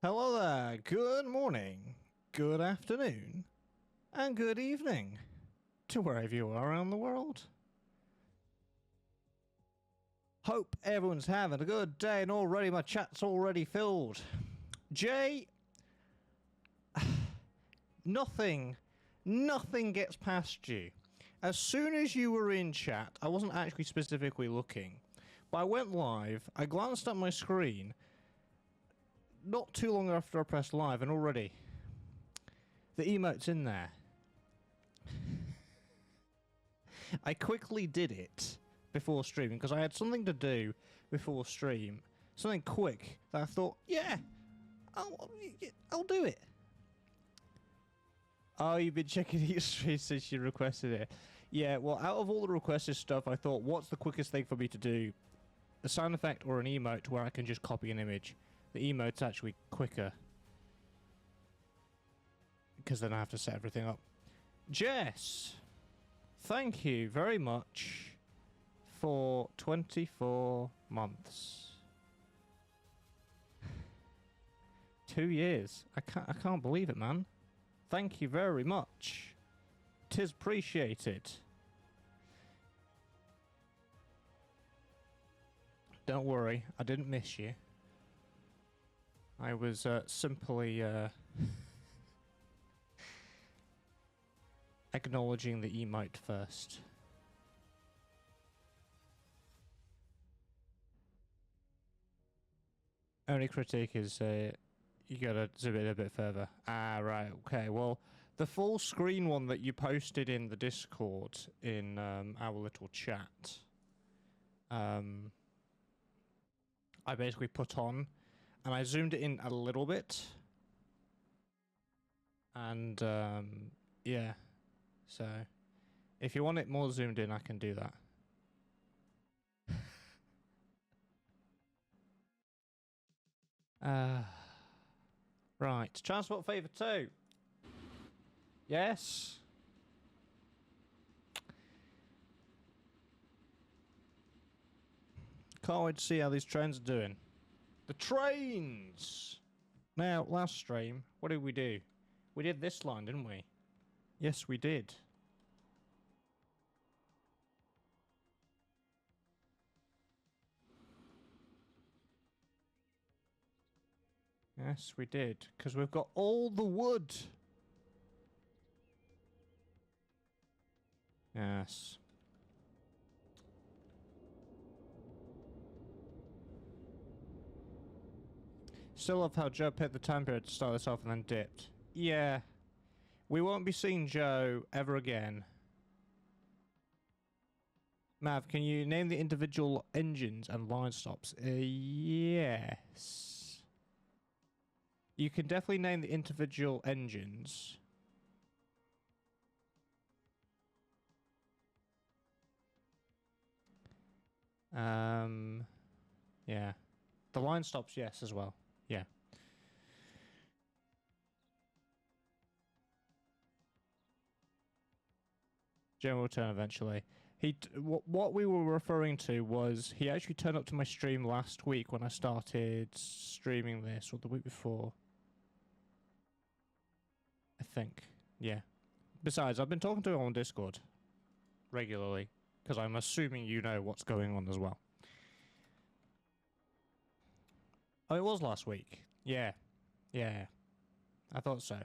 Hello there, good morning, good afternoon, and good evening to wherever you are around the world. Hope everyone's having a good day and already my chat's already filled. Jay, nothing gets past you. As soon as you were in chat, I wasn't actually specifically looking, but I went live, I glanced at my screen, not too long after I pressed live, and already the emote's in there. I quickly did it before streaming because I had something to do before stream, something quick that I thought, yeah, I'll do it. Oh, you've been checking your stream since you requested it. Yeah, well, out of all the requested stuff, I thought, what's the quickest thing for me to do? A sound effect or an emote where I can just copy an image. The emote's actually quicker, because then I have to set everything up. Jess, thank you very much for 24 months. 2 years. I can't believe it, man. Thank you very much. 'Tis appreciated. Don't worry, I didn't miss you. I was simply acknowledging the emote first. Only critique is you gotta zoom it a bit further. Ah, right, okay. Well, the full screen one that you posted in the Discord in our little chat, I basically put on, and I zoomed it in a little bit. And, yeah. So, if you want it more zoomed in, I can do that. Right. Transport favour 2. Yes. Can't wait to see how these trains are doing. The trains! Now, last stream, what did we do? We did this line, didn't we? Yes, we did. Yes, we did. Because we've got all the wood. Yes. Still love how Joe picked the time period to start this off and then dipped. Yeah. We won't be seeing Joe ever again. Mav, can you name the individual engines and line stops? Yes. You can definitely name the individual engines. Yeah. The line stops, yes, as well. Yeah. Joe will turn eventually. What we were referring to was he actually turned up to my stream last week when I started streaming this, or the week before. I think. Yeah. Besides, I've been talking to him on Discord regularly, because I'm assuming you know what's going on as well. Oh, it was last week. Yeah. Yeah. I thought so.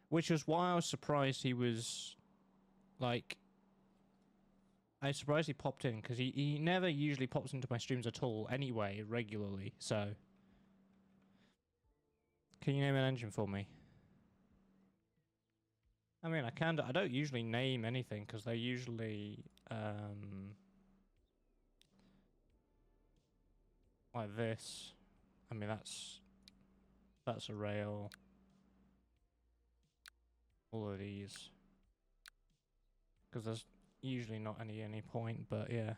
Which is why I was surprised he was, like... I was surprised he popped in, because he never usually pops into my streams at all anyway, regularly, so... Can you name an engine for me? I mean, I can. I don't usually name anything, because they're usually, like this. I mean, that's a rail. All of these. Because there's usually not any point, but yeah.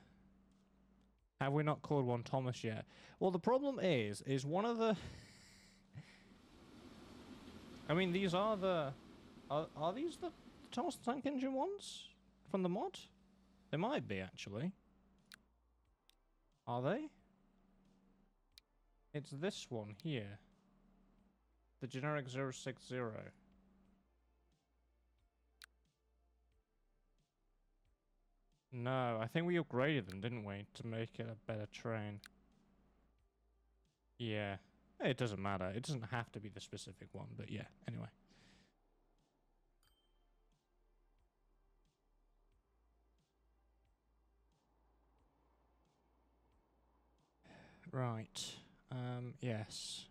Have we not called one Thomas yet? Well, the problem is one of the... I mean, these are the... Are these the Thomas the Tank Engine ones? From the mod? They might be, actually. Are they? It's this one here. The generic 060. No, I think we upgraded them, didn't we? To make it a better train. Yeah. It doesn't matter. It doesn't have to be the specific one, but yeah, anyway. Right. Yes.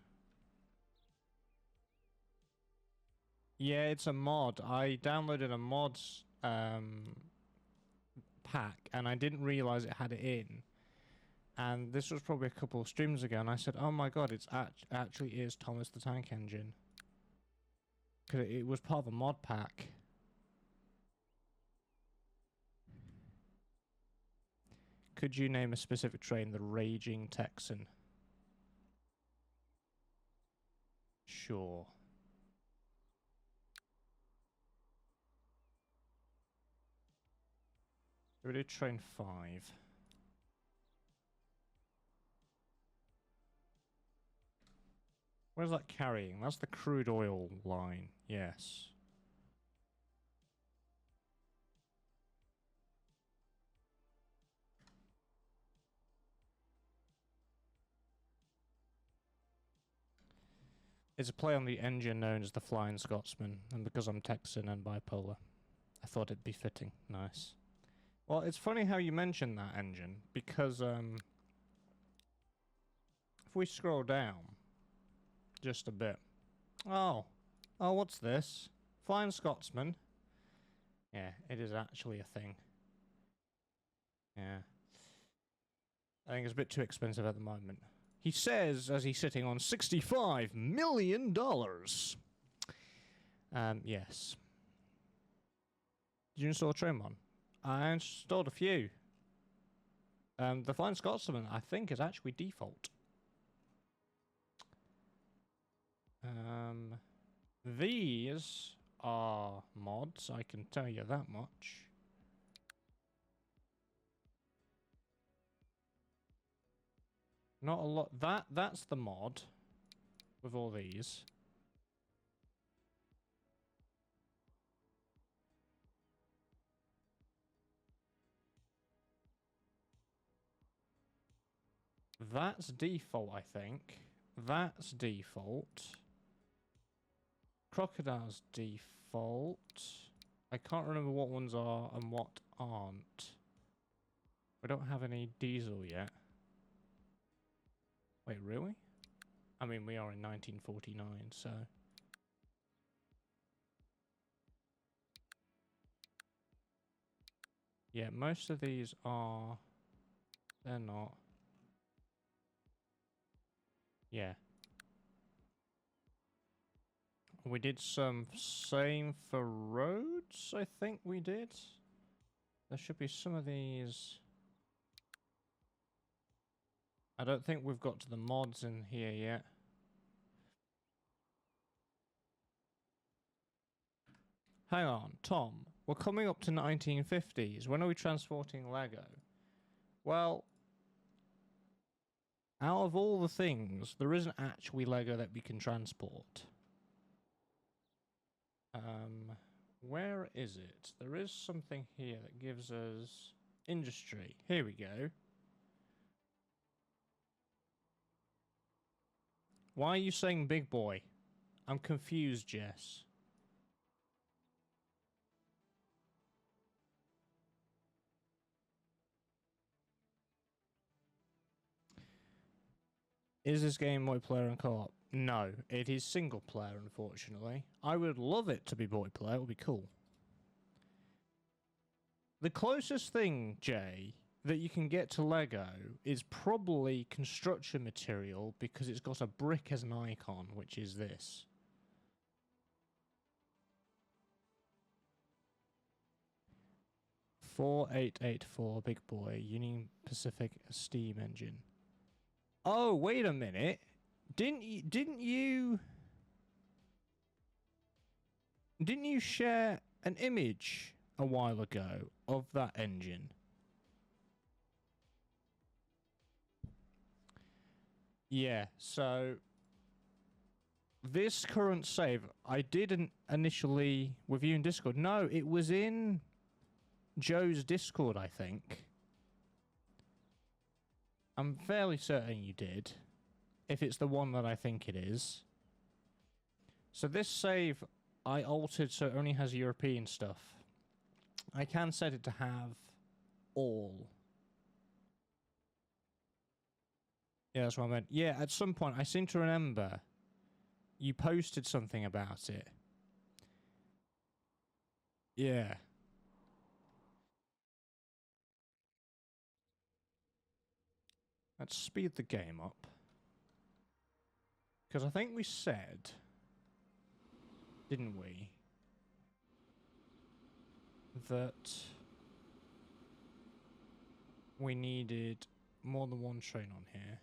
Yeah, it's a mod. I downloaded a mods pack and I didn't realize it had it in. And this was probably a couple of streams ago, and I said, "Oh my god, it's actually is Thomas the Tank Engine." Because it was part of a mod pack. Could you name a specific train? The Raging Texan. Sure. We did train 5. Where's that carrying? That's the crude oil line. Yes. It's a play on the engine known as the Flying Scotsman, and because I'm Texan and bipolar, I thought it'd be fitting. Nice. Well, it's funny how you mentioned that engine, because if we scroll down just a bit. Oh, what's this? Flying Scotsman. Yeah, it is actually a thing. Yeah. I think it's a bit too expensive at the moment. He says as he's sitting on $65 million. Yes. Did you install Trimon? I installed a few. The Flying Scotsman, I think, is actually default. These are mods, I can tell you that much. Not a lot. That's the mod with all these. That's default, I think. That's default. Crocodile's default. I can't remember what ones are and what aren't. We don't have any diesel yet. Wait, really? I mean, we are in 1949, so... Yeah, most of these are... They're not. Yeah. We did some same for roads, I think we did. There should be some of these... I don't think we've got to the mods in here yet. Hang on, Tom. We're coming up to 1950s. When are we transporting Lego? Well, out of all the things, there isn't actually Lego that we can transport. Where is it? There is something here that gives us industry. Here we go. Why are you saying big boy? I'm confused, Jess. Is this game multiplayer and co-op? No, it is single player, unfortunately. I would love it to be multiplayer, it would be cool. The closest thing, Jay, that you can get to Lego is probably construction material because it's got a brick as an icon, which is this. $4,884 big boy Union Pacific steam engine. Oh, wait a minute. Didn't you share an image a while ago of that engine? Yeah, so this current save, I didn't initially with you in Discord. No, it was in Joe's Discord, I think. I'm fairly certain you did, if it's the one that I think it is. So this save, I altered so it only has European stuff. I can set it to have all. Yeah, that's what I meant. Yeah, at some point, I seem to remember you posted something about it. Yeah. Let's speed the game up. Because I think we said, didn't we, that we needed more than one train on here.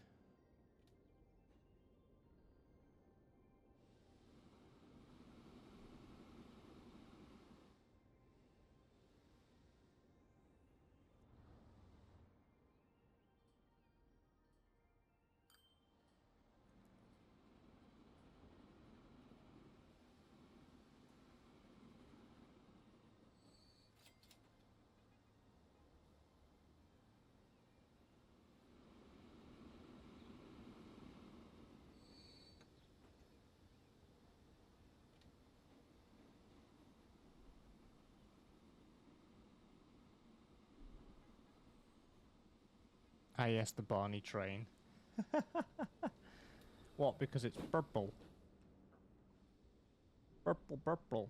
Ah yes, the Barney train. What, because it's purple? Purple, purple.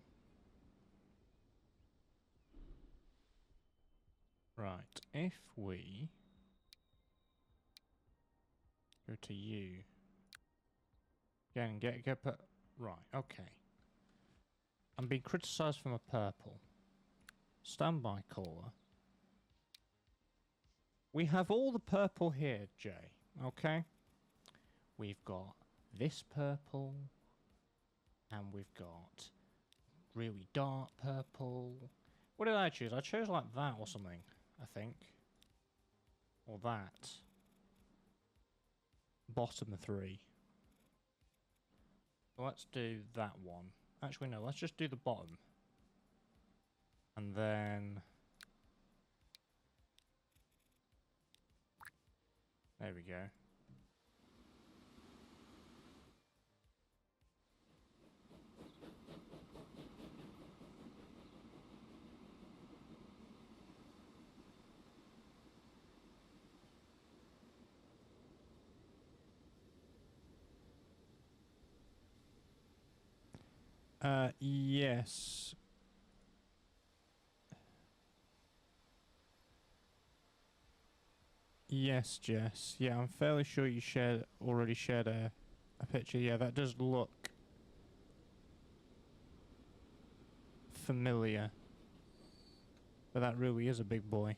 Right, if we go to you. Again, get put... Right, okay. I'm being criticised from a purple. Standby caller. We have all the purple here, Jay. Okay? We've got this purple. And we've got really dark purple. What did I choose? I chose like that or something, I think. Or that. Bottom 3. Let's do that one. Actually, no, let's just do the bottom. And then... There we go. Yes. Yes, Jess. Yeah, I'm fairly sure you already shared a picture. Yeah, that does look familiar. But that really is a big boy.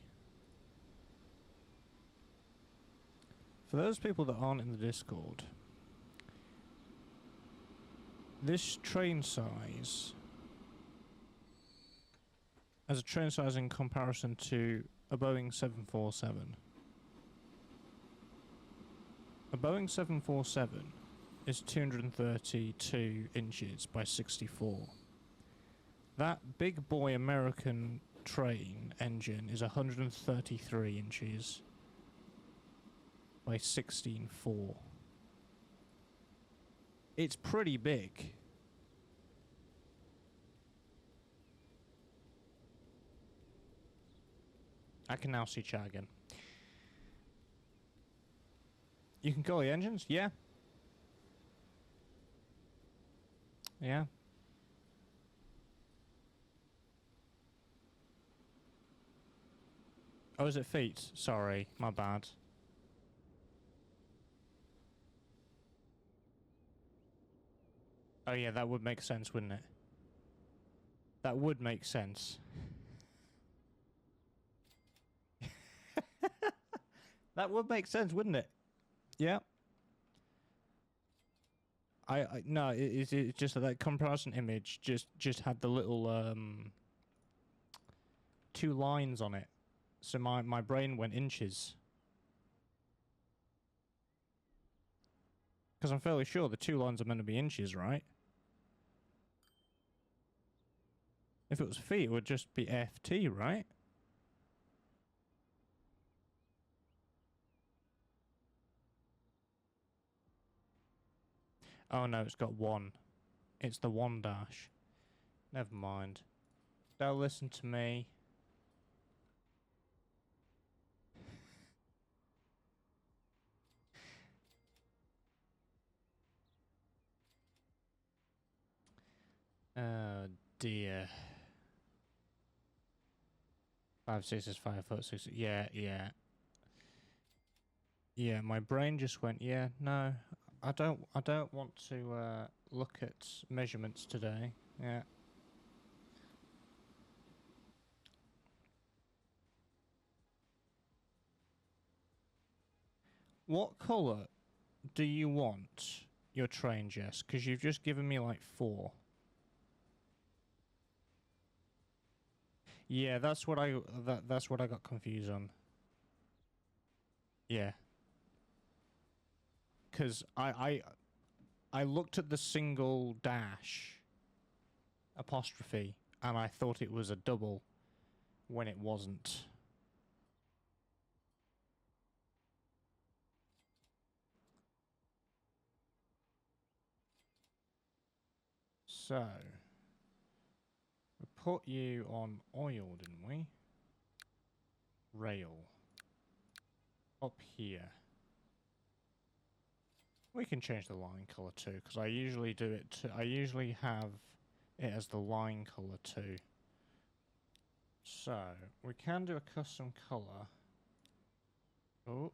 For those people that aren't in the Discord, this train size, as a train size in comparison to a Boeing 747. A Boeing 747 is 232 inches by 64. That big boy American train engine is 133 inches by 16.4. It's pretty big. I can now see chat again. You can call the engines? Yeah. Yeah. Oh, is it feet? Sorry, my bad. Oh yeah, that would make sense, wouldn't it? That would make sense. That would make sense, wouldn't it? Yeah. No, it's just that comparison image just had the little 2 lines on it. So my brain went inches. Because I'm fairly sure the two lines are meant to be inches, right? If it was feet, it would just be FT, right? Oh no, it's got one. It's the one dash. Never mind. Don't listen to me. Oh dear. 5'6" is 5'6". Yeah, yeah. Yeah, my brain just went, yeah, no. I don't want to look at measurements today. Yeah. What colour do you want your train, Jess? Because you've just given me like 4. Yeah, that's what that's what I got confused on. Yeah. Because I looked at the single dash apostrophe and I thought it was a double when it wasn't. So, we put you on oil, didn't we? Rail. Up here. We can change the line colour too, because I usually do it. I usually have it as the line colour too. So, we can do a custom colour. Oh.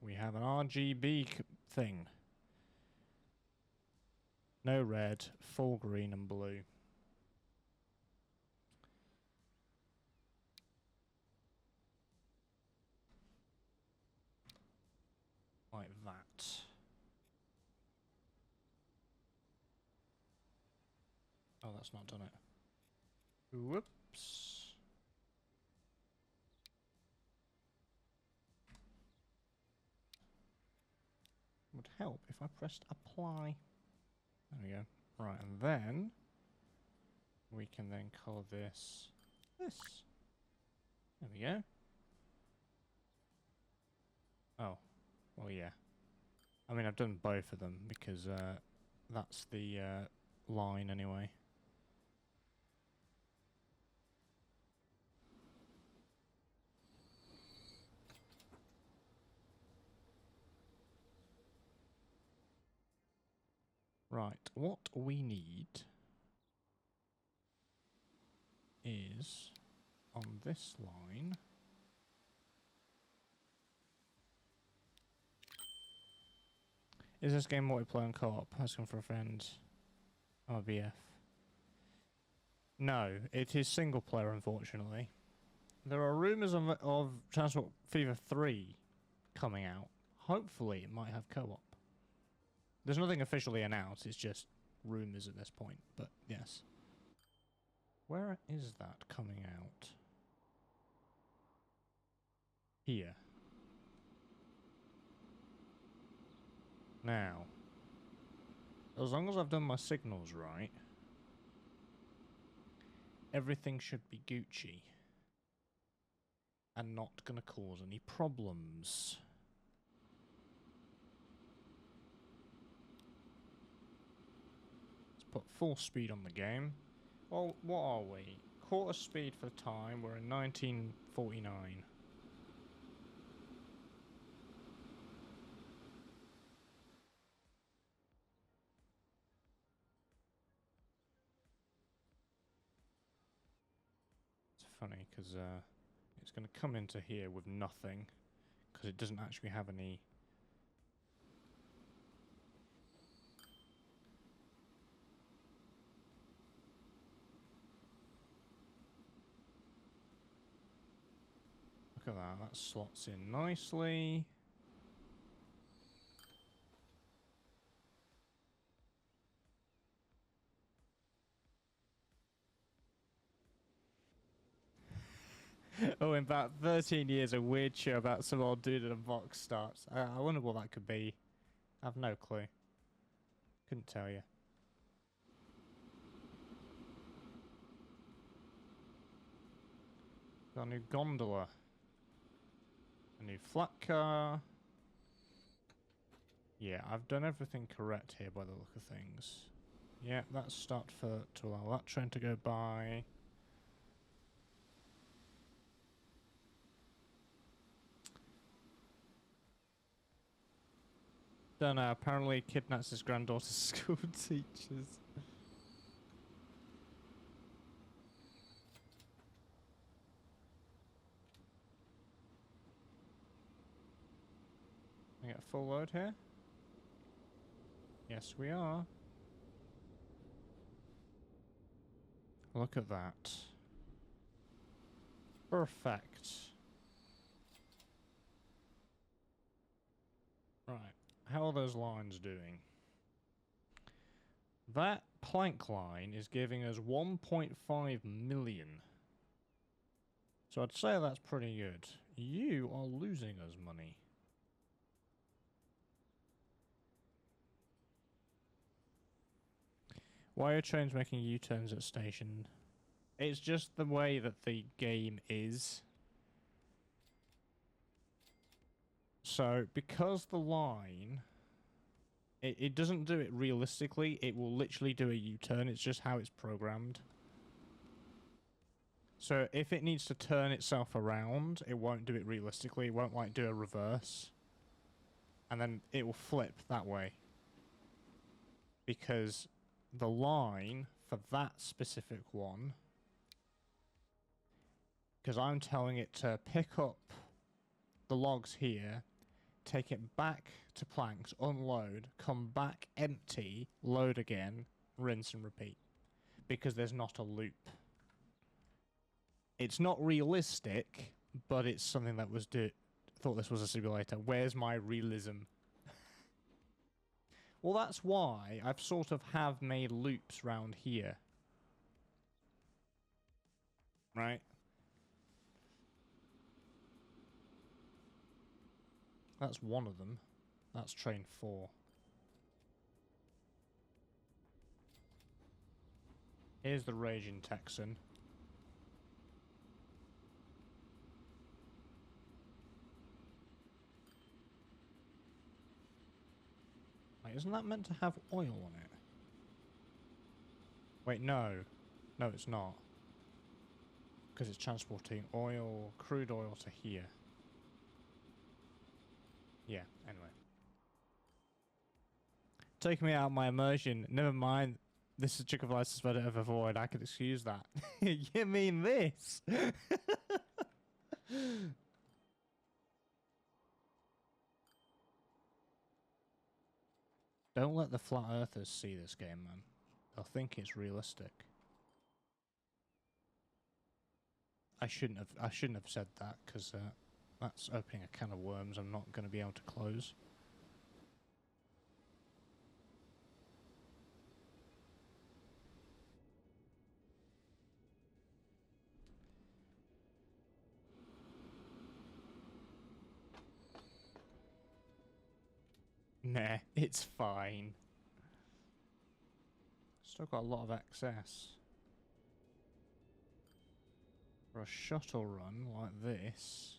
We have an RGB thing. No red, full green and blue. Like that. Oh, that's not done it. Whoops. Would help if I pressed apply. There we go. Right, and then we can then colour this. There we go. Oh, well, yeah. I mean, I've done both of them because that's the line anyway. Right, what we need is on this line. Is this game multiplayer and co-op? Asking for a friend. Oh, BF. No, it is single player, unfortunately. There are rumours of Transport Fever 3 coming out. Hopefully it might have co-op. There's nothing officially announced, it's just rumours at this point, but yes. Where is that coming out? Here. Now, as long as I've done my signals right, everything should be Gucci and not going to cause any problems. Let's put full speed on the game. Well, what are we? Quarter speed for the time. We're in 1949. It's funny because it's going to come into here with nothing because it doesn't actually have any. Look at that, that slots in nicely. Oh, in about 13 years, a weird show about some old dude in a box starts. I wonder what that could be. I have no clue. Couldn't tell you. Got a new gondola. A new flat car. Yeah, I've done everything correct here by the look of things. Yeah, that's start to allow that train to go by. Don't know, apparently kidnaps his granddaughter's school teachers. We get a full load here? Yes, we are. Look at that. Perfect. Right, how are those lines doing? That plank line is giving us 1.5 million. So I'd say that's pretty good. You are losing us money. Why are trains making U-turns at station? It's just the way that the game is. So, because the line... It doesn't do it realistically, it will literally do a U-turn, it's just how it's programmed. So, if it needs to turn itself around, it won't do it realistically, it won't like do a reverse. And then it will flip that way. Because the line for that specific one, because I'm telling it to pick up the logs here, take it back to planks, unload, come back empty, load again, rinse and repeat. Because there's not a loop. It's not realistic, but it's something that was thought this was a simulator. Where's my realism? Well, that's why I've sort of have made loops round here. Right? That's one of them. That's train 4. Here's the Raging Texan. Wait, isn't that meant to have oil on it? Wait, no. No, it's not. Because it's transporting oil, crude oil to here. Yeah, anyway. Taking me out of my immersion. Never mind. This is Chick of License but of a void. I could excuse that. You mean this? Don't let the flat earthers see this game, man. They'll think it's realistic. I shouldn't have said that because that's opening a can of worms I'm not going to be able to close. Nah, it's fine. Still got a lot of excess. For a shuttle run like this,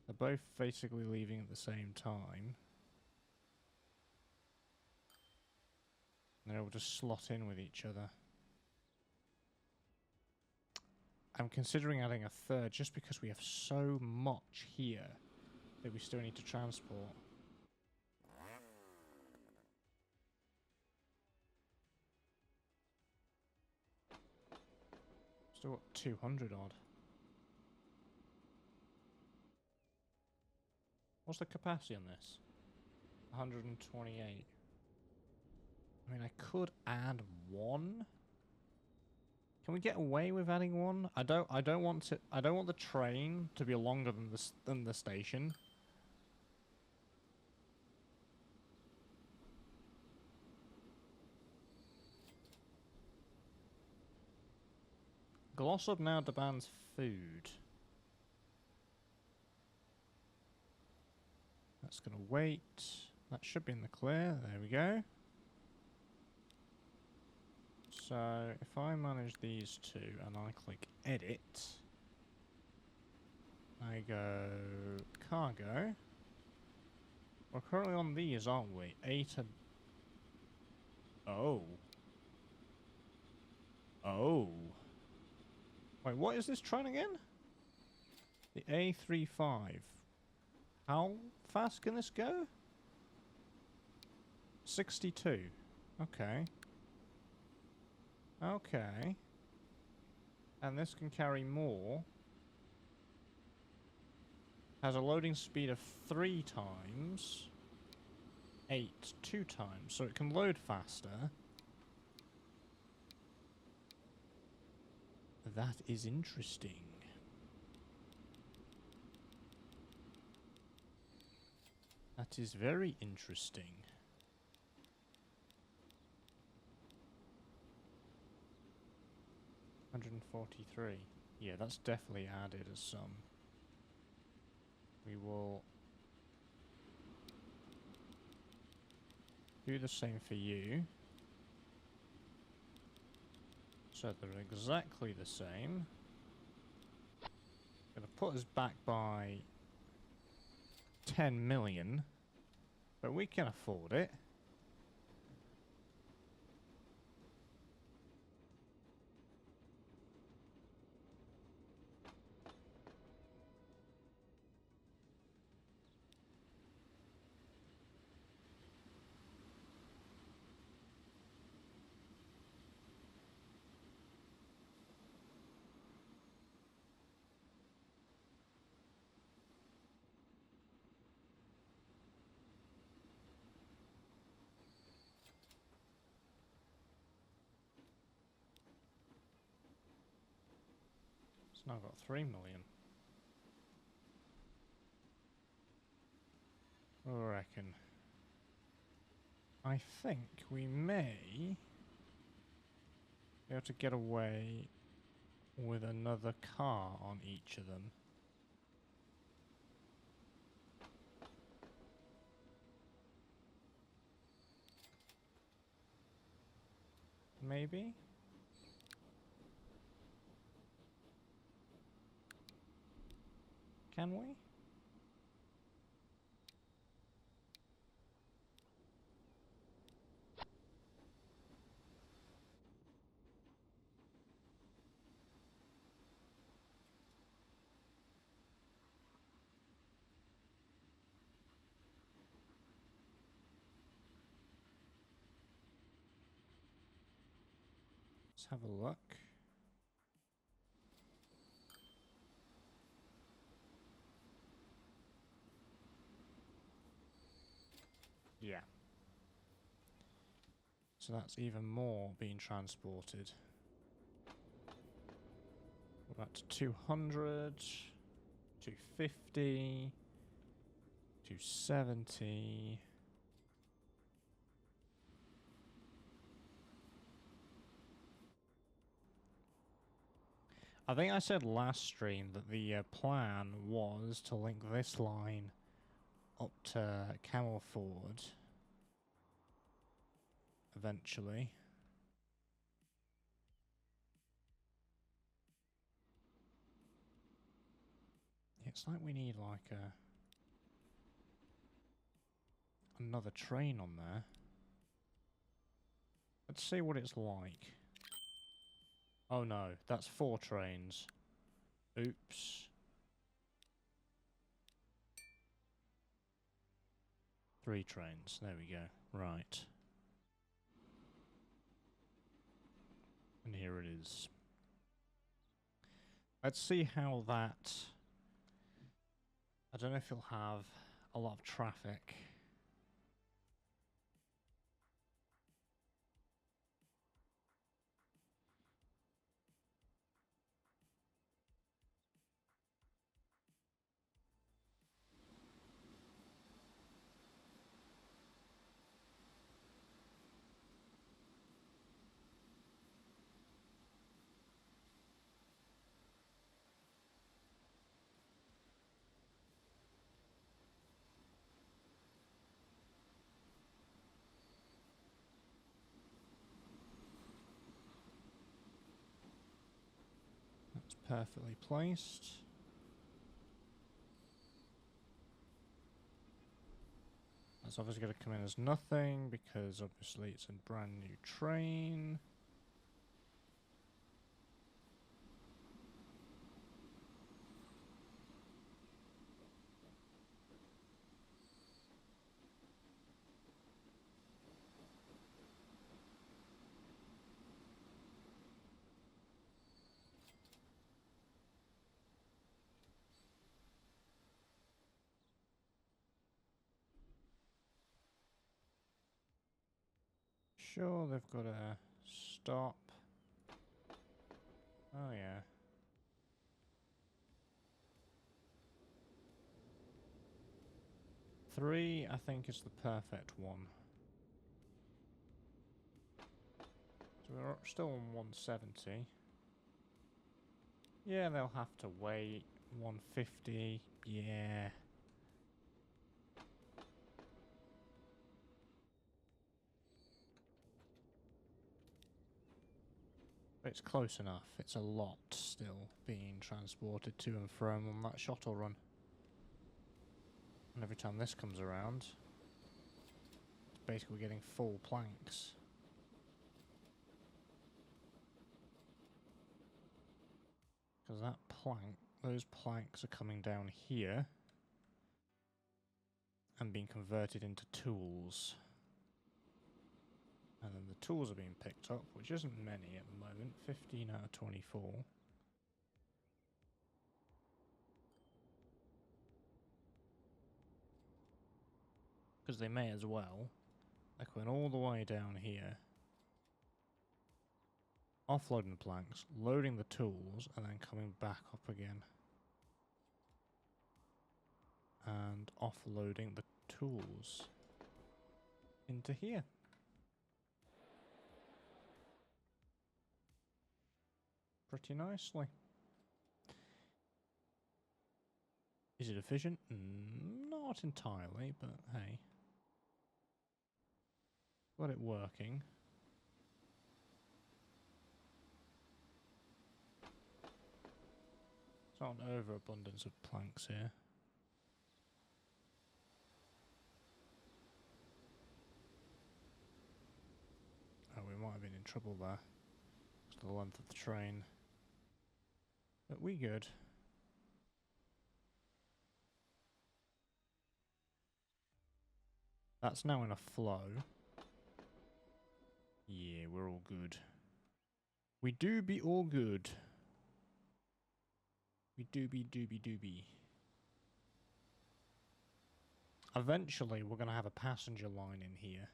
they're both basically leaving at the same time. And they'll just slot in with each other. I'm considering adding a third just because we have so much here that we still need to transport. Still got 200 odd. What's the capacity on this? 128. I mean, I could add one. Can we get away with adding one? I don't want the train to be longer than the station. Glossop now demands food. That's going to wait. That should be in the clear. There we go. So, if I manage these two and I click edit, I go cargo. We're currently on these, aren't we? 8 and... Oh. Oh. Wait, what is this train again? The A35. How fast can this go? 62. Okay. Okay. And this can carry more. Has a loading speed of 3 times. 8 2 times. So it can load faster. That is interesting. That is very interesting. $143. Yeah, that's definitely added as some. We will do the same for you. So they're exactly the same. Gonna put us back by 10 million, but we can afford it. It's now got 3 million. I reckon. I think we may be able to get away with another car on each of them. Maybe? Can we? Let's have a look. Yeah. So that's even more being transported. We're at 200, 250, 270. I think I said last stream that the plan was to link this line up to Camelford eventually. It's like we need like another train on there. Let's see what it's like. Oh no, that's 4 trains. Oops. 3 trains, there we go. Right. And here it is. Let's see how that... I don't know if it'll have a lot of traffic. perfectly placed. That's obviously going to come in as nothing because obviously it's a brand new train. Sure, they've got a stop. Oh yeah. Three, I think, is the perfect one. So we're still on 170. Yeah, they'll have to wait. 150, yeah. But it's close enough. It's a lot still being transported to and from on that shuttle run. And every time this comes around, it's basically getting full planks. Because that plank, those planks are coming down here and being converted into tools. And then the tools are being picked up, which isn't many at the moment, 15 out of 24. Because they may as well. They're going all the way down here. Offloading the planks, loading the tools, and then coming back up again. And offloading the tools into here. Pretty nicely. Is it efficient? Not entirely, but hey. Got it working. It's not an overabundance of planks here. Oh, we might have been in trouble there. It's the length of the train. But we good. That's now in a flow. Yeah, we're all good. We do be all good. We doobie. Eventually, we're going to have a passenger line in here.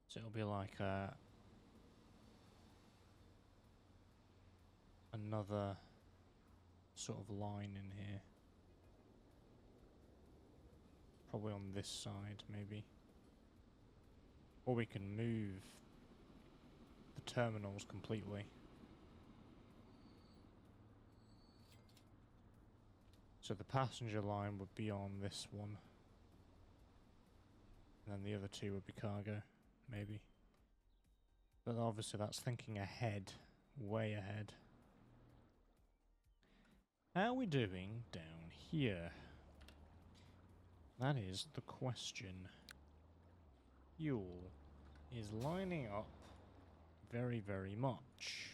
So it'll be like another sort of line in here. Probably on this side, maybe. Or we can move the terminals completely. So the passenger line would be on this one. And then the other two would be cargo, maybe. But obviously that's thinking ahead. Way ahead. How are we doing down here? That is the question. Fuel is lining up very, very much.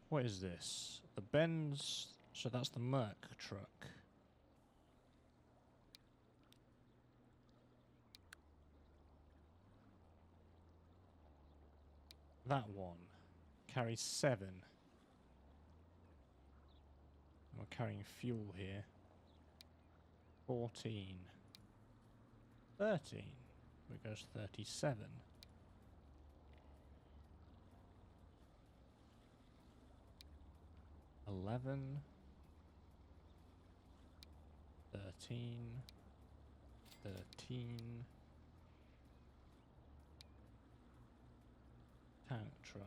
What is this? The Benz, so that's the Merc truck. That one carries 7. We're carrying fuel here. 14. 13. It goes 37. 11. 13. 13. Tank truck.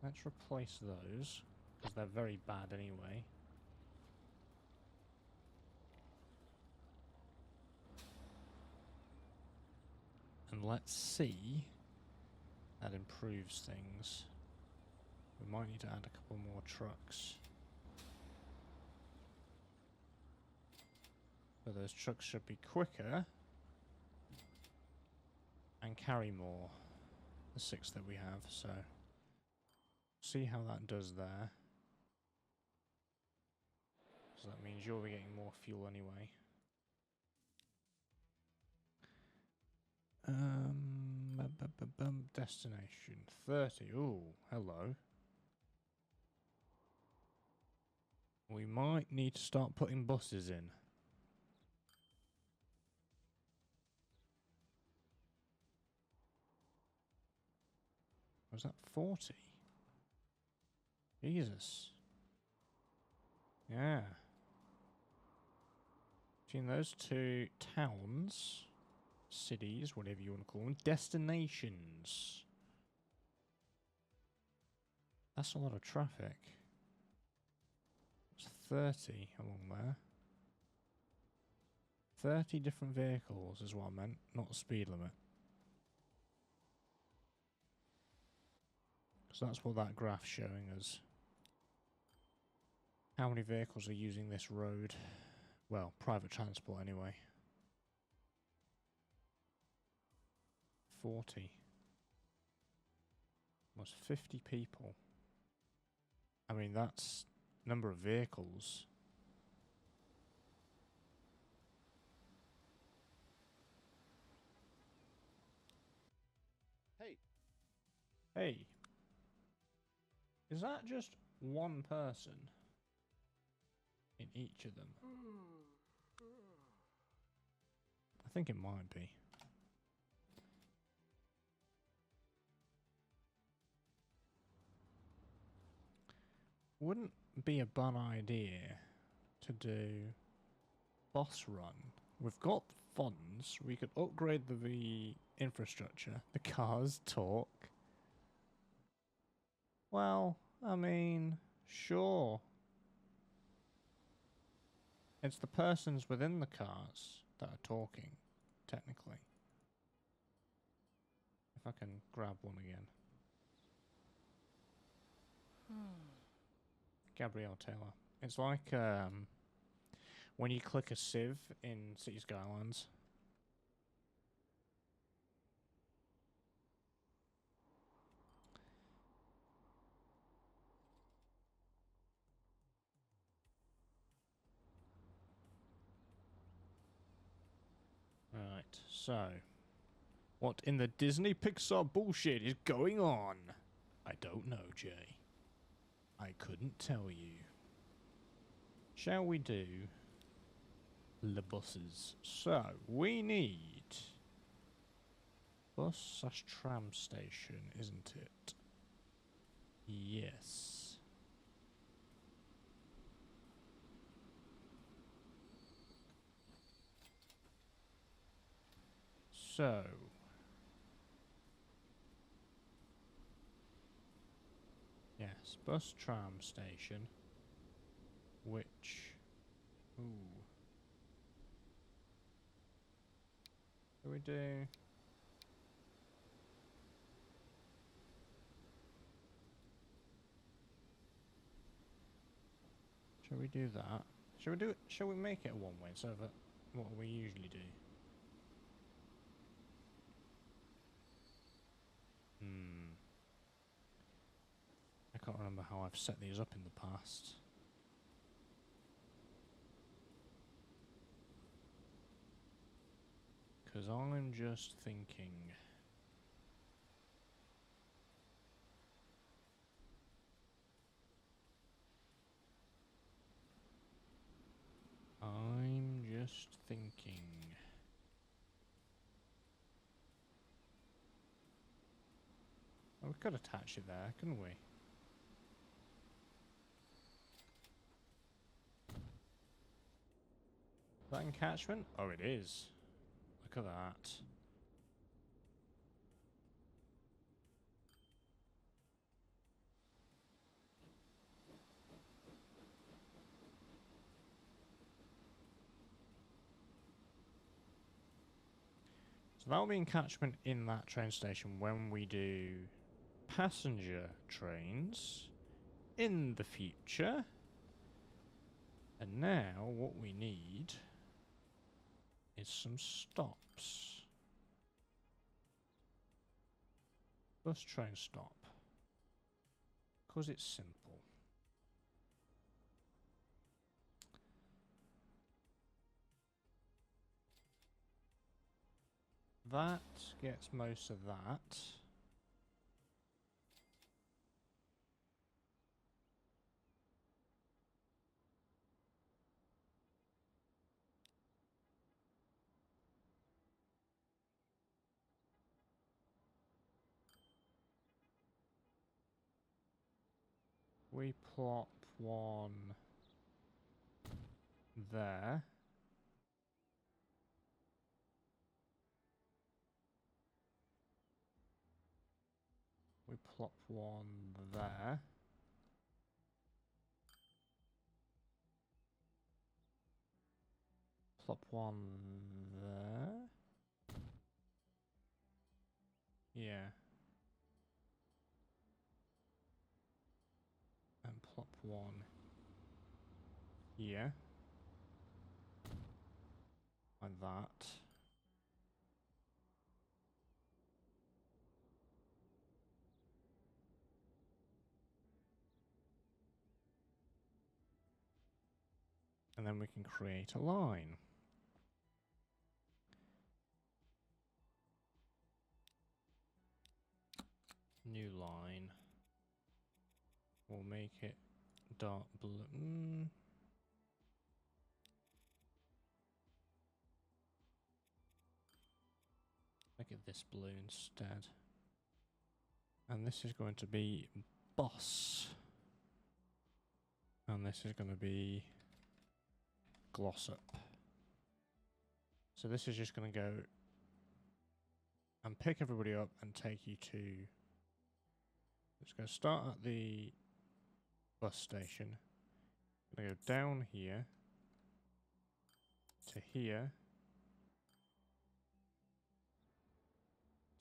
Let's replace those, because they're very bad anyway. And let's see. That improves things. We might need to add a couple more trucks. So those trucks should be quicker and carry more. The 6 that we have, so see how that does there. So that means you'll be getting more fuel anyway. Destination 30. Ooh, hello. We might need to start putting buses in. Was that 40? Jesus. Yeah. Between those two towns, cities, whatever you want to call them, destinations. That's a lot of traffic. It's 30 along there. 30 different vehicles is what I meant, not the speed limit. So that's what that graph's showing us. How many vehicles are using this road? Well, private transport anyway. 40. Almost 50 people. I mean, that's number of vehicles. Hey. Hey. Is that just one person in each of them? I think it might be. Wouldn't be a bad idea to do boss run. We've got funds. We could upgrade the infrastructure. The cars talk. Well, I mean, sure. It's the persons within the cars that are talking, technically. If I can grab one again. Gabrielle Taylor. It's like when you click a sieve in City Skylines. Right, so what in the Disney Pixar bullshit is going on? I don't know, Jay. I couldn't tell you. Shall we do the buses? So, we need bus/tram station, isn't it? Yes. So, yes, bus/tram station, which, ooh, what do we do? Shall we do that? Shall we do it? Shall we make it a one-way so that what we usually do? I can't remember how I've set these up in the past. Because I'm just thinking. I'm just thinking. Oh, we could attach it there, couldn't we? Is that encatchment? Oh, it is. Look at that. So that'll be encatchment in that train station when we do passenger trains in the future. And now what we need is some stops. Bus train stop. Because it's simple. That gets most of that. We plop one there. We plop one there. Plop one there. Yeah. And plop one here. Like that. And then we can create a line. New line. We'll make it dark blue. Make it this blue instead. And this is going to be bus. And this is going to be gloss up. So this is just going to go and pick everybody up and take you to... It's going to start at the bus station. Going to go down here to here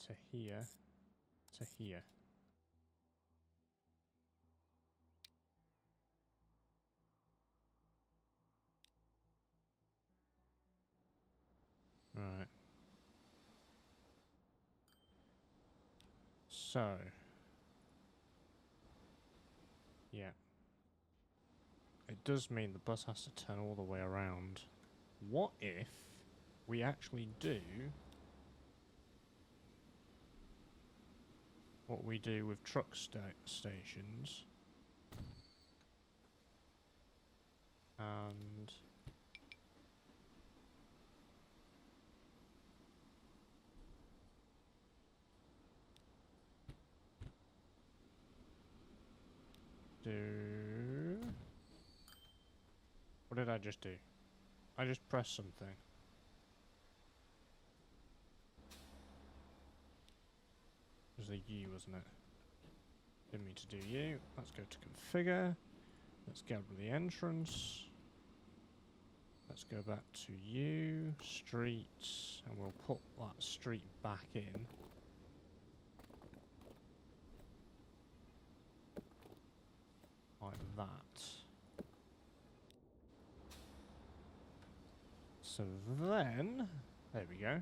to here to here. Right. So. Yeah. It does mean the bus has to turn all the way around. What if we actually do what we do with truck stations and do... What did I just do? I just pressed something. It was the U, wasn't it? Didn't mean to do U. Let's go to configure. Let's get rid of the entrance. Let's go back to U, streets, and we'll put that street back in. Like that. So then, there we go.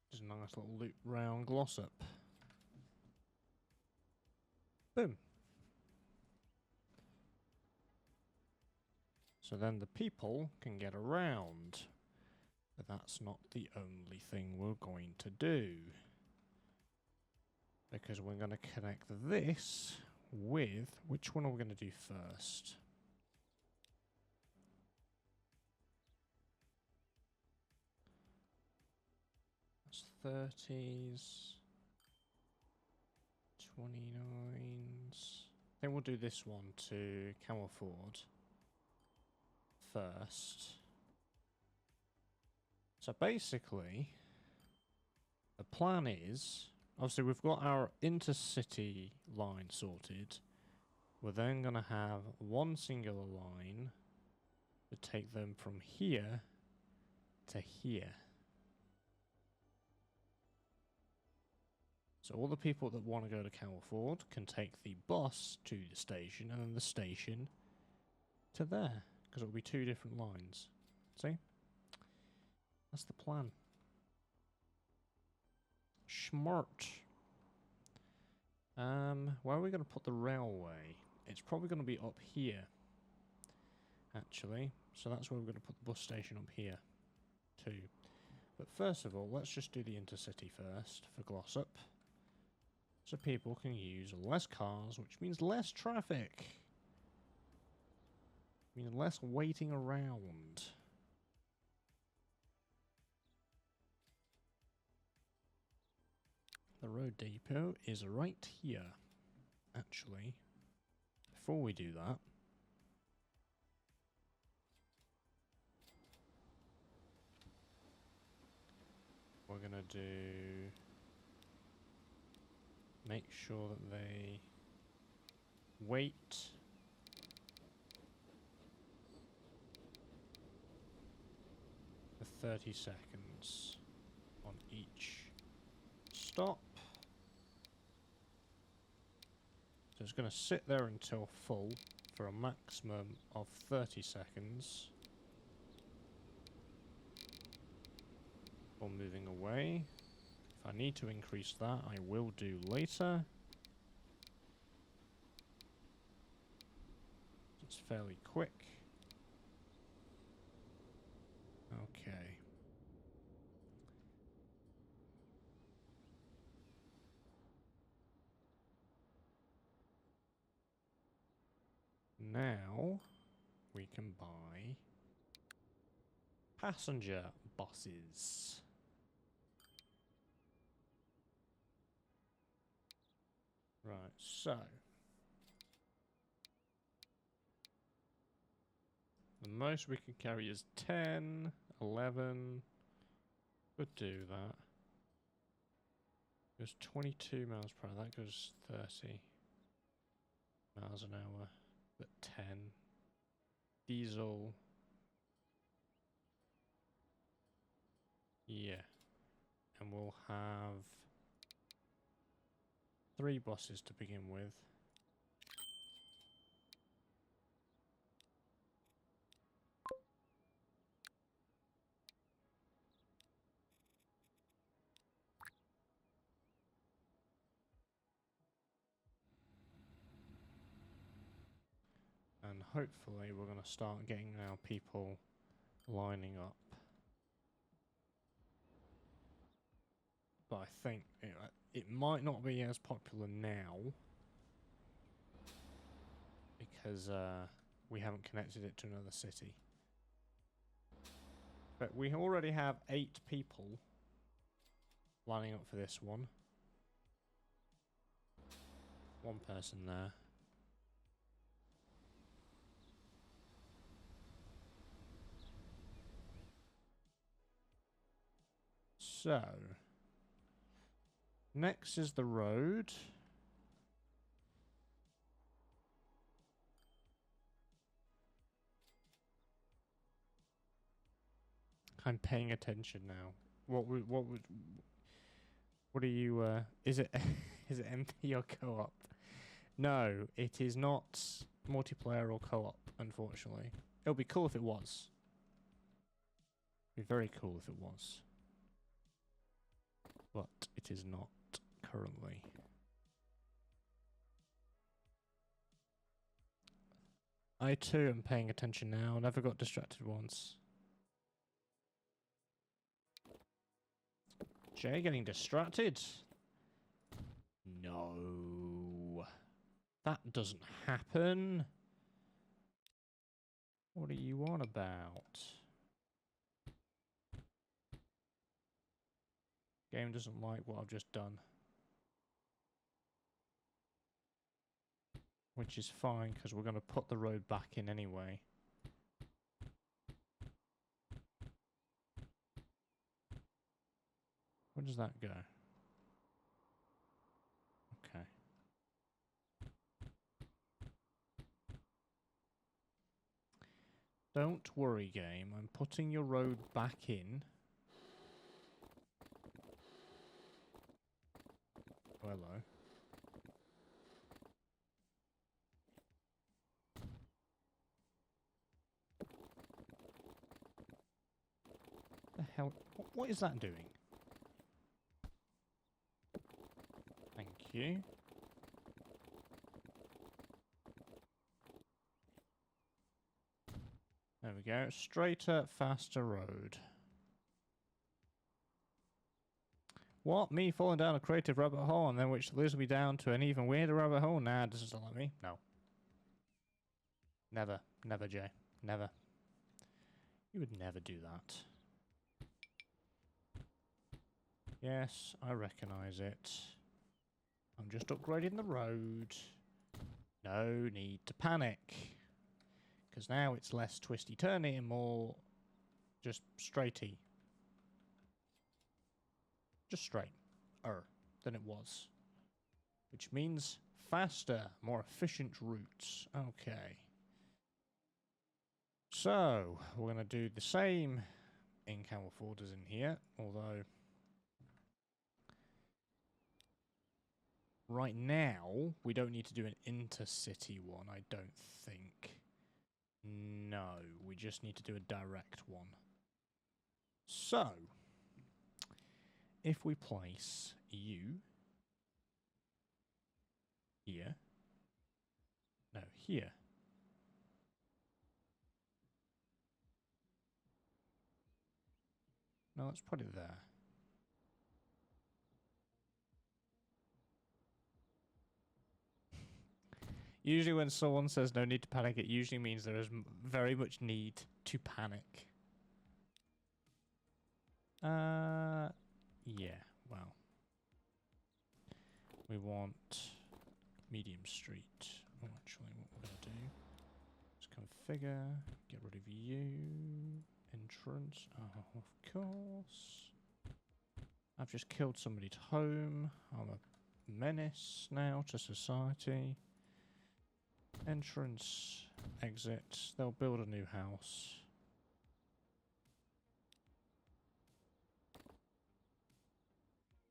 Just a nice little loop round gloss up. Boom. So then the people can get around. But that's not the only thing we're going to do. Because we're going to connect this with... Which one are we going to do first? That's 30s. 29s. I think we'll do this one to Camelford first. So basically, the plan is, obviously we've got our intercity line sorted. We're then going to have one singular line to take them from here to here. So all the people that want to go to Calford can take the bus to the station and then the station to there. Because it'll be 2 different lines. See? That's the plan. Smart. Where are we going to put the railway? It's probably going to be up here. Actually. So that's where we're going to put the bus station up here. Too. But first of all, let's just do the intercity first for Glossop. So people can use less cars, which means less traffic. Means less waiting around. The road depot is right here. Actually, before we do that, we're gonna do make sure that they wait for 30 seconds on each stop. So it's going to sit there until full for a maximum of 30 seconds. Or moving away. If I need to increase that, I will do later. It's fairly quick. Okay. Now we can buy passenger buses. Right, so the most we can carry is 10, 11. Could do that. Goes 22 miles per hour. That goes 30 miles an hour. But 10. Diesel. Yeah. And we'll have 3 buses to begin with. And hopefully we're going to start getting our people lining up. But I think it might not be as popular now because we haven't connected it to another city. But we already have 8 people lining up for this one. 1 person there. So, next is the road. I'm paying attention now. What are you? Is it is it MP or co-op? No, it is not multiplayer or co-op. Unfortunately, it would be cool if it was. It'd be very cool if it was. But it is not currently. I too am paying attention now. Never got distracted once. Jay getting distracted? No. That doesn't happen. What are you on about? Game doesn't like what I've just done. Which is fine, because we're going to put the road back in anyway. Where does that go? Okay. Don't worry, game. I'm putting your road back in. Oh, hello. The hell? What is that doing? Thank you. There we go. Straighter, faster road. What? Me falling down a creative rabbit hole and then which leads me down to an even weirder rabbit hole? Nah, it doesn't let me. No. Never. Never, Jay. Never. You would never do that. Yes, I recognise it. I'm just upgrading the road. No need to panic. Because now it's less twisty-turny and more just straighty. Just straight-er than it was. Which means faster, more efficient routes. Okay. So, we're going to do the same in Camelford as in here, although right now we don't need to do an intercity one, I don't think. No, we just need to do a direct one. So, if we place you here, no, here. No, let's put it there. Usually when someone says no need to panic, it usually means there is very much need to panic. Yeah, well. We want medium street. Oh, actually, what we're going to do is configure, get rid of you, entrance, of course. I've just killed somebody's home. I'm a menace now to society. Entrance, exit. They'll build a new house.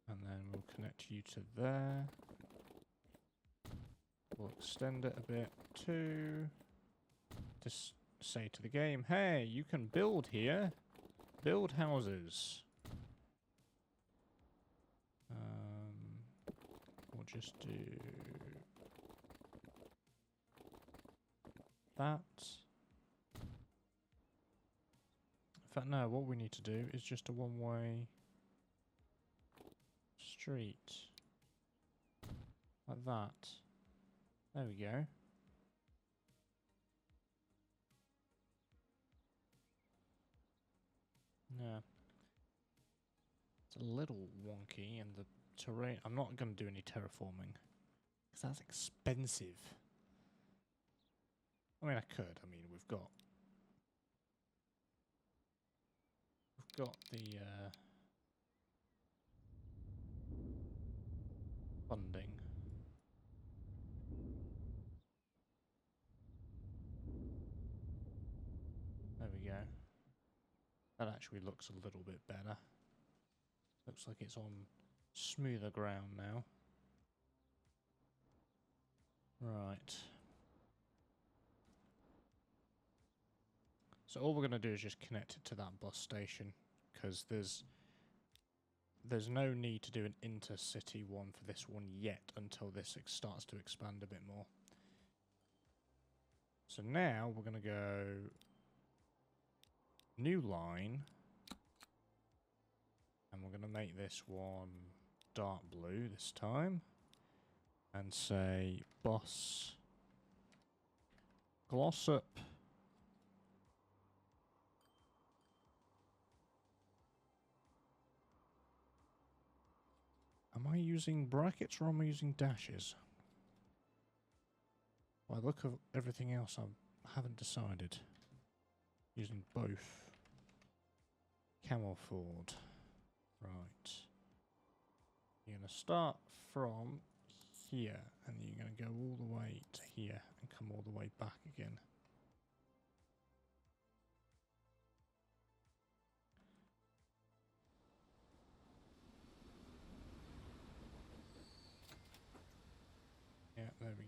And then we'll connect you to there. We'll extend it a bit to just say to the game, hey, you can build here. Build houses. We'll just do that. In fact, no, what we need to do is just a one-way street. Like that. There we go. Yeah. It's a little wonky and the terrain. I'm not going to do any terraforming. Because that's expensive. I mean, I could. I mean, we've got the funding. There we go. That actually looks a little bit better. Looks like it's on smoother ground now. Right. So all we're going to do is just connect it to that bus station, because there's no need to do an intercity one for this one yet until this starts to expand a bit more. So now we're going to go new line, and we're going to make this one dark blue this time, and say bus gloss up. Am I using brackets or am I using dashes? By the look of everything else, I haven't decided. Using both. Camelford. Right. You're going to start from here, and you're going to go all the way to here, and come all the way back again.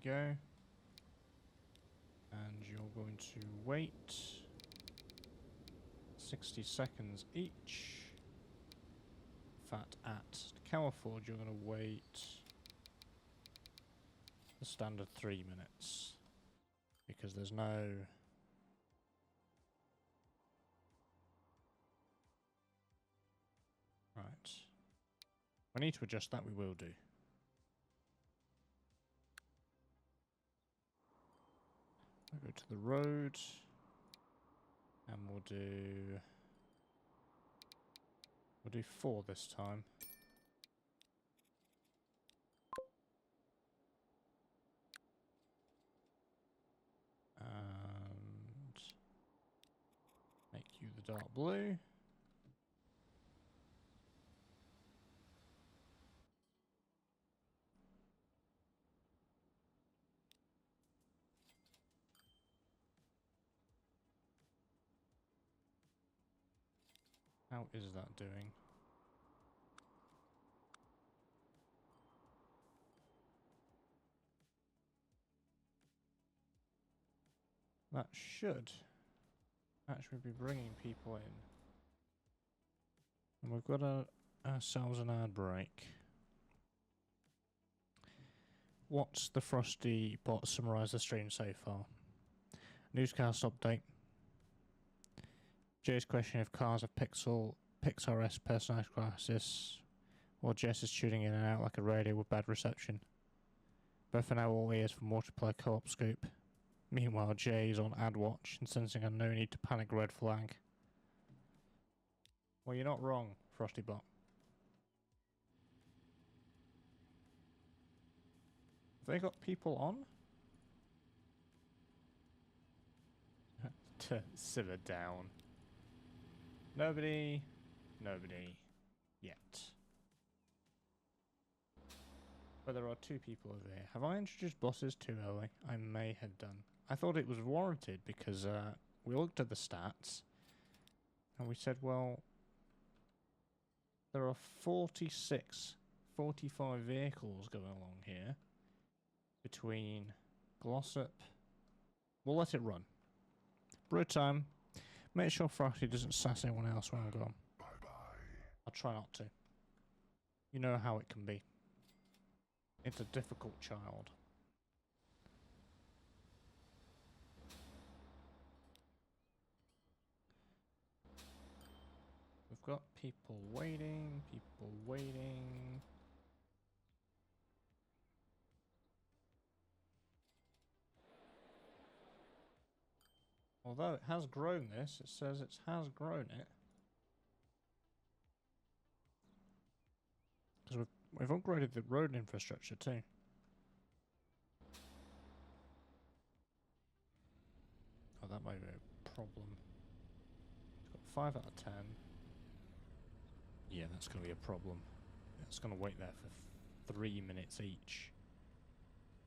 we go. And you're going to wait 60 seconds each. In fact, at Cowerforge, you're going to wait the standard 3 minutes. Because there's no... Right. We need to adjust that, we will do. We'll go to the road. And we'll do 4 this time. And make you the dark blue. How is that doing? That should actually be bringing people in. And we've got ourselves an ad break. What's the Frosty bot summarise the stream so far? Newscast update. Jay's question if cars have Pixar-esque personality crisis, or Jess is tuning in and out like a radio with bad reception. Both are now all ears for multiplayer co-op scoop. Meanwhile, Jay is on ad watch and sensing a no need to panic red flag. Well, you're not wrong, Frostybot. Have they got people on? To simmer down. Nobody yet. But there are 2 people over here. Have I introduced bosses too early? I may have done. I thought it was warranted because we looked at the stats and we said, well, there are 45 vehicles going along here between Glossop. We'll let it run. Brew time. Make sure Frosty doesn't sass anyone else when I'm gone. I'll try not to. You know how it can be. It's a difficult child. We've got people waiting, Although it has grown this, it says it has grown it. Because we've upgraded the road infrastructure too. Oh, that might be a problem. It's got 5 out of 10. Yeah, that's going to be a problem. It's going to wait there for 3 minutes each.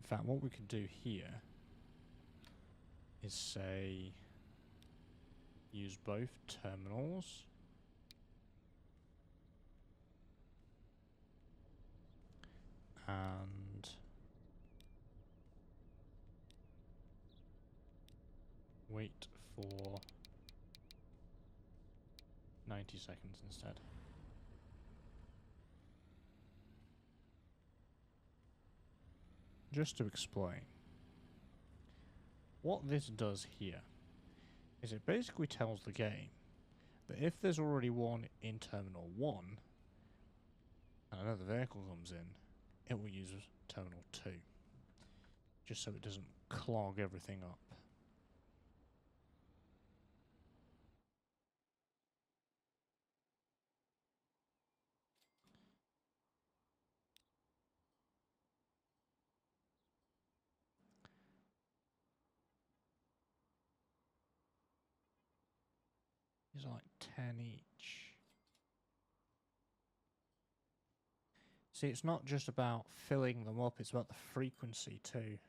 In fact, what we could do here is say use both terminals. And wait for 90 seconds instead. Just to explain, what this does here is it basically tells the game that if there's already one in Terminal 1 and another vehicle comes in, it will use Terminal 2, just so it doesn't clog everything up. It's like 10 each. See, it's not just about filling them up, it's about the frequency too.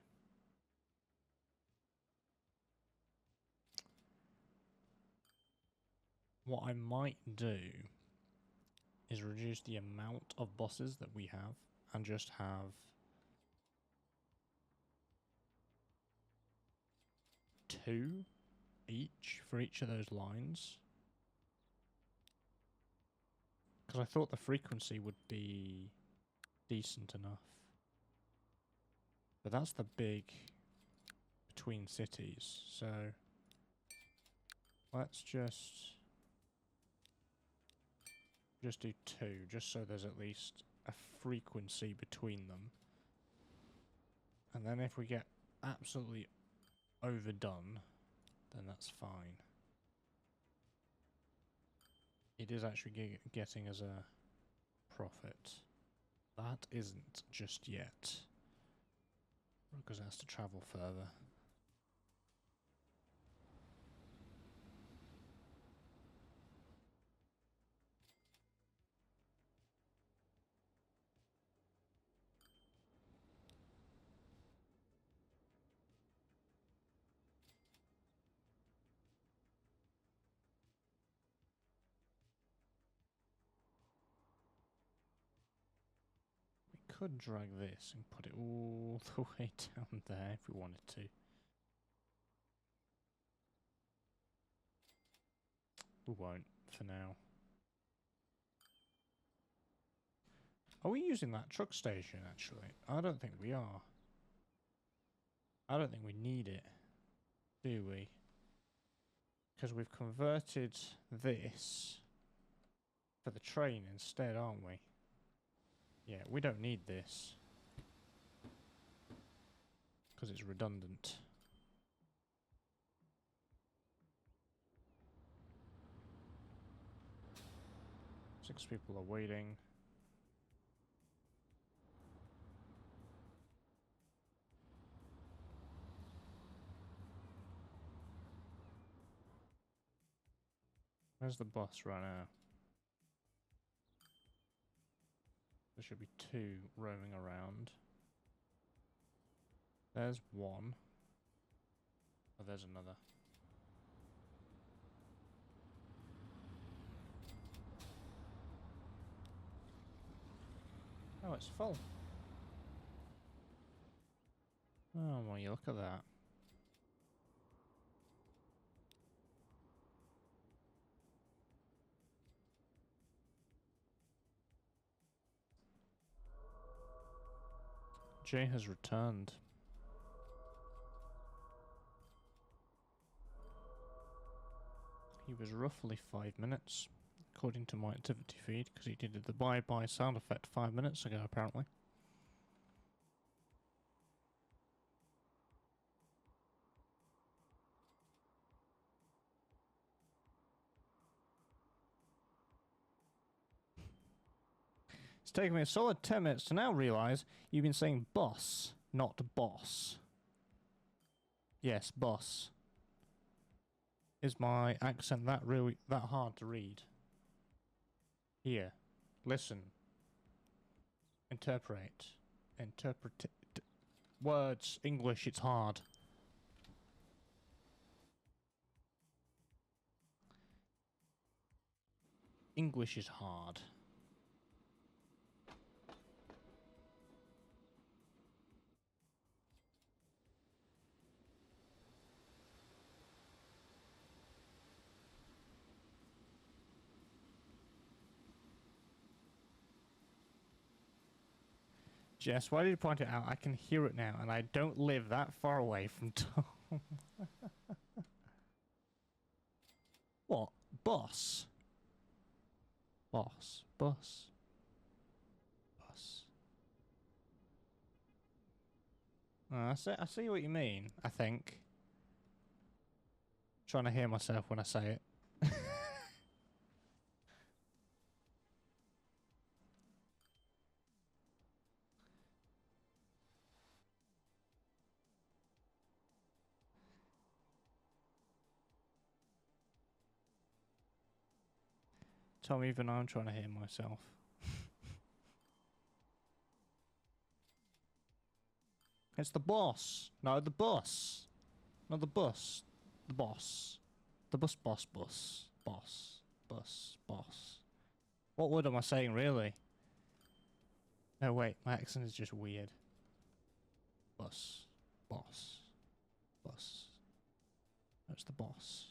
What I might do is reduce the amount of bosses that we have and just have 2 each for each of those lines. Because I thought the frequency would be decent enough. But that's the big between cities, so let's just do 2, just so there's at least a frequency between them. And then if we get absolutely overdone, then that's fine. It is actually getting us a profit. That isn't just yet, because it has to travel further. Could drag this and put it all the way down there if we wanted to. We won't for now. Are we using that truck station actually? I don't think we are. I don't think we need it, do we? Because we've converted this for the train instead, aren't we? Yeah, we don't need this. Because it's redundant. Six people are waiting. Where's the bus right now? There should be 2 roaming around. There's 1. Oh, there's another. Oh, it's full. Oh, well, you look at that. Jay has returned. He was roughly 5 minutes, according to my activity feed, because he did the bye-bye sound effect 5 minutes ago, apparently. It's taken me a solid 10 minutes to now realise you've been saying boss, not boss. Yes, boss. Is my accent that hard to read? Here, listen. Interpret. Words, English, it's hard. English is hard. Jess, why did you point it out? I can hear it now, and I don't live that far away from Tom. What? Boss? Boss. Bus. Bus. I see what you mean, I think. Trying to hear myself when I say it. Tom, even I'm trying to hear myself. It's the boss. No, the bus. Not the bus. The boss. The bus. Boss. What word am I saying, really? No, wait. My accent is just weird. Bus. Boss. Bus. That's the boss.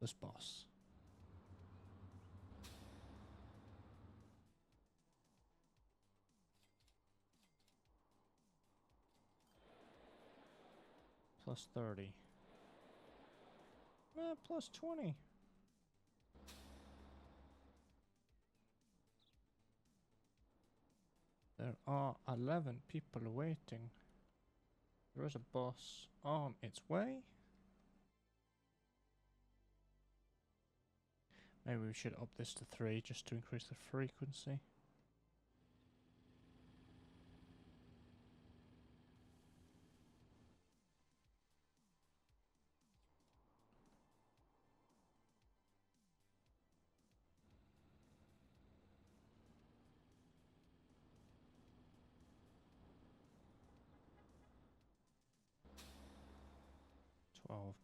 This boss. Plus 30. Plus 20. There are 11 people waiting. There is a boss on its way. Maybe we should up this to 3 just to increase the frequency.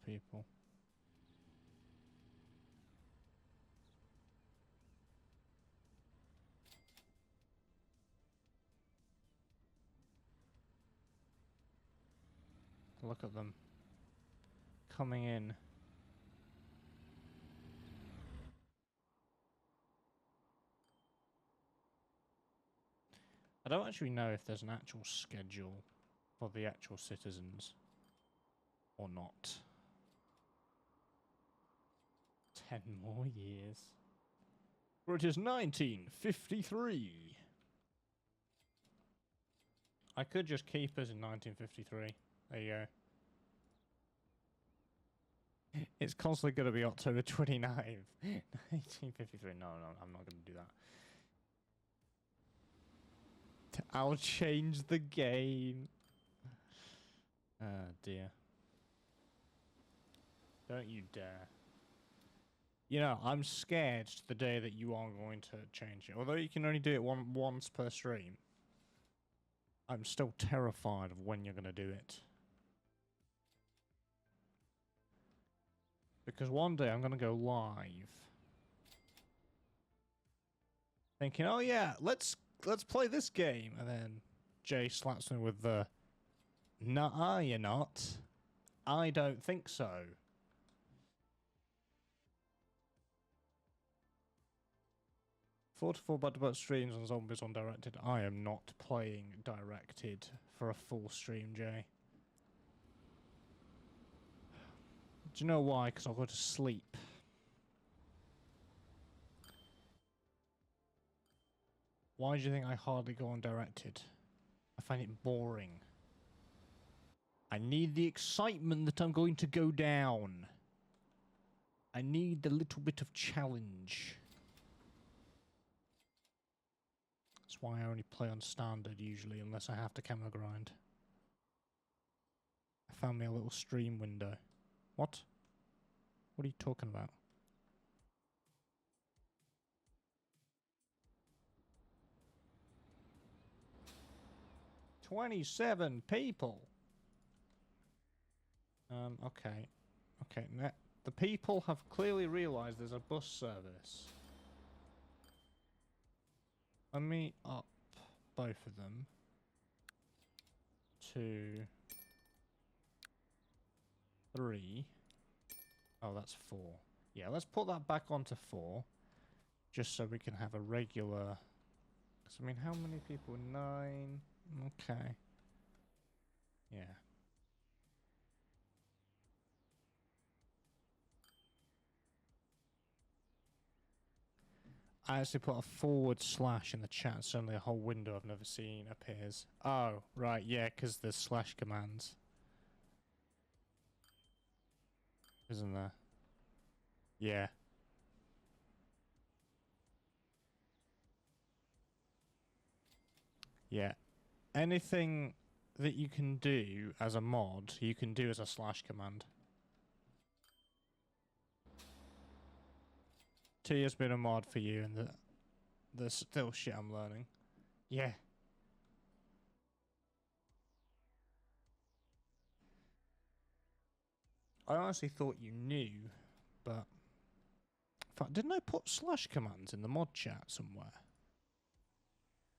People. Look at them coming in. I don't actually know if there's an actual schedule for the actual citizens or not. 10 more years. Well, it is 1953. I could just keep us in 1953. There you go. It's constantly going to be October 29th. 1953. No, I'm not going to do that. I'll change the game. Oh, dear. Don't you dare. You know, I'm scared the day that you are going to change it. Although you can only do it once per stream. I'm still terrified of when you're going to do it. Because one day I'm going to go live. Thinking, oh yeah, let's play this game. And then Jay slaps me with the, nuh-uh, you're not. I don't think so. Four to 4 back-to-back streams on Zombies on Directed. I am not playing Directed for a full stream, Jay. Do you know why? Because I'll go to sleep. Why do you think I hardly go on Directed? I find it boring. I need the excitement that I'm going to go down. I need a little bit of challenge. That's why I only play on standard usually, unless I have to camera grind. I found me a little stream window. What? What are you talking about? "27 people." Okay. Okay, the people have clearly realised there's a bus service. Let me up both of them to 3. Oh, that's 4. Yeah, let's put that back onto 4. Just so we can have a regular... Because, I mean, how many people? 9. Okay. Yeah. I actually put a / in the chat. Suddenly a whole window I've never seen appears. Oh, right, yeah, because there's slash commands. Isn't there? Yeah. Yeah. Anything that you can do as a mod, you can do as a / command. Tia's been a mod for you, and the still shit I'm learning. Yeah. I honestly thought you knew, but... In fact, didn't I put / commands in the mod chat somewhere?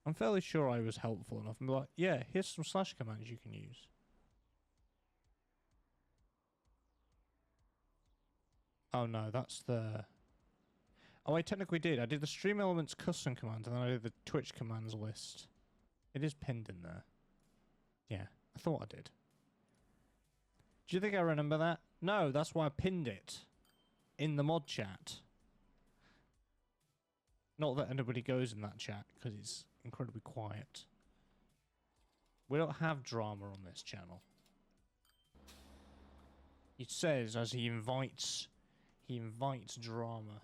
I'm fairly sure I was helpful enough. I'm like, yeah, here's some / commands you can use. Oh no, that's the... Oh, I technically did. I did the stream elements custom command, and then I did the Twitch commands list. It is pinned in there. Yeah, I thought I did. Do you think I remember that? No, that's why I pinned it in the mod chat. Not that anybody goes in that chat, because it's incredibly quiet. We don't have drama on this channel. It says as he invites drama.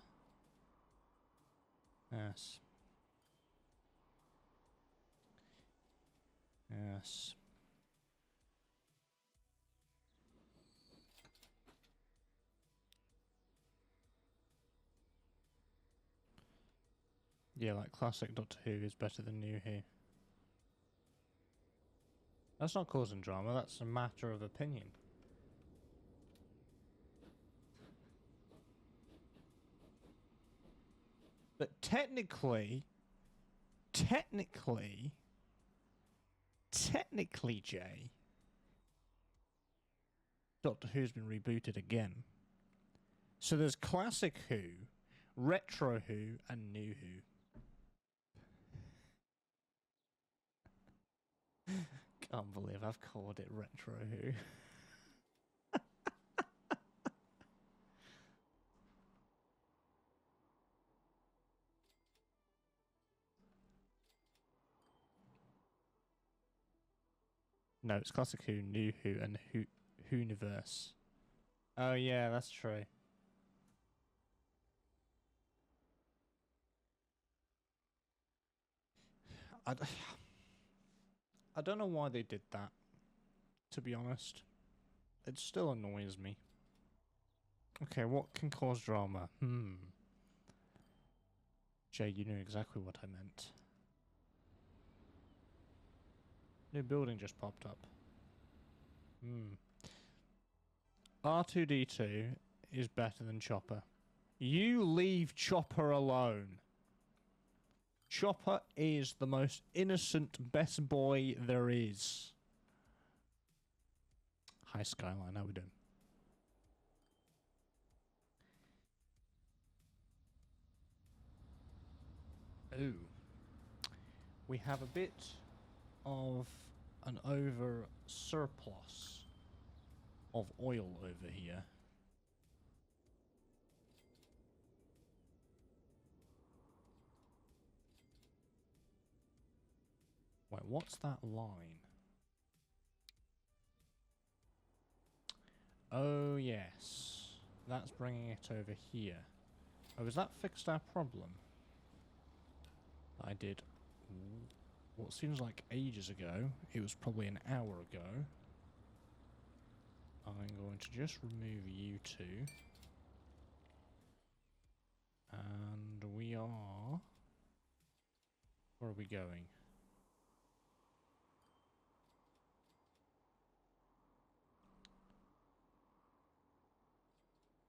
Yes. Yes. Yeah, like classic Doctor Who is better than New Who. That's not causing drama, that's a matter of opinion. But technically, Jay, Doctor Who's been rebooted again. So there's classic Who, retro Who, and new Who. Can't believe I've called it retro Who. No, it's classic Who, new Who, and Whoniverse. Oh yeah, that's true. I don't know why they did that, to be honest. It still annoys me. Okay, what can cause drama? Jay, you knew exactly what I meant. New building just popped up. R2-D2 is better than Chopper. You leave Chopper alone. Chopper is the most innocent best boy there is. Hi Skyline, how we doing? Ooh. We have a bit of an over surplus of oil over here. Wait, what's that line? Oh yes, that's bringing it over here. Oh, has that fixed our problem? I did what seems like ages ago. It was probably an hour ago. I'm going to just remove you two. And we are... Where are we going?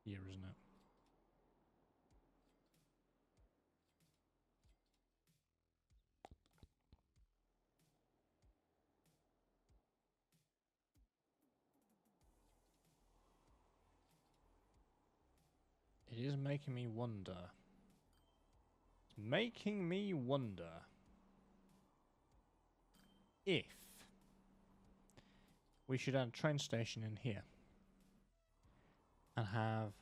Here, isn't it? It is making me wonder. It's making me wonder if we should add a train station in here and have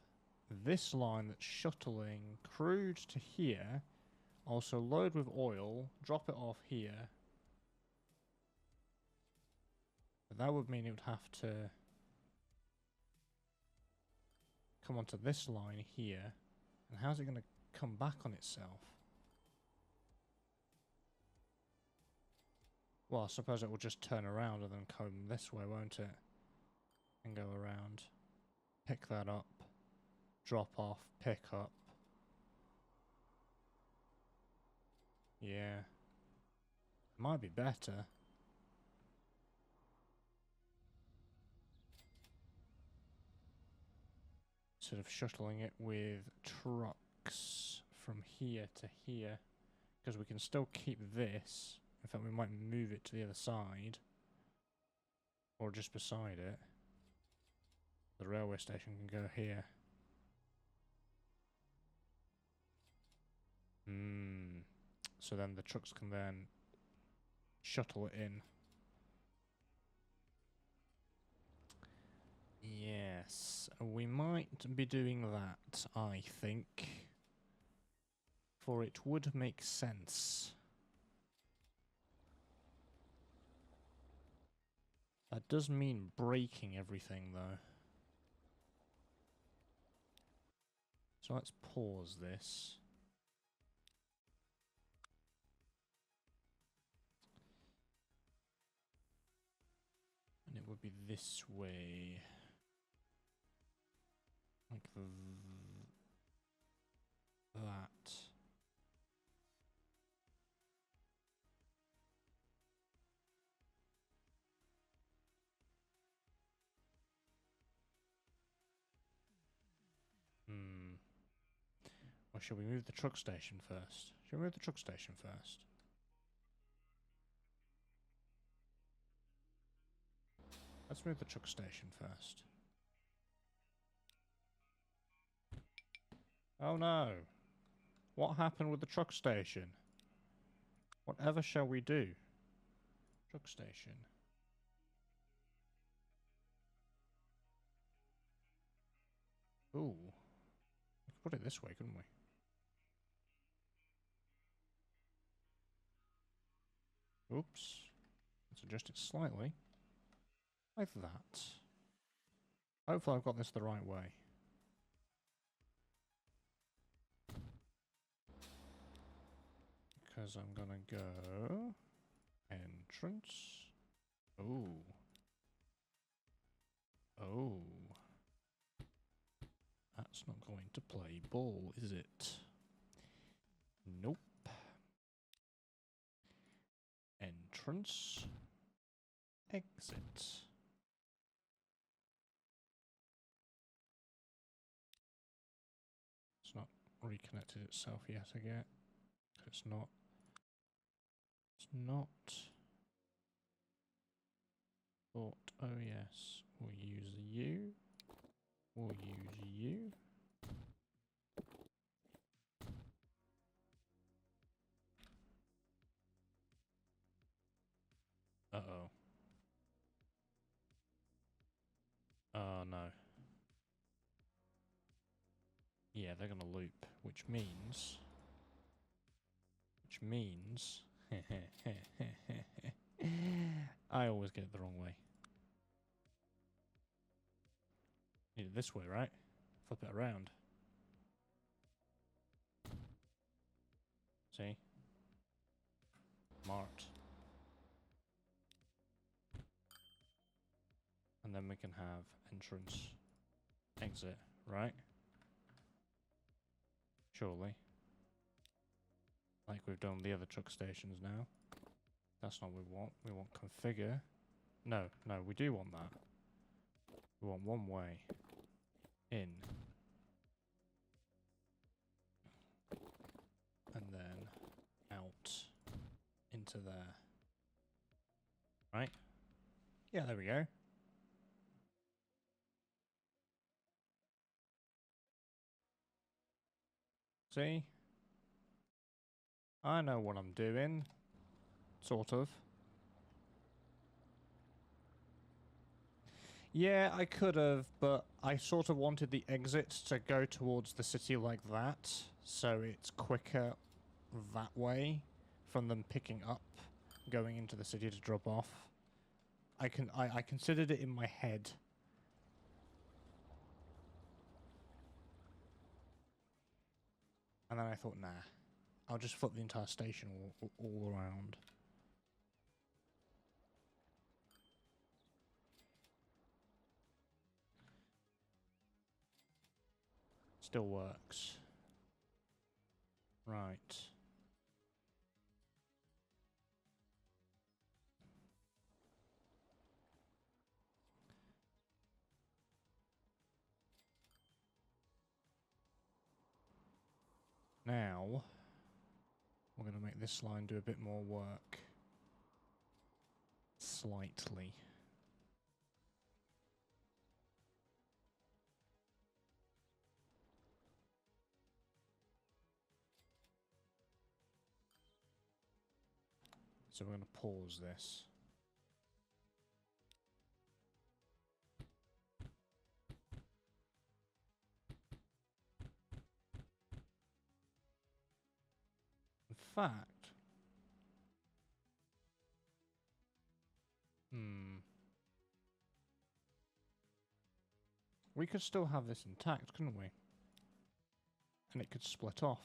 this line that's shuttling crude to here, also load with oil, drop it off here. But that would mean it would have to come onto this line here. And how's it going to come back on itself? Well, I suppose it will just turn around and then come this way, won't it? And go around. Pick that up. Drop off. Pick up. Yeah. Might be better. Sort of shuttling it with trucks from here to here. Because we can still keep this. In fact, we might move it to the other side. Or just beside it. The railway station can go here. Hmm. So then the trucks can then shuttle it in. Yes, we might be doing that, I think. For it would make sense. That does mean breaking everything, though. So let's pause this. And it would be this way. Like that. Hmm. Or should we move the truck station first? Should we move the truck station first? Let's move the truck station first. Oh no! What happened with the truck station? Whatever shall we do? Truck station. Ooh. We could put it this way, couldn't we? Oops. Let's adjust it slightly. Like that. Hopefully I've got this the right way. Because I'm gonna go... entrance. Oh. Oh. That's not going to play ball, is it? Nope. Entrance. Exit. It's not reconnected itself yet again. It's not. It's not. Thought, oh yes, we'll use you. We'll use you. Uh-oh. Oh no. Yeah, they're gonna loop, which means... I always get it the wrong way. Need it this way, right? Flip it around. See? Marked. And then we can have entrance, exit, right? Surely. Like we've done the other truck stations now. That's not what we want. We want configure. No, no, we do want that. We want one way. In. And then out. Into there. Right? Yeah, there we go. See? I know what I'm doing. Sort of. Yeah, I could have, but I sort of wanted the exit to go towards the city like that, so it's quicker that way from them picking up, going into the city to drop off. I considered it in my head. And then I thought, nah, I'll just flip the entire station all around. Still works. Right. Now, we're going to make this line do a bit more work. Slightly. So we're going to pause this. In fact, we could still have this intact, couldn't we? And it could split off.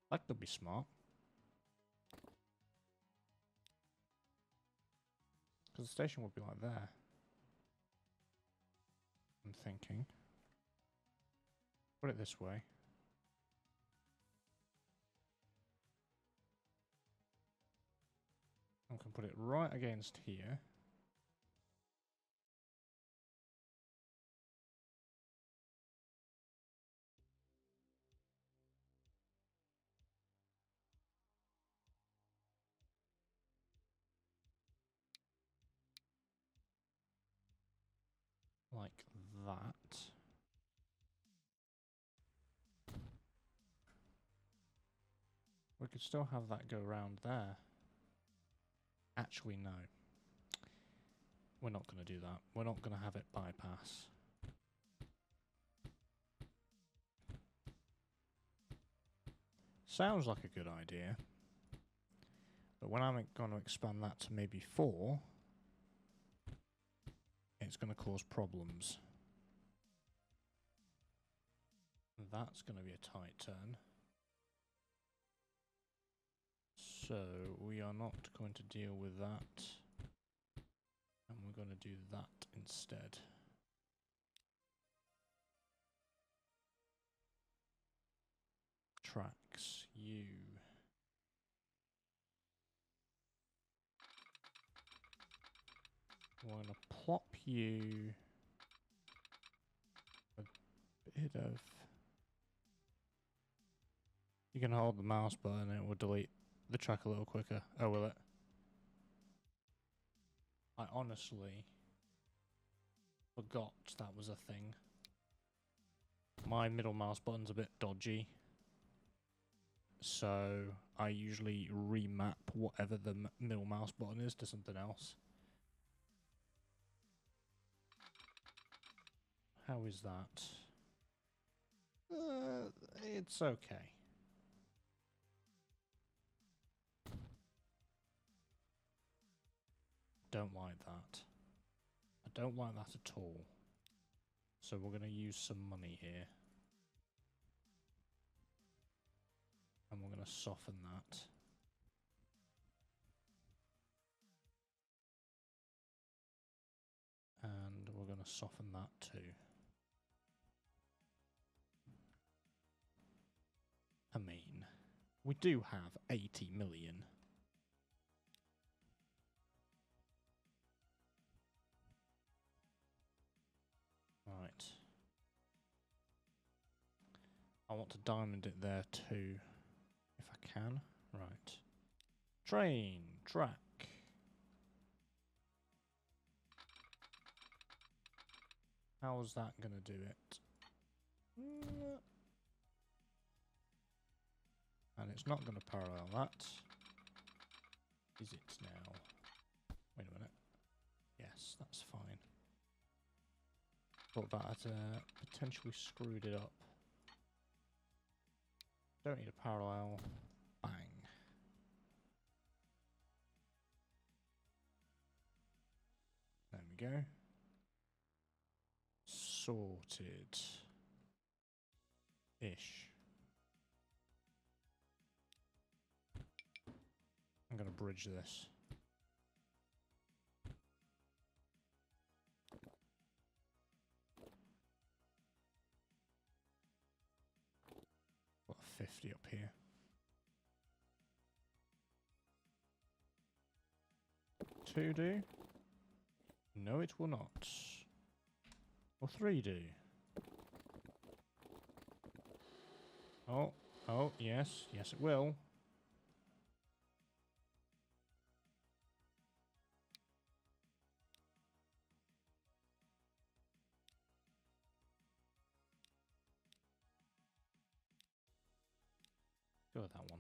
That could be smart. Because the station would be like there. I'm thinking. Put it this way. I can put it right against here. Like that. We could still have that go around there. Actually, no. We're not going to do that. We're not going to have it bypass. Sounds like a good idea. But when I'm going to expand that to maybe 4, it's going to cause problems. That's going to be a tight turn. So we are not going to deal with that. And we're going to do that instead. Tracks, you. We're going to plop you a bit of... You can hold the mouse button and it will delete the track a little quicker. Oh, will it? I honestly forgot that was a thing. My middle mouse button's a bit dodgy. So I usually remap whatever the middle mouse button is to something else. How is that? It's okay. Don't like that. I don't like that at all. So we're going to use some money here. And we're going to soften that. And we're going to soften that too. I mean, we do have 80 million. Right. I want to diamond it there too, if I can. Right. Train, track. How's that going to do it? And it's not going to parallel that. Is it now? Wait a minute. Yes, that's fine. Thought that had potentially screwed it up. Don't need a parallel. Bang. There we go. Sorted. Ish. I'm going to bridge this. Got a 50 up here. Two do? No, it will not. Or 3 do. Oh, yes, yes it will. Go with that one.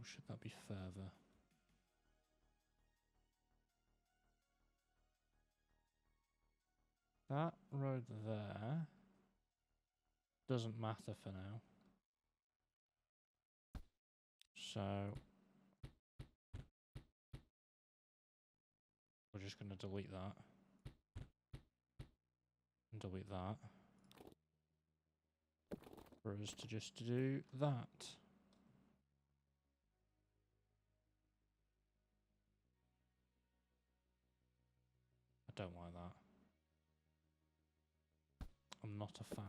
Or should that be further? That road there doesn't matter for now. So we're just going to delete that. And delete that. For us to just do that. I don't like that. I'm not a fan.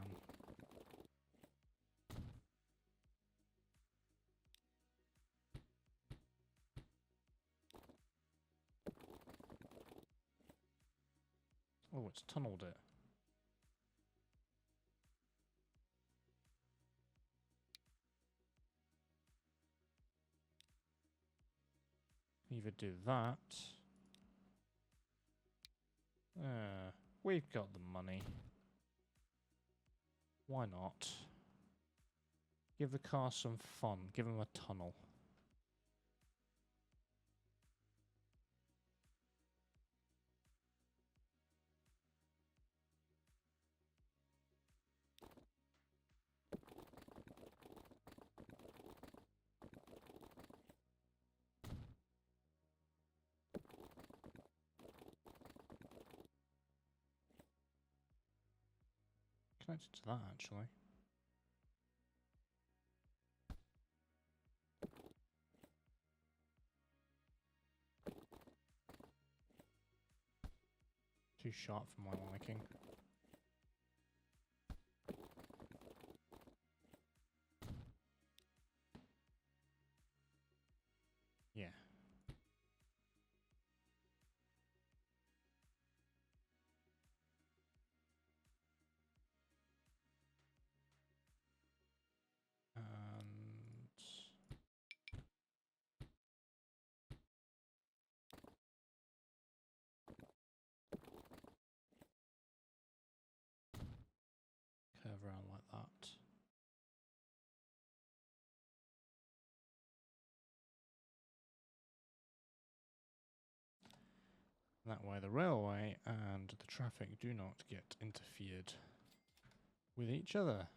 Oh, it's tunneled it. Either do that. We've got the money. Why not? Give the car some fun. Give them a tunnel. Connected to that, actually. Too sharp for my liking. Yeah. And curve around like that. That way the railway and the traffic do not get interfered with each other.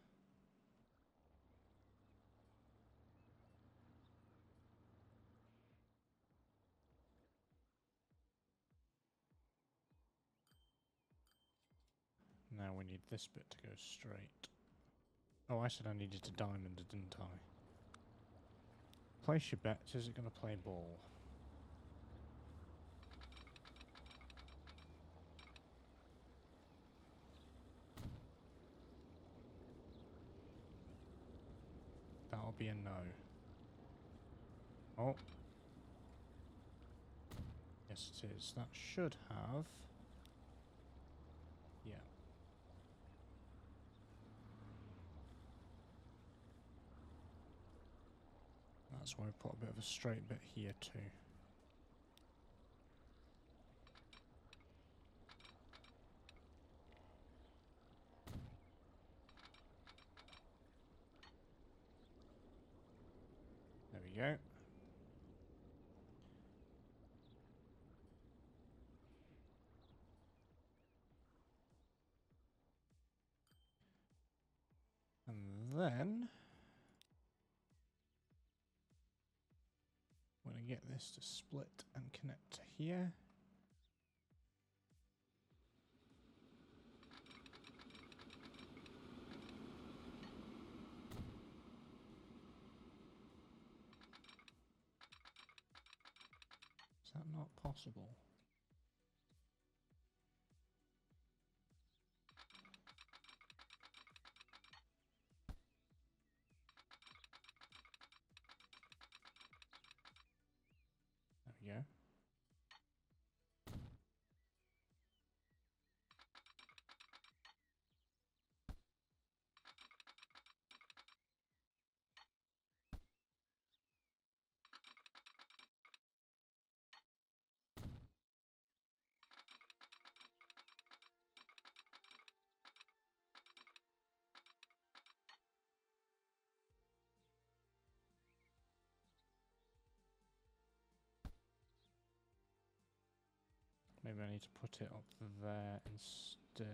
Now we need this bit to go straight. Oh, I said I needed a diamond, didn't I? Place your bets. Is it going to play ball? That'll be a no. Oh. Yes, it is. That should have... Yeah. That's why we put a bit of a straight bit here too. There we go. And then we're going to get this to split and connect to here. Is that not possible? There we go. maybe I need to put it up there instead.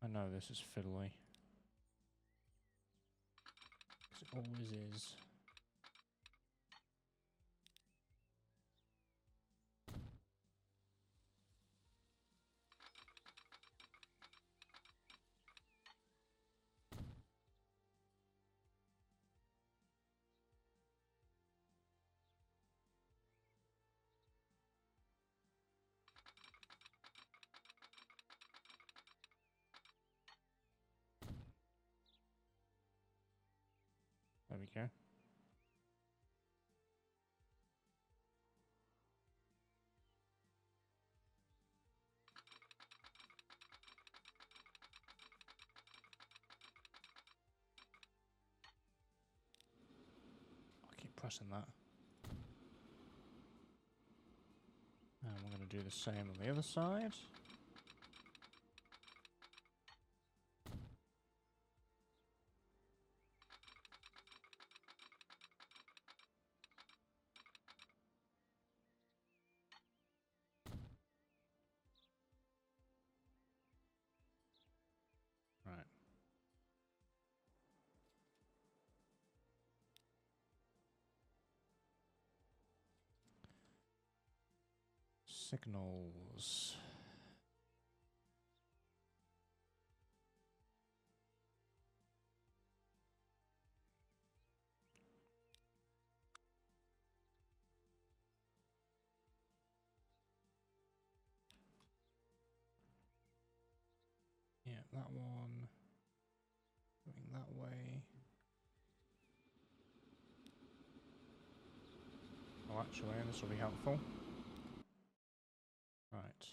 I know this is fiddly. It always is. There we go. I'll keep pressing that. And we're going to do the same on the other side. Right. Signals. Yeah, that one. Going that way. Oh, actually, this will be helpful. Right.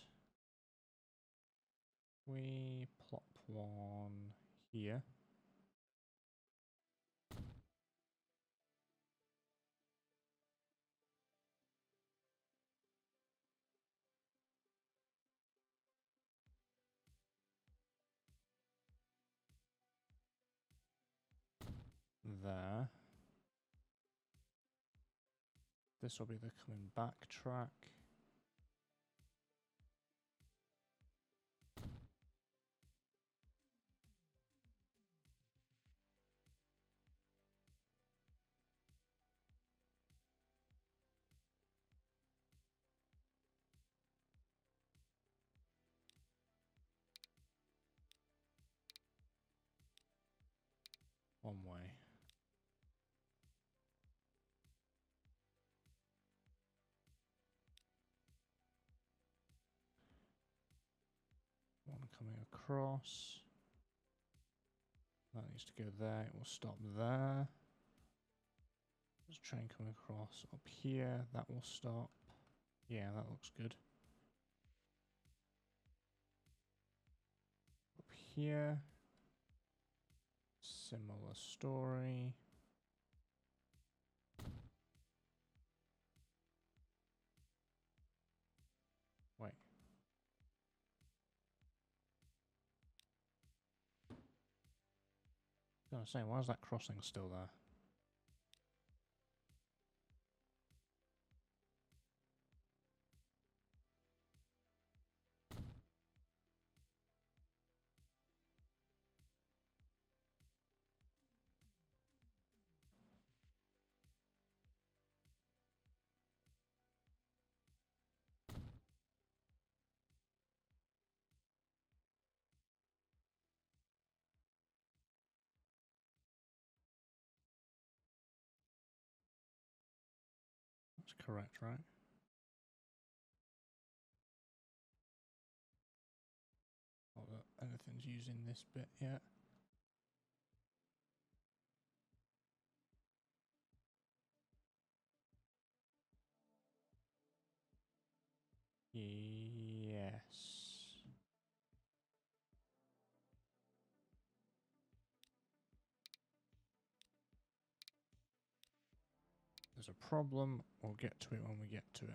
We plop one here. There. This will be the coming back track. One way. One coming across. That needs to go there. It will stop there. There's a train coming across up here. That will stop. Yeah, that looks good. Up here. Similar story. Wait. I was gonna say, why is that crossing still there? That's correct, right? Not that anything's using this bit yet. Yes. There's a problem. We'll get to it when we get to it.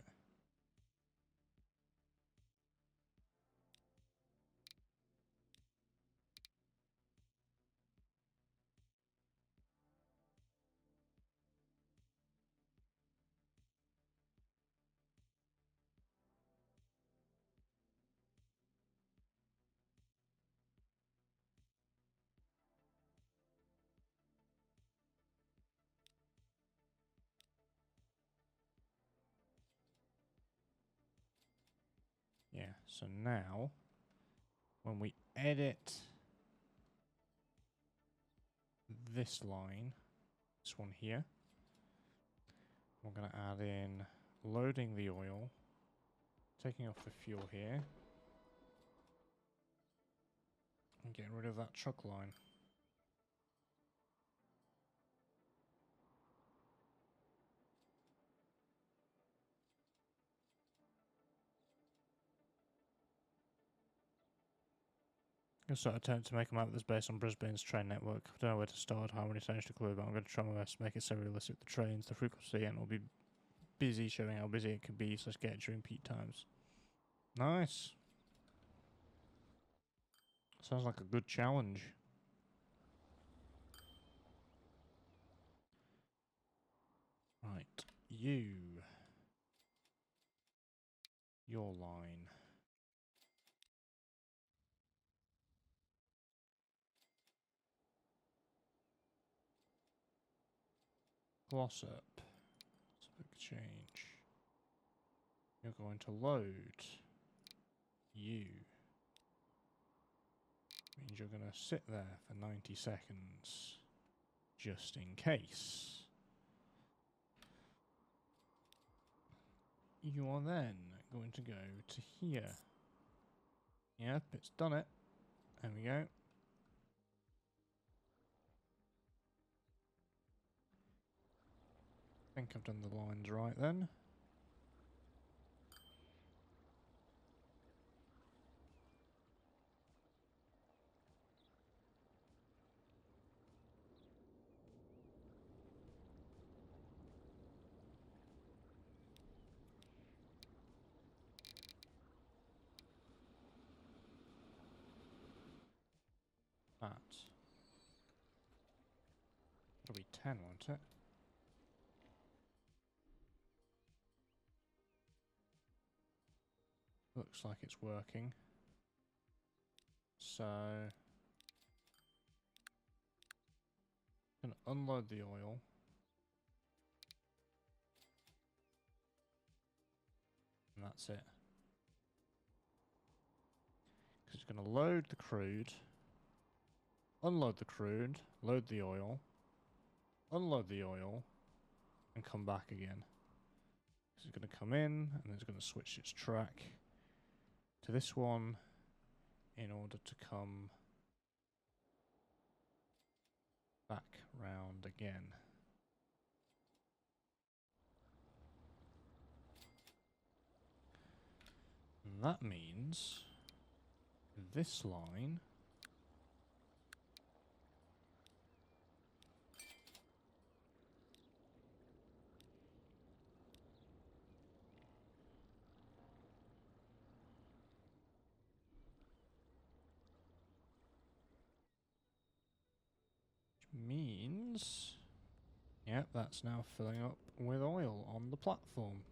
So now, when we edit this line, this one here, we're going to add in loading the oil, taking off the fuel here, and getting rid of that truck line. I'm going to start attempt to make a map that's based on Brisbane's train network. I don't know where to start, how many trains to include, but I'm going to try my best to make it so realistic. The trains, the frequency, and it'll be busy, showing how busy it can be, so let's get it during peak times. Nice. Sounds like a good challenge. Right, your line. Gloss up. It's a big change. You're going to load. You. Means you're going to sit there for 90 seconds. Just in case. You are then going to go to here. Yep, it's done it. There we go. I think I've done the lines right then. It'll be 10, won't it? Looks like it's working. So, I'm gonna unload the oil. And that's it. Because it's gonna load the crude, unload the crude, load the oil, unload the oil, and come back again. So it's going to come in, and then it's going to switch its track to this one in order to come back round again. And that means this line means, yep, that's now filling up with oil on the platform.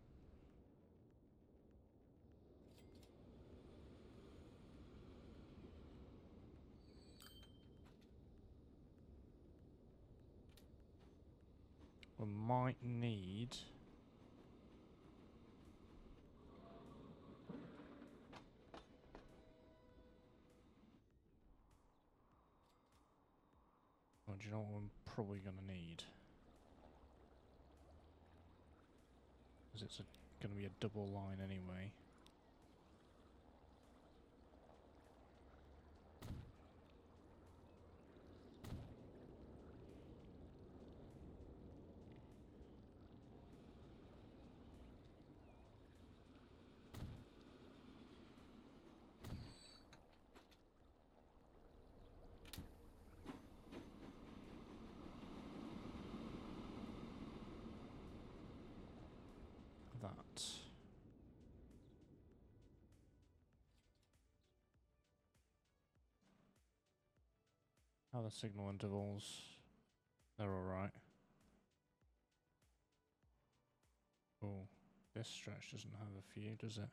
We might need well, do you know what I'm probably going to need? Because it's going to be a double line anyway. That. How are the signal intervals? They're alright. Oh, this stretch doesn't have a few, does it?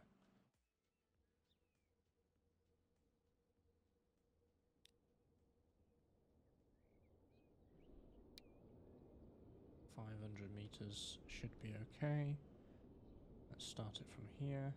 $500 should be okay. Let's start it from here.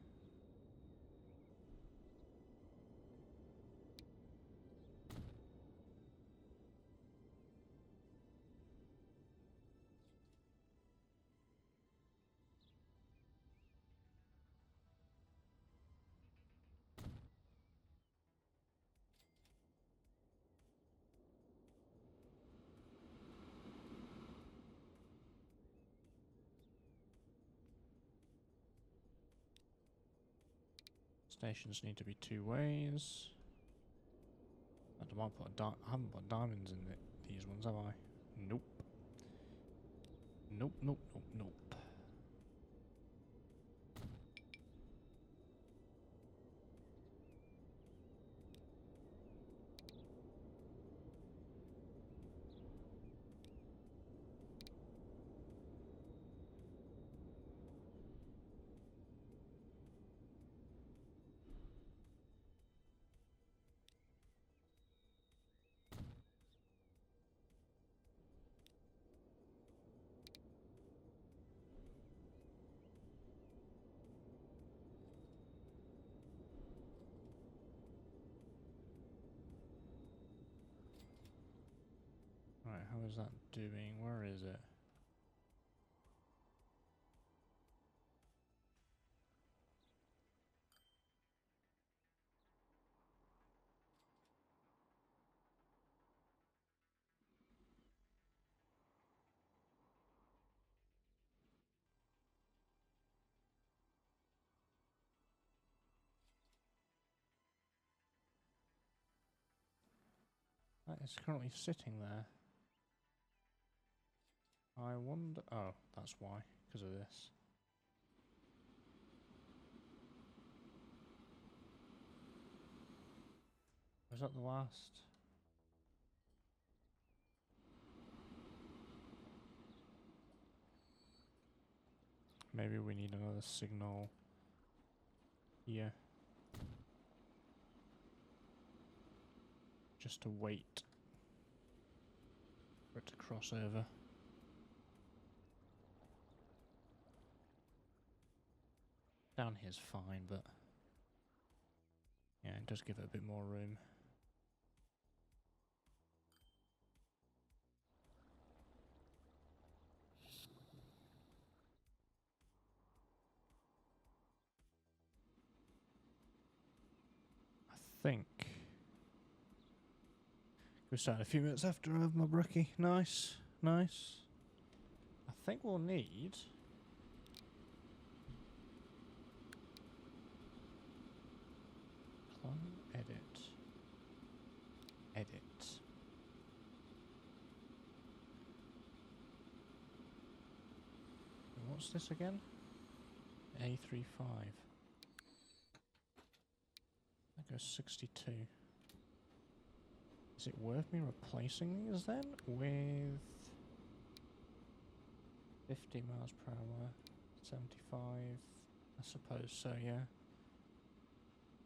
Stations need to be 2 ways. I might put I haven't put diamonds in these ones, have I? Nope. Nope, nope, nope, nope. Right, how is that doing? Where is it? That is currently sitting there. I wonder... Oh, that's why. Because of this. Was that the last? Maybe we need another signal here. Just to wait for it to cross over. Down here's fine, but yeah, it does give it a bit more room. I think we start a few minutes after I have my brekkie. Nice, nice. I think we'll need clone, edit, edit. And what's this again? A35. That goes 62. Is it worth me replacing these then with 50 miles per hour, 75? I suppose so, yeah.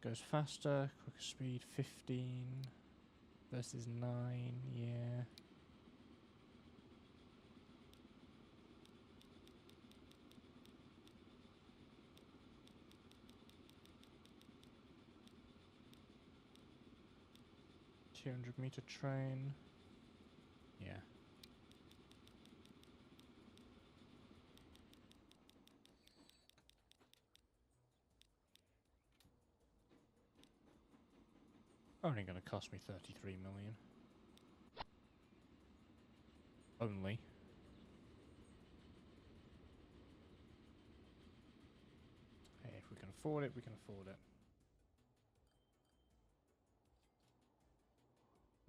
Goes faster, quicker speed 15 versus 9, yeah. $200-meter train. Yeah. Only going to cost me 33 million. Only. Hey, if we can afford it, we can afford it.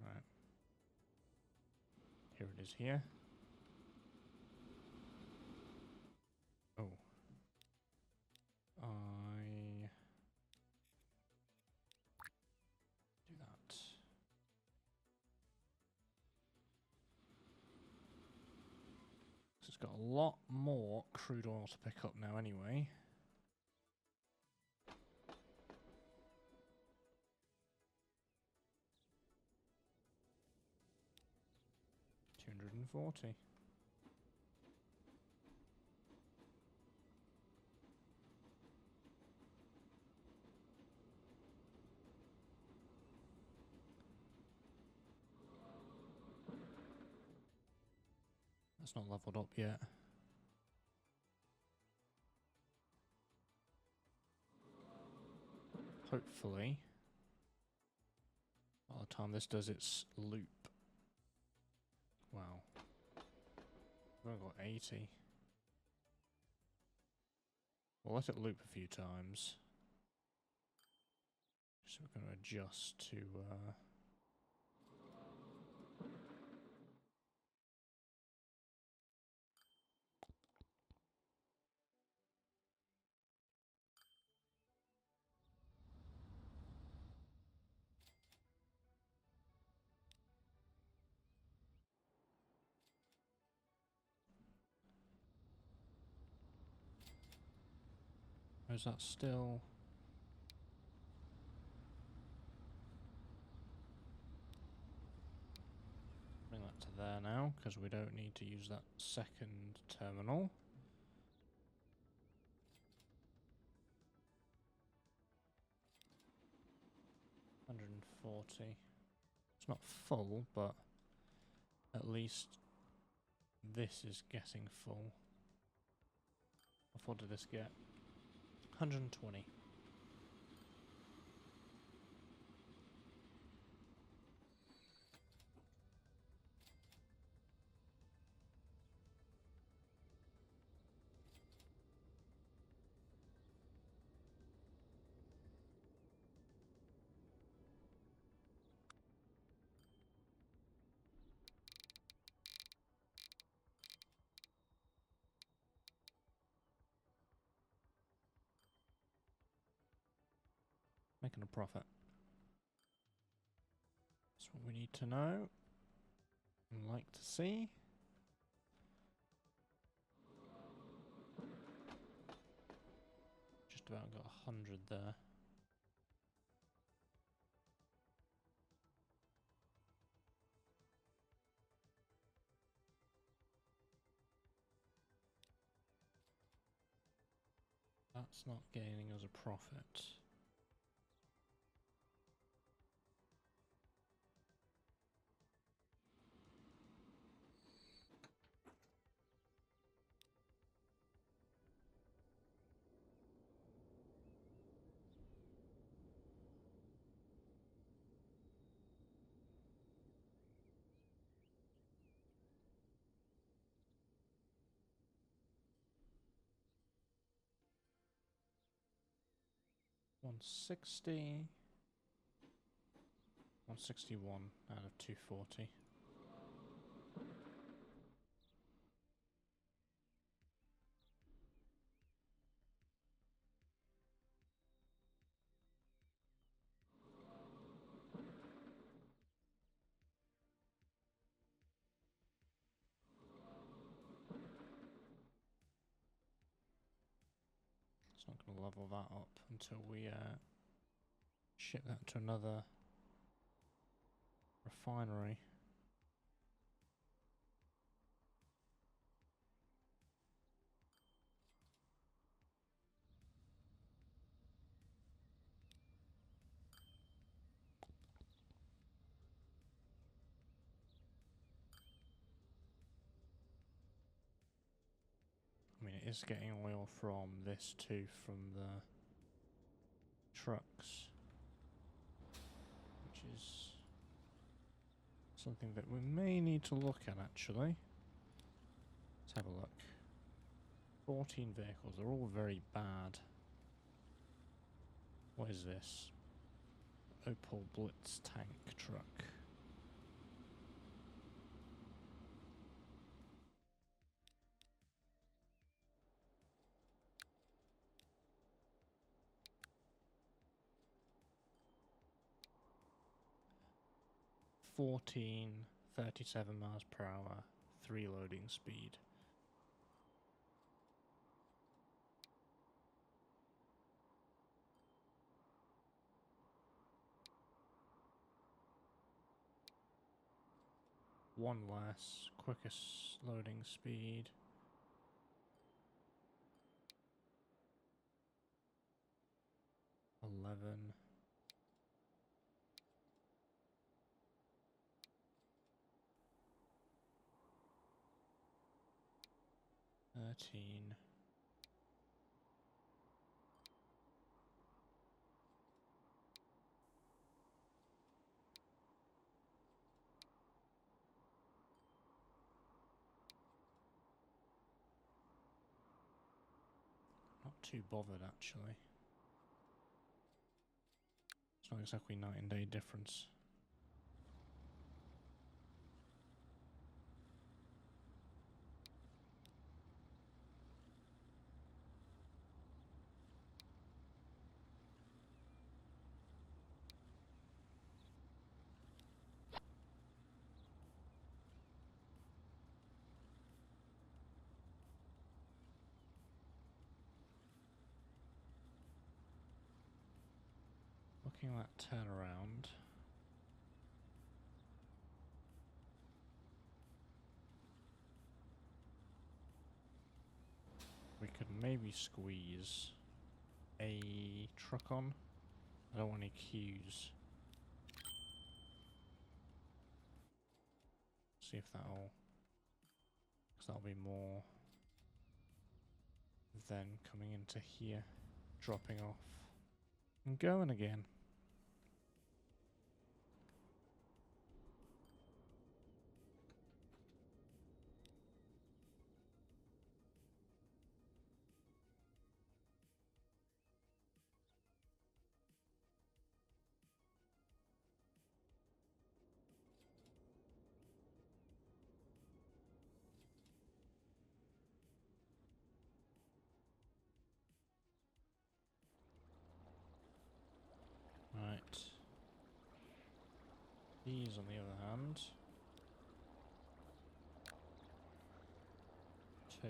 Right. Here it is here. Oh. Do that. So it's got a lot more crude oil to pick up now anyway. $240. That's not leveled up yet. Hopefully, by the time this does its loop. Wow. I've only got 80. We'll let it loop a few times. So we're going to adjust to... is that still... Bring that to there now, because we don't need to use that second terminal. $140. It's not full, but at least this is getting full. What did this get? 120. Making a profit. That's what we need to know and like to see. Just about got 100 there. That's not gaining us a profit. $160, 161 out of 240. It's not going to level that up until we ship that to another refinery. I mean, it is getting oil from this too, from the trucks, which is something that we may need to look at actually. Let's have a look. 14 vehicles, they're all very bad. What is this? Opel Blitz tank truck. $14, 37 miles per hour, 3 loading speed. One less, quickest loading speed. $11. $13. Not too bothered actually. It's not exactly night and day difference. Looking at that turnaround. We could maybe squeeze a truck on. I don't want any queues. See if that'll... because that'll be more than coming into here, dropping off, and going again. Right. These, on the other hand, 2.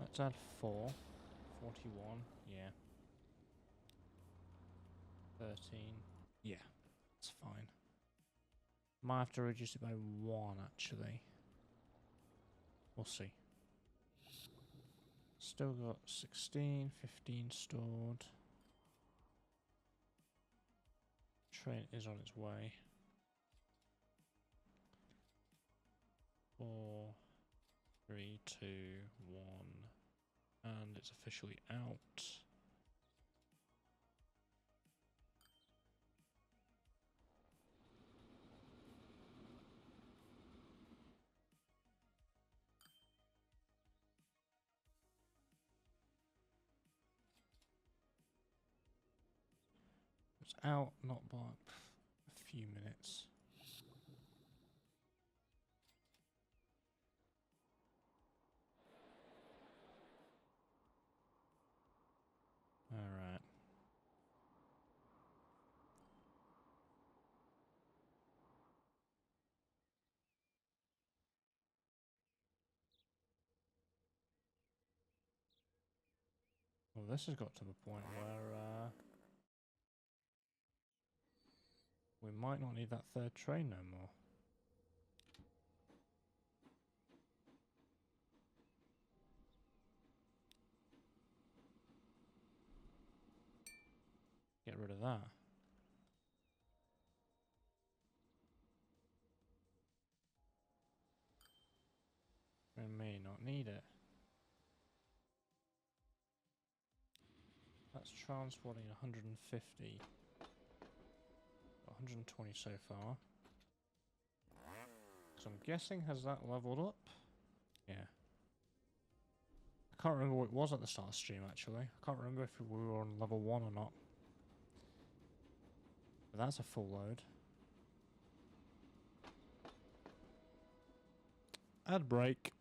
Let's add 4. 41, yeah. 13, yeah, that's fine. Might have to reduce it by 1, actually. We'll see. Still got 16, 15 stored. Train is on its way. 4, 3, 2, 1, and it's officially out. It's out, not by a few minutes. Alright. Well, this has got to the point where we might not need that 3rd train no more. Get rid of that. We may not need it. That's transporting 150. 120 so far. So I'm guessing, has that leveled up? Yeah. I can't remember what it was at the start of the stream, actually. I can't remember if we were on level 1 or not. But that's a full load. Add brake.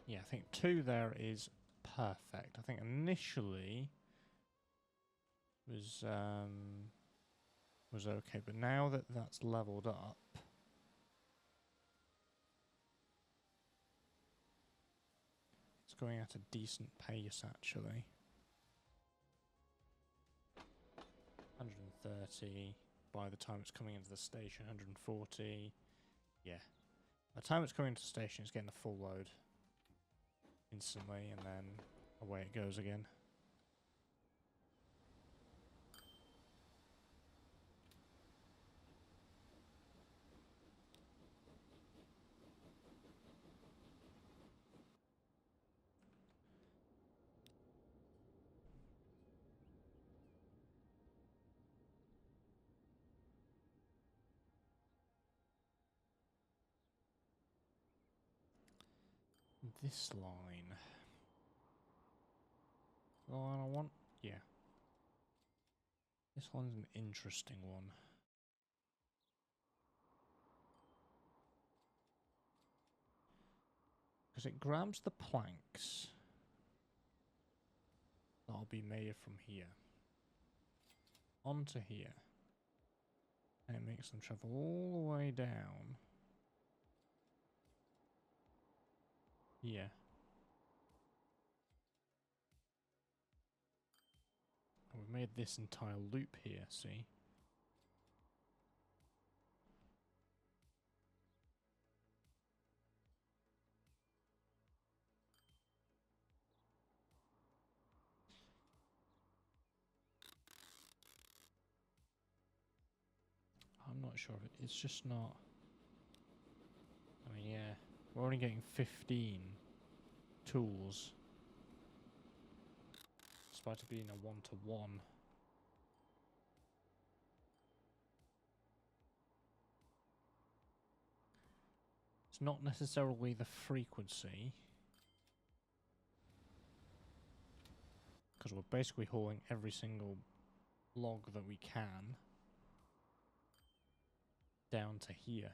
Yeah, I think 2 there is perfect. I think initially was okay, but now that that's leveled up, it's going at a decent pace actually. 130 by the time it's coming into the station. 140. Yeah, by the time it's coming into the station, it's getting a full load. instantly, and then away it goes again. This line. The line I want? Yeah. This one's an interesting one. Because it grabs the planks that'll be made from here onto here, and it makes them travel all the way down here. And we've made this entire loop here, see? I'm not sure if it's just not. I mean, yeah, we're only getting 15 tools, despite it being a one-to-one. It's not necessarily the frequency, because we're basically hauling every single log that we can down to here.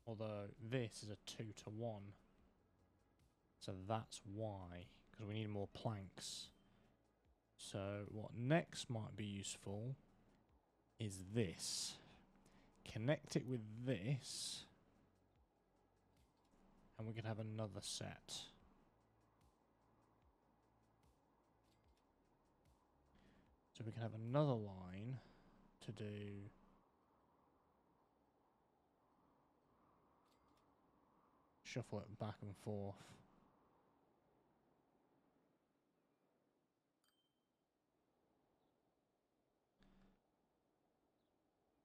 Although this is a 2-to-1. So that's why, because we need more planks. So what next might be useful is this. Connect it with this, and we can have another set. So we can have another line to do shuffle it back and forth.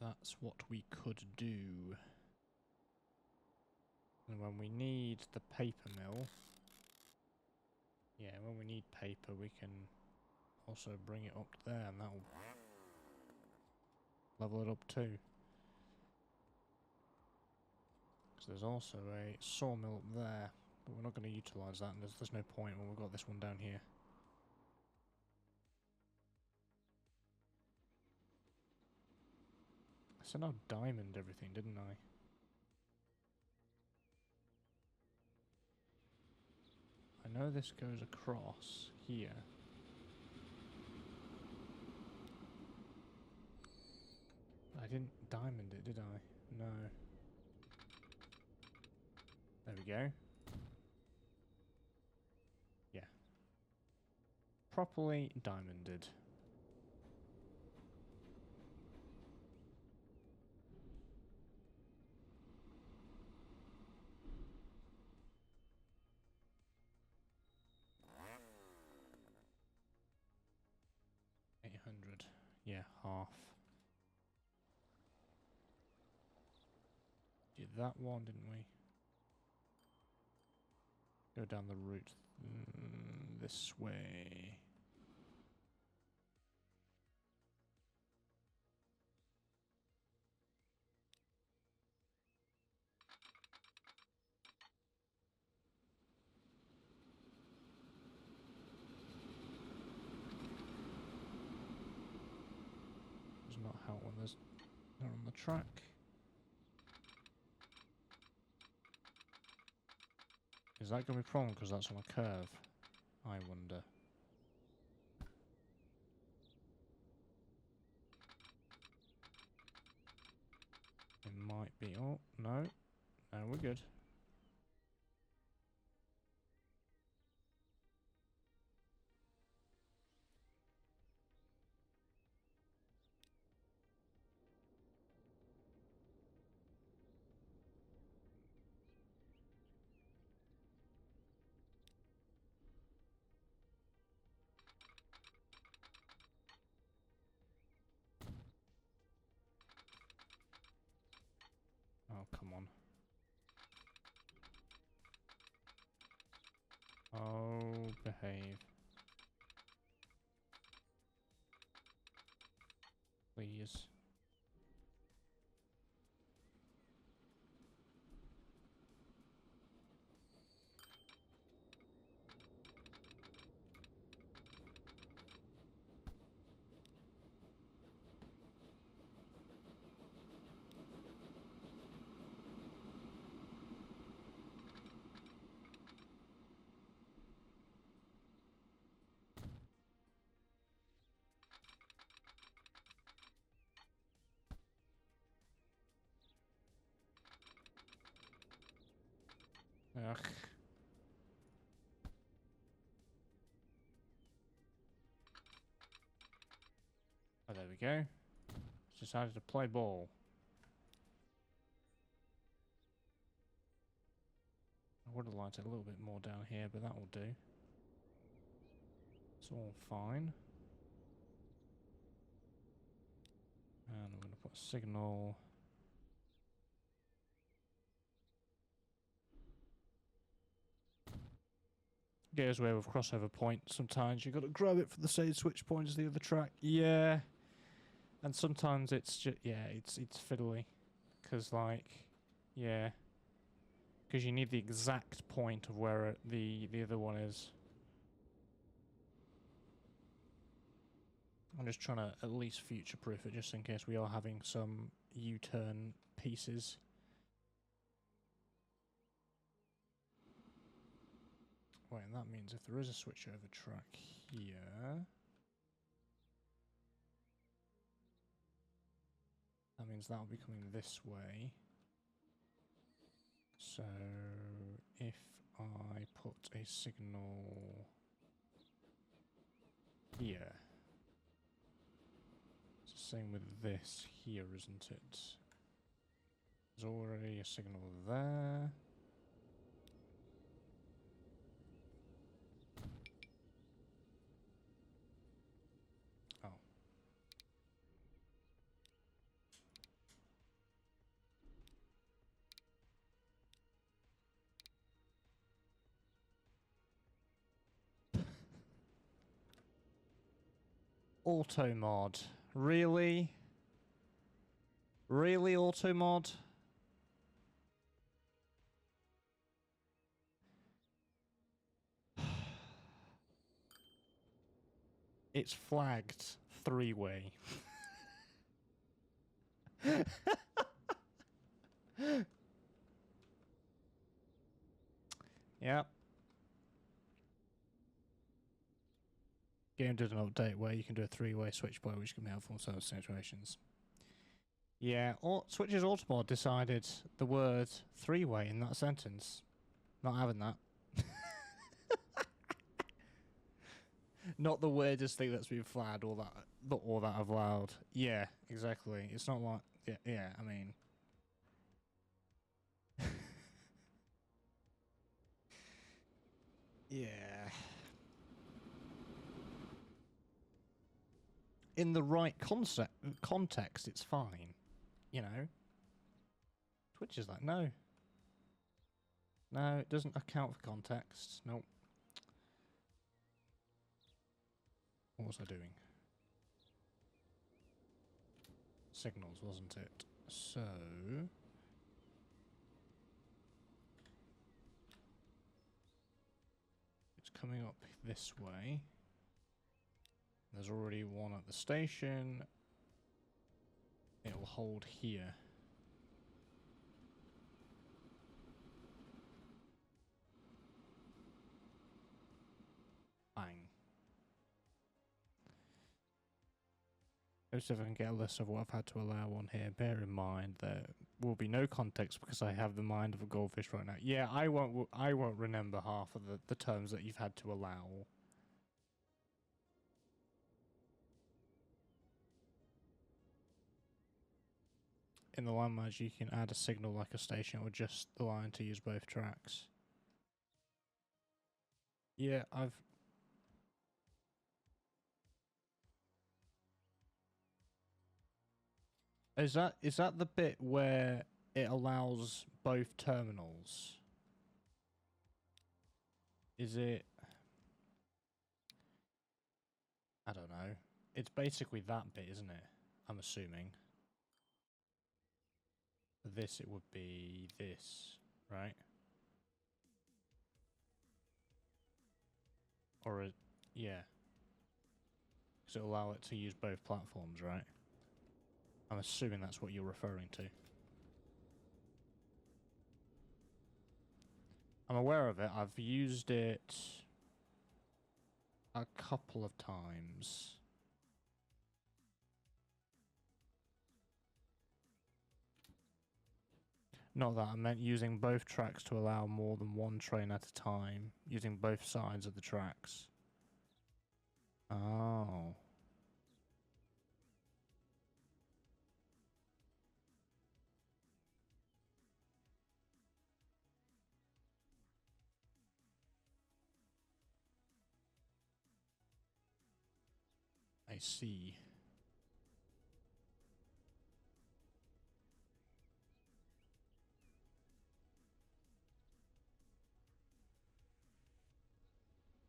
That's what we could do. And when we need the paper mill, yeah, when we need paper, we can also bring it up there, and that'll level it up too. Because there's also a sawmill up there, but we're not going to utilise that, and there's no point when we've got this one down here. I said I'd diamond everything, didn't I? I know this goes across here. I didn't diamond it, did I? No. There we go. Yeah. Properly diamonded. $800. Yeah, half. Did that one, didn't we? Go down the route this way. Does not help when there's not on the track. Is that going to be a problem because that's on a curve? I wonder. It might be. Oh, no. No, we're good. Oh, behave. Please. Ugh. Oh, there we go. Decided to play ball. I would have liked it a little bit more down here, but that will do. It's all fine. And I'm going to put a signal. Goes away with crossover point. Sometimes you've got to grab it for the same switch point as the other track. Yeah. And sometimes it's just, yeah, it's fiddly. Because, like, yeah. Because you need the exact point of where the other one is. I'm just trying to at least future-proof it, just in case we are having some U-turn pieces. Wait, and that means if there is a switchover track here, that means that'll be coming this way. So if I put a signal here, it's the same with this here, isn't it? There's already a signal there. Oh. Auto mod. Really? Really, auto mod? It's flagged 3-way. Yep. Game did an update where you can do a 3-way switch point, which can be helpful in certain situations. Yeah, Switch's Automod decided the word 3-way in that sentence. Not having that. Not the weirdest thing that's been flagged or that I've allowed. Yeah, exactly. It's not like yeah, I mean. Yeah. In the right context, it's fine. You know? Twitch is like, no. No, it doesn't account for context. Nope. What was I doing? Signals, wasn't it? So... it's coming up this way. There's already one at the station. It'll hold here. Bang. Let's see if I can get a list of what I've had to allow on here. Bear in mind there will be no context because I have the mind of a goldfish right now. Yeah, I won't remember half of the terms that you've had to allow. In the line merge, you can add a signal like a station or just the line to use both tracks. Yeah, Is that the bit where it allows both terminals? Is it... I don't know. It's basically that bit, isn't it? I'm assuming. For this, it would be this, right? Or, yeah. Because it'll allow it to use both platforms, right? I'm assuming that's what you're referring to. I'm aware of it. I've used it a couple of times. Not that, I meant using both tracks to allow more than one train at a time, using both sides of the tracks. Oh. I see.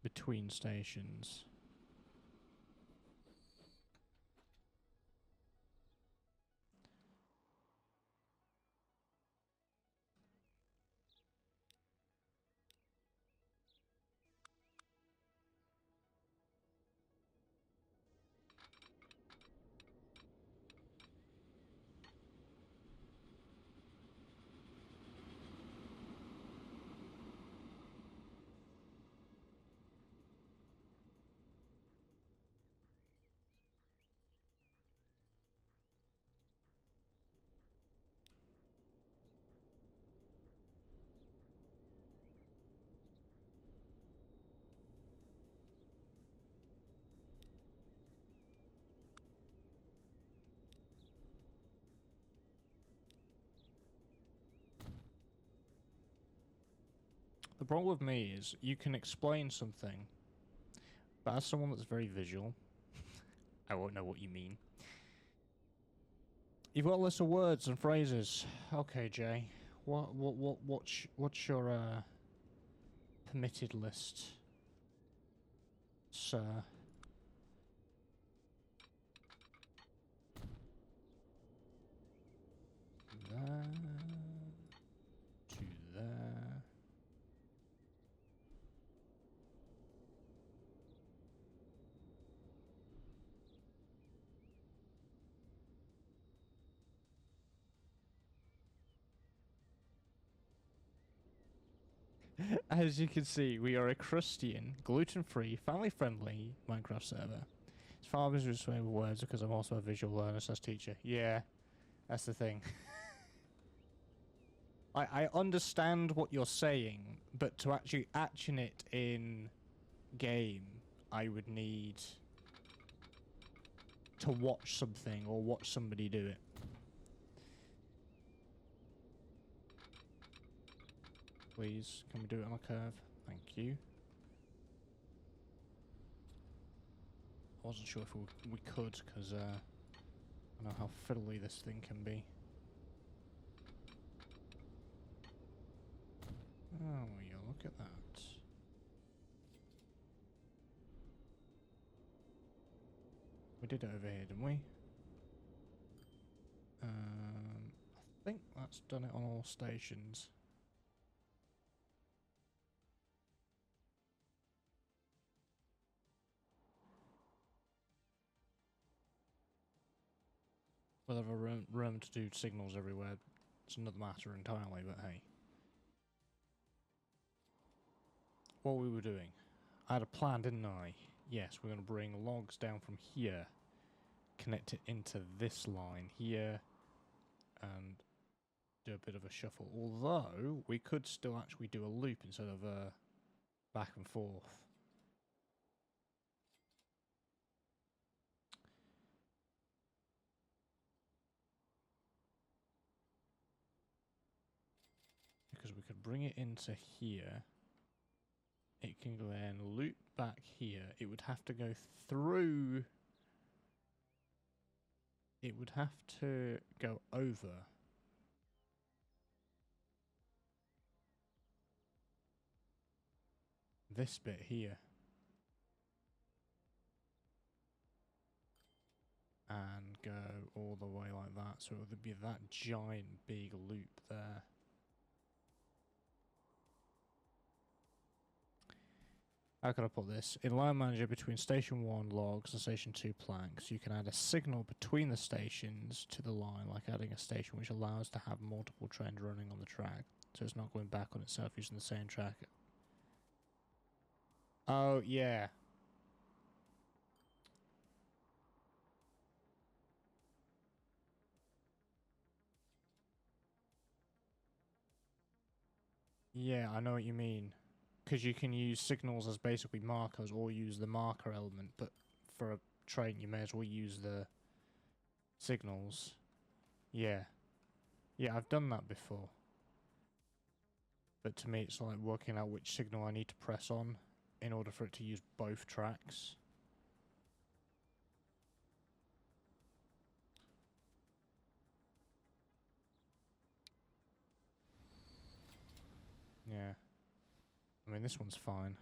Between stations. The problem with me is you can explain something, but as someone that's very visual, I won't know what you mean. You've got a list of words and phrases. Okay, Jay. What's your permitted list, sir? There to there. As you can see, we are a Christian, gluten-free, family-friendly Minecraft server. It's far easier to explain with words because I'm also a visual learner slash teacher. Yeah, that's the thing. I understand what you're saying, but to actually action it in game, I would need to watch something or watch somebody do it. Please, can we do it on a curve? Thank you. I wasn't sure if we could, because I know how fiddly this thing can be. Oh, yeah, look at that. We did it over here, didn't we? I think that's done it on all stations. We'll have a room to do signals everywhere. It's another matter entirely, but hey. What we were doing. I had a plan, didn't I? Yes, we're going to bring logs down from here, connect it into this line here, and do a bit of a shuffle. Although, we could still actually do a loop instead of a back and forth. Because we could bring it into here. It can then loop back here. It would have to go through. It would have to go over. this bit here. And go all the way like that, so it would be that giant big loop there. How can I put this? In Line Manager, between Station 1 logs and Station 2 planks, you can add a signal between the stations to the line, like adding a station which allows to have multiple trains running on the track, so it's not going back on itself using the same track. Oh, yeah. Yeah, I know what you mean. Because you can use signals as basically markers, or use the marker element, but for a train you may as well use the signals. Yeah. Yeah, I've done that before. But to me it's like working out which signal I need to press on in order for it to use both tracks. Yeah. I mean, this one's fine.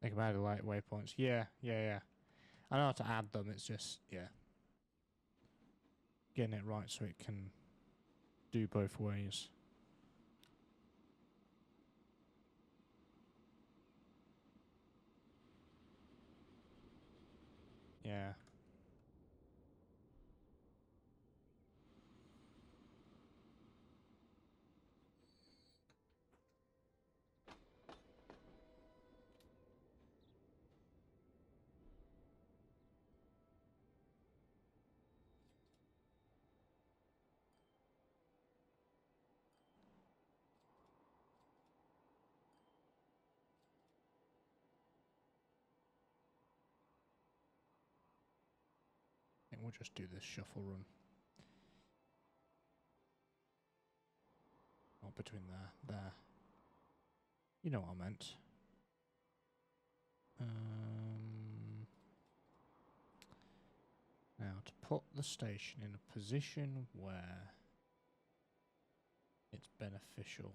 They can add light waypoints. Yeah. I know how to add them, it's just, yeah. Getting it right so it can do both ways. Yeah. I think we'll just do this shuffle run. Not between there. You know what I meant. Now, to put the station in a position where it's beneficial.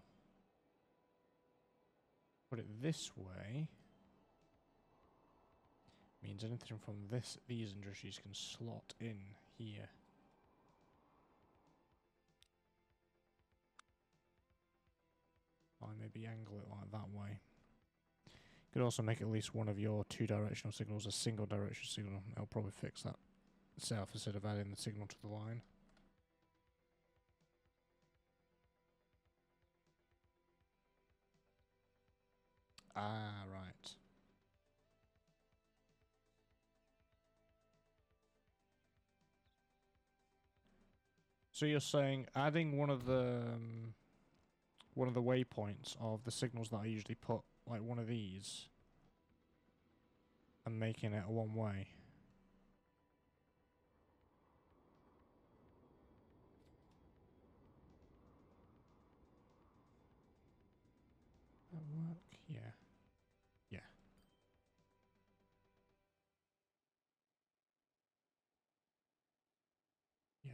Put it this way means anything from these industries can slot in here. I maybe angle it like that way. You could also make at least one of your two-directional signals a single-direction signal. It'll probably fix that itself instead of adding the signal to the line. Ah, right. So you're saying adding one of the waypoints of the signals that I usually put, like one of these, and making it a one-way. That work? Yeah. Yeah. Yeah.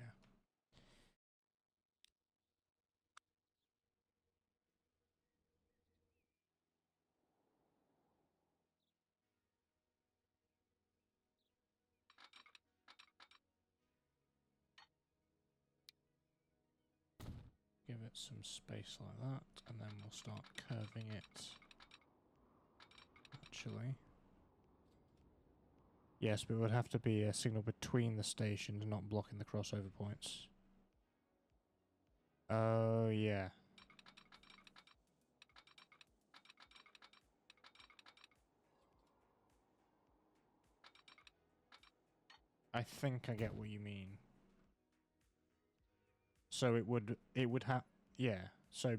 Give it some space like that, and then we'll start curving it. Actually. Yes, but it would have to be a signal between the stations, not blocking the crossover points. Oh, yeah. I think I get what you mean. So it would have, yeah. So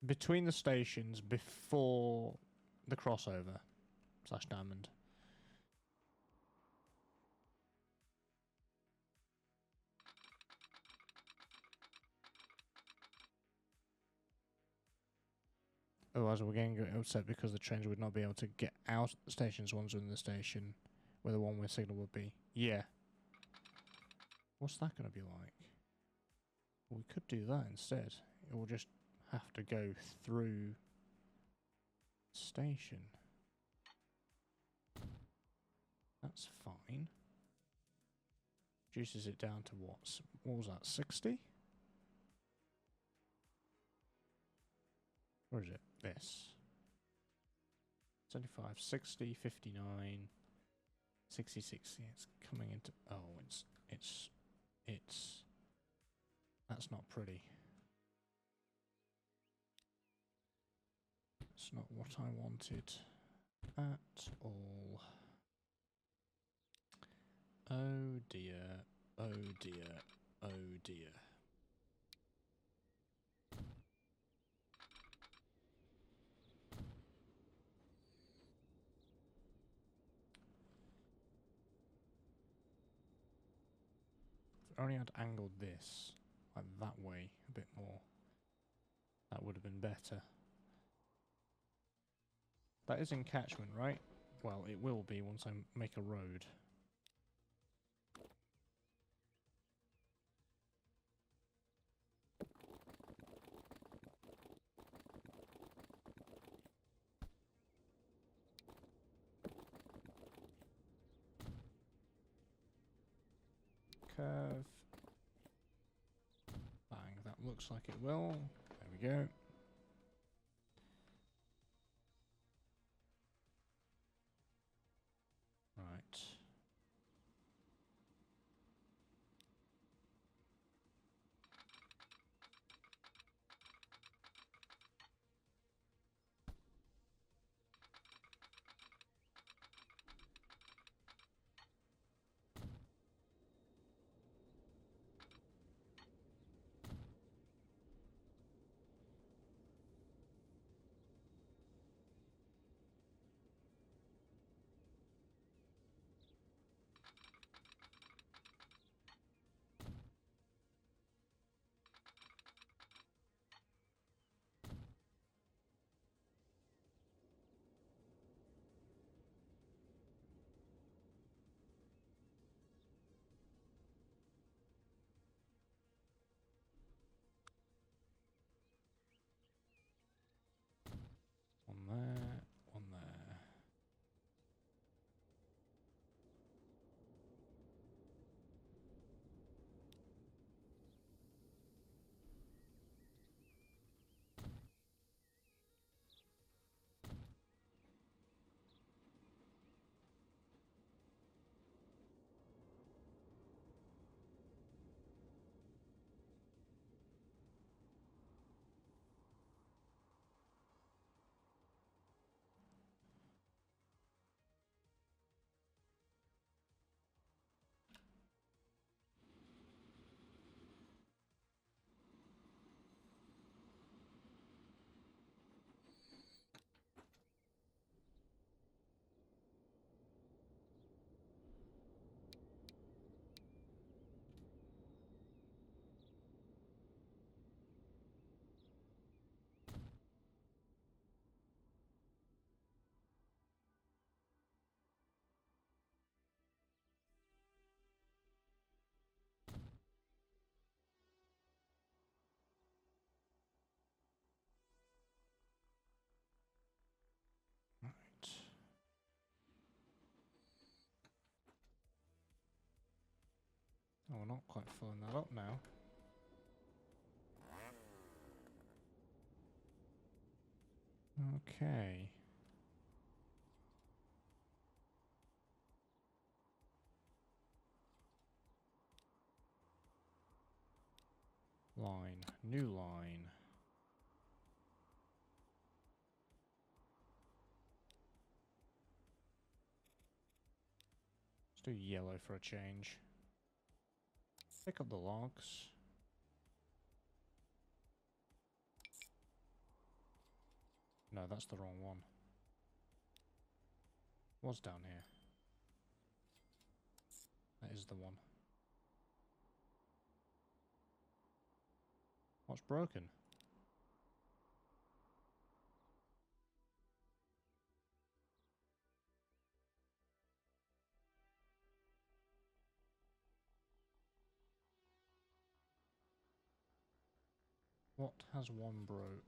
between the stations, before the crossover / diamond. Otherwise, we're getting upset because the trains would not be able to get out the stations once in the station where the one-way signal would be. Yeah. What's that going to be like? We could do that instead. It will just have to go through station. That's fine. Reduces it down to what? What was that, 60? Or is it this? 75, 60, 59, 60, 60. It's coming into... Oh, it's... That's not pretty. It's not what I wanted at all. Oh dear, oh dear, oh dear. If I only had angled this, like that way, a bit more, that would have been better. That is in catchment, right? Well, it will be once I make a road. Curve. Bang, that looks like it will. There we go. Right. One there, one there. Right. Oh, we're not quite filling that up now. Okay. Line. New line. Let's do yellow for a change. Pick up the logs. No, that's the wrong one. What's down here? That is the one. What's broken? What has one broke?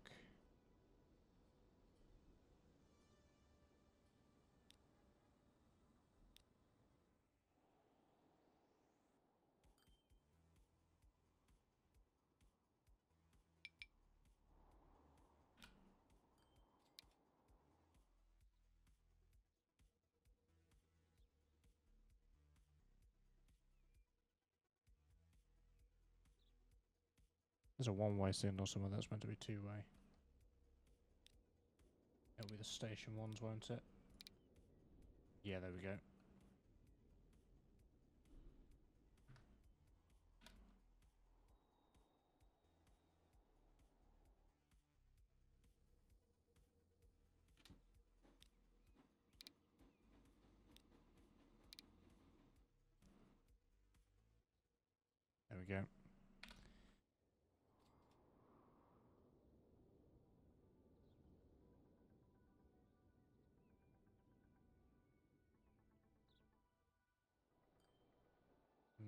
There's a one-way signal somewhere that's meant to be two-way. It'll be the station ones, won't it? Yeah, there we go. There we go.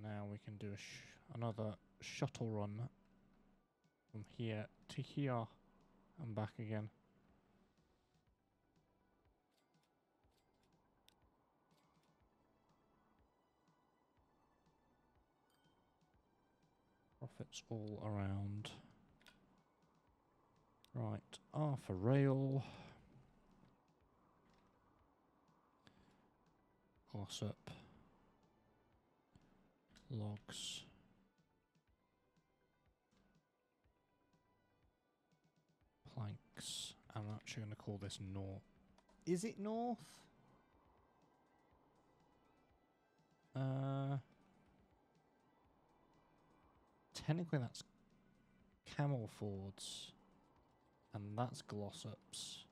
Now we can do another shuttle run from here to here and back again. Profits all around. Right, R for rail. Gloss up. Logs. Planks. I'm actually going to call this north. Is it north? Technically that's camel fords. And that's gloss ups.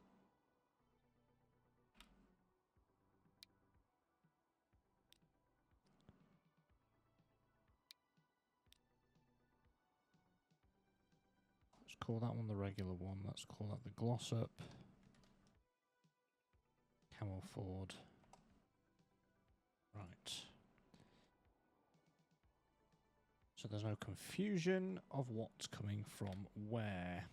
Let's call that one the regular one. Let's call that the gloss up. Camel ford. Right. So there's no confusion of what's coming from where.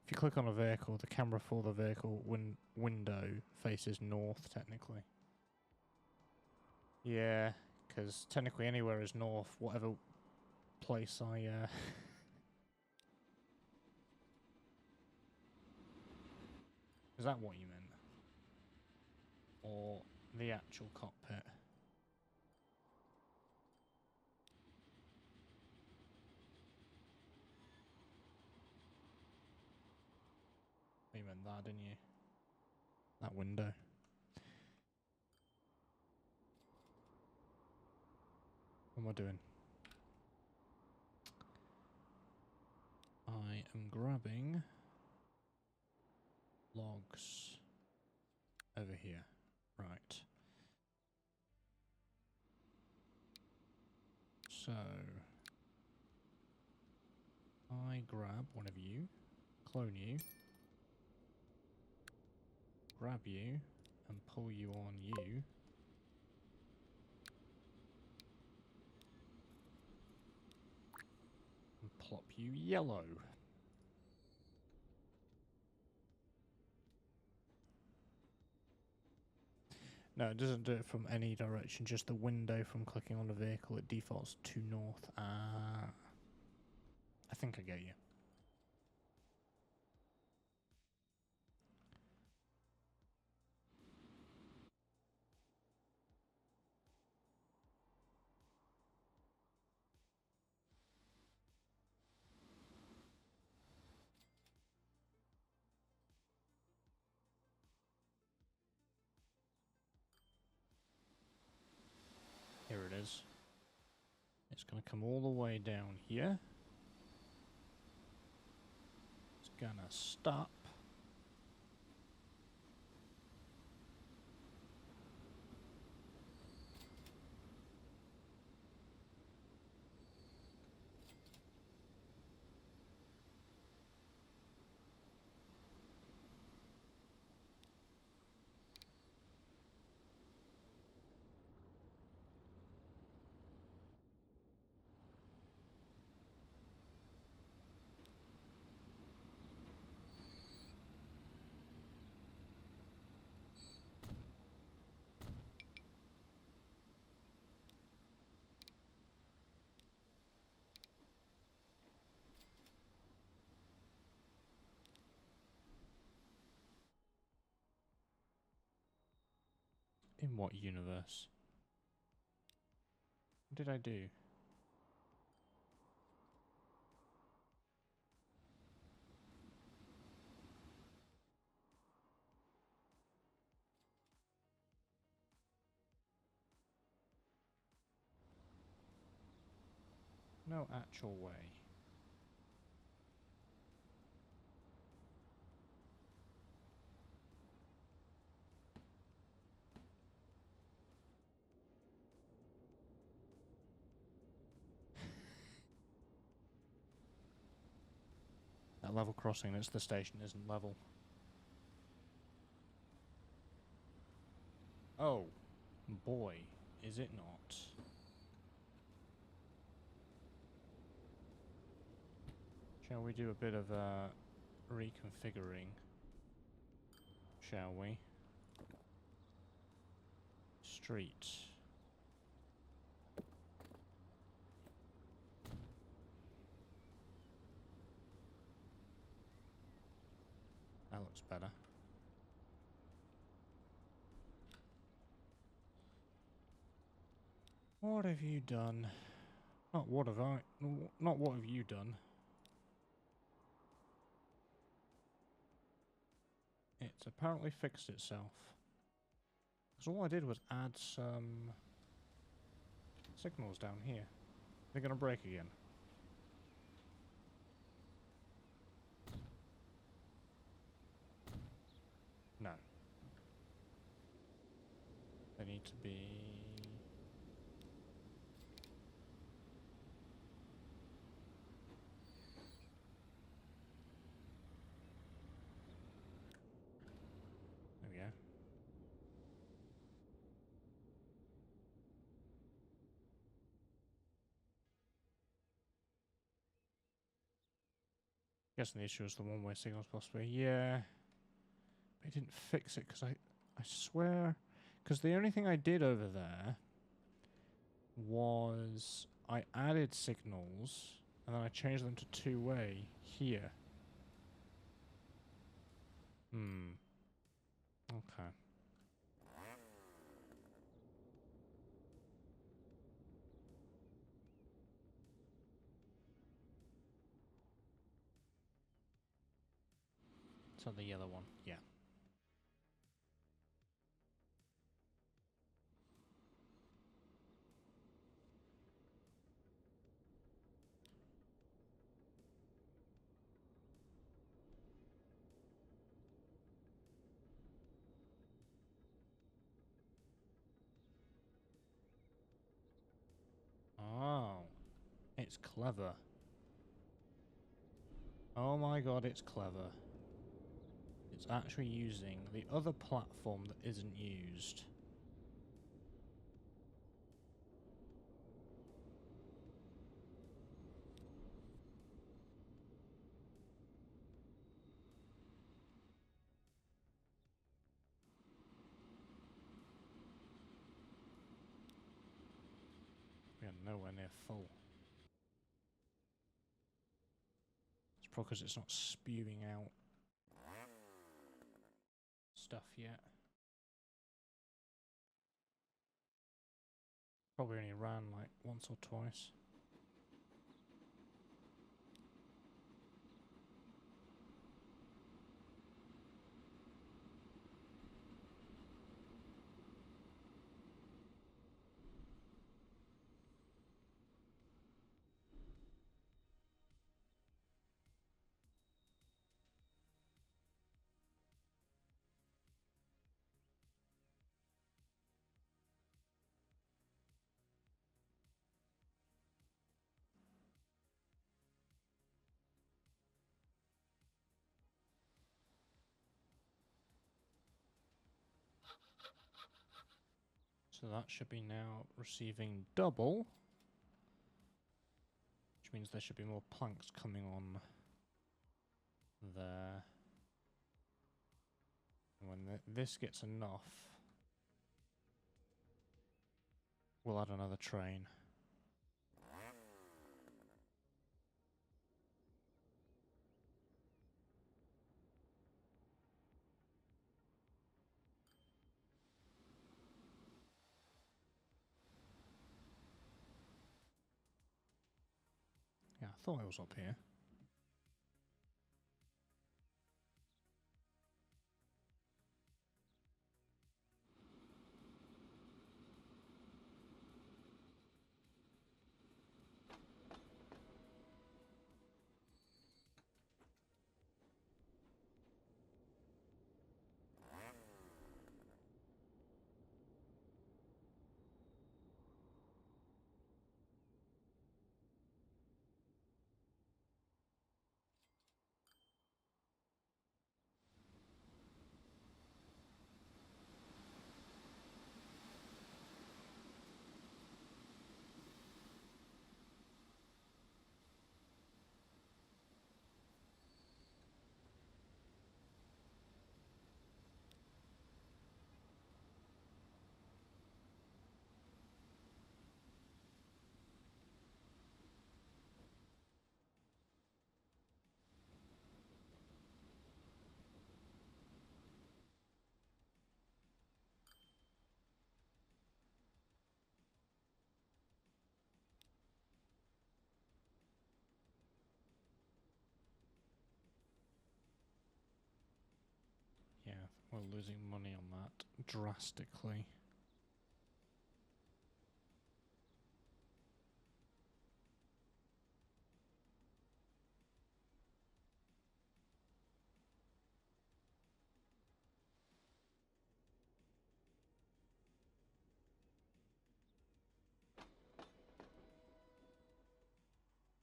If you click on a vehicle, the camera for the vehicle window faces north, technically. Yeah, because technically anywhere is north, whatever place I... Is that what you meant? Or the actual cockpit? You meant that, didn't you? That window. What am I doing? I am grabbing logs over here. Right. So I grab one of you, clone you, grab you, and pull you on you. And plop you yellow. No, it doesn't do it from any direction, just the window from clicking on the vehicle. It defaults to north. I think I get you. Here it is. It's going to come all the way down here. It's going to stop. In what universe? What did I do? No actual way. That level crossing next to the station isn't level. Oh, boy, is it not. Shall we do a bit of reconfiguring? Shall we? Street. That looks better. What have you done? Not what have I... Not what have you done. It's apparently fixed itself. Because all I did was add some signals down here. They're going to break again. No. They need to be... There we go. Guessing the issue is the one-way signals possibly. Yeah. But I didn't fix it because I swear... Because the only thing I did over there was I added signals and then I changed them to two-way here. Okay. So the yellow one, yeah. Oh, it's clever. Oh my god, it's clever. It's actually using the other platform that isn't used. We are nowhere near full. It's probably because it's not spewing out stuff yet. Probably only ran like once or twice. So that should be now receiving double, which means there should be more planks coming on there. And when this gets enough, we'll add another train. thought I was up here. Yeah, we're losing money on that drastically.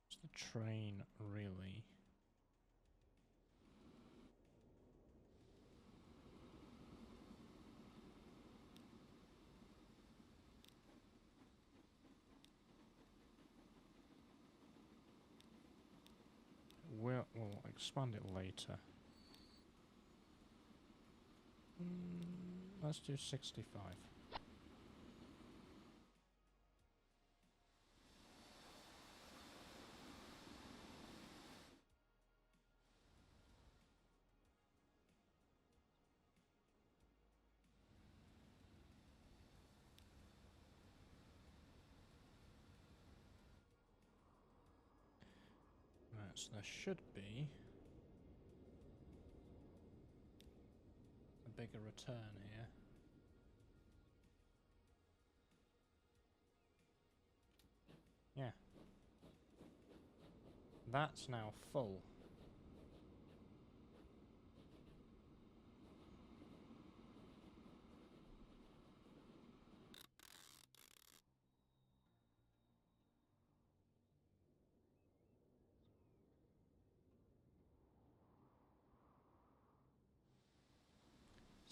It's the train, really. We'll expand it later. Let's do 65. Right, so there should be a bigger return here. Yeah. That's now full.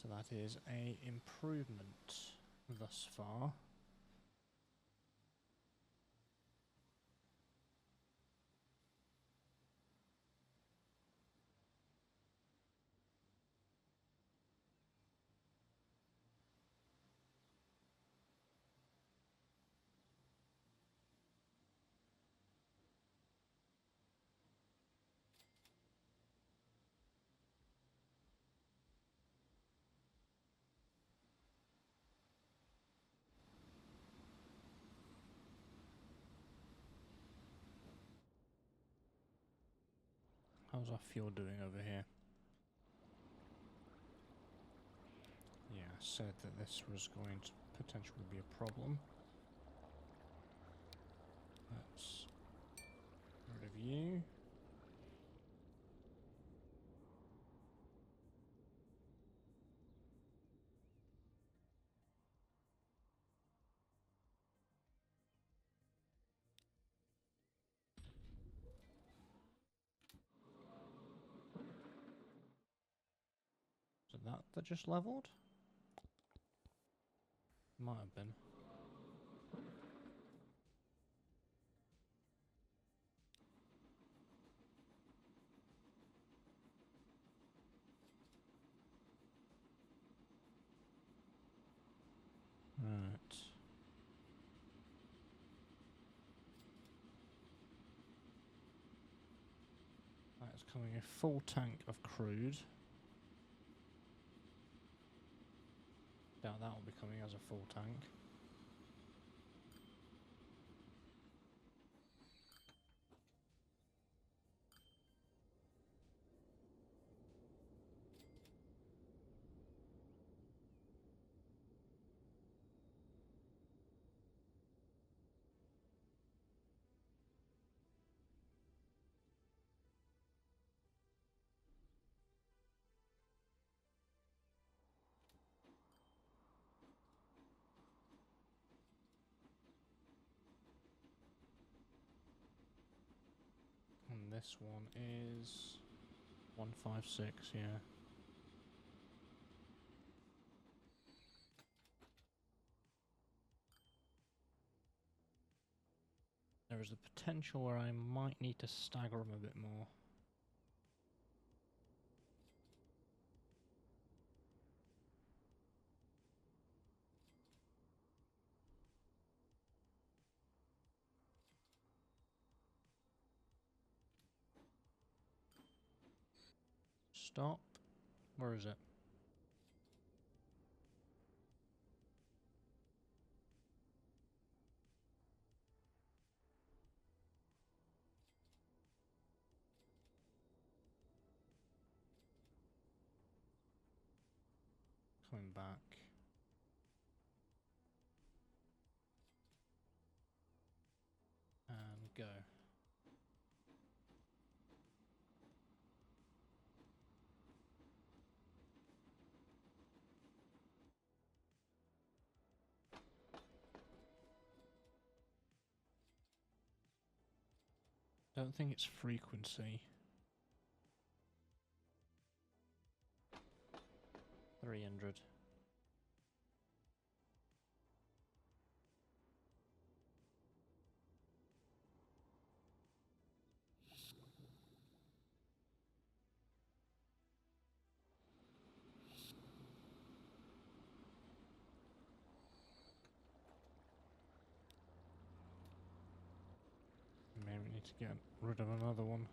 So that is a improvement thus far. How's our fuel doing over here? Yeah, I said that this was going to potentially be a problem. Let's get rid of you. Is it that just leveled? Might have been. Right. That's coming a full tank of crude. Doubt that will be coming as a full tank. this one is 156, yeah. There is the potential where I might need to stagger them a bit more. Stop. Where is it? Coming back. And go. Don't think it's frequency. 300. Maybe we need to get rid of another one.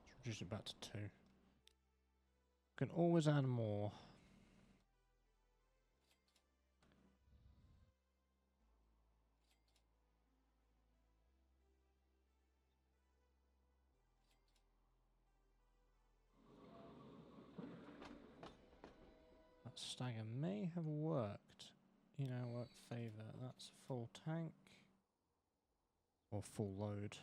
Let's reduce it back to 2. Can always add more. That stagger may have worked. In our favour. That's full tank. Or full load.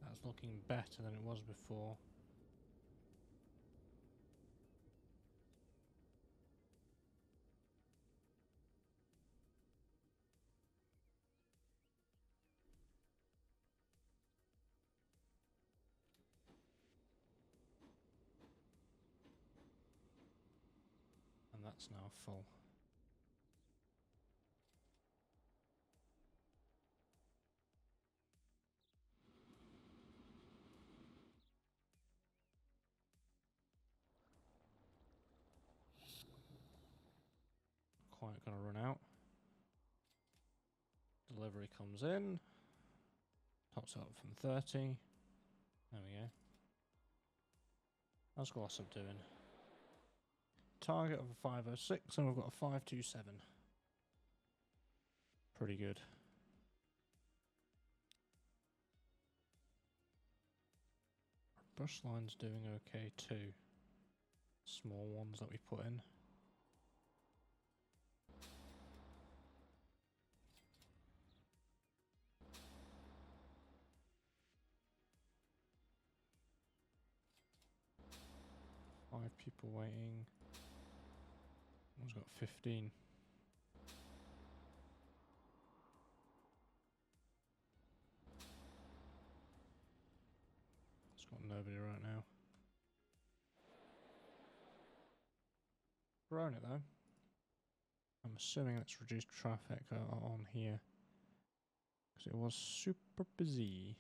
That's looking better than it was before. And that's now full. Quite gonna run out. Delivery comes in. Tops up from 30. There we go. How's Glossop doing? Target of a 506 and we've got a 527. Pretty good. Our bus line's doing okay too. Small ones that we put in. Five people waiting. One's got 15. It's got nobody right now. Grown it though. I'm assuming that's reduced traffic on here. Because it was super busy.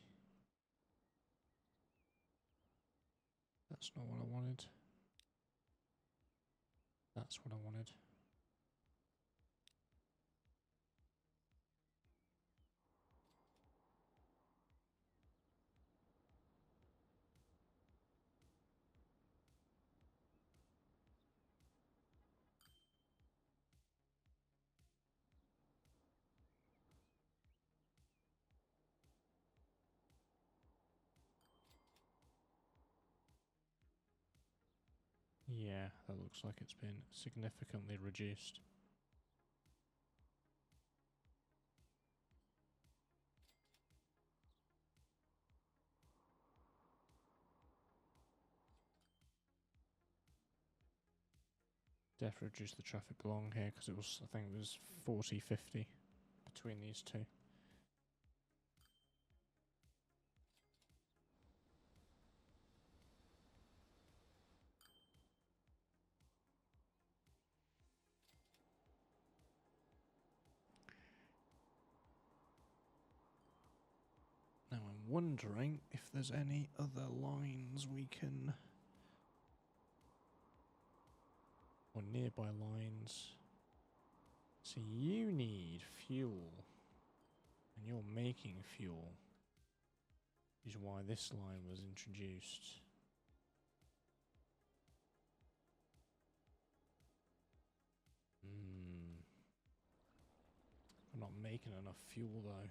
That's not what I wanted. That's what I wanted. Yeah, that looks like it's been significantly reduced. Definitely reduced the traffic along here because it was, I think it was 40, 50 between these two. Now I'm wondering if there's any other lines we can, or nearby lines. So you need fuel, and you're making fuel, which is why this line was introduced. I'm not making enough fuel though.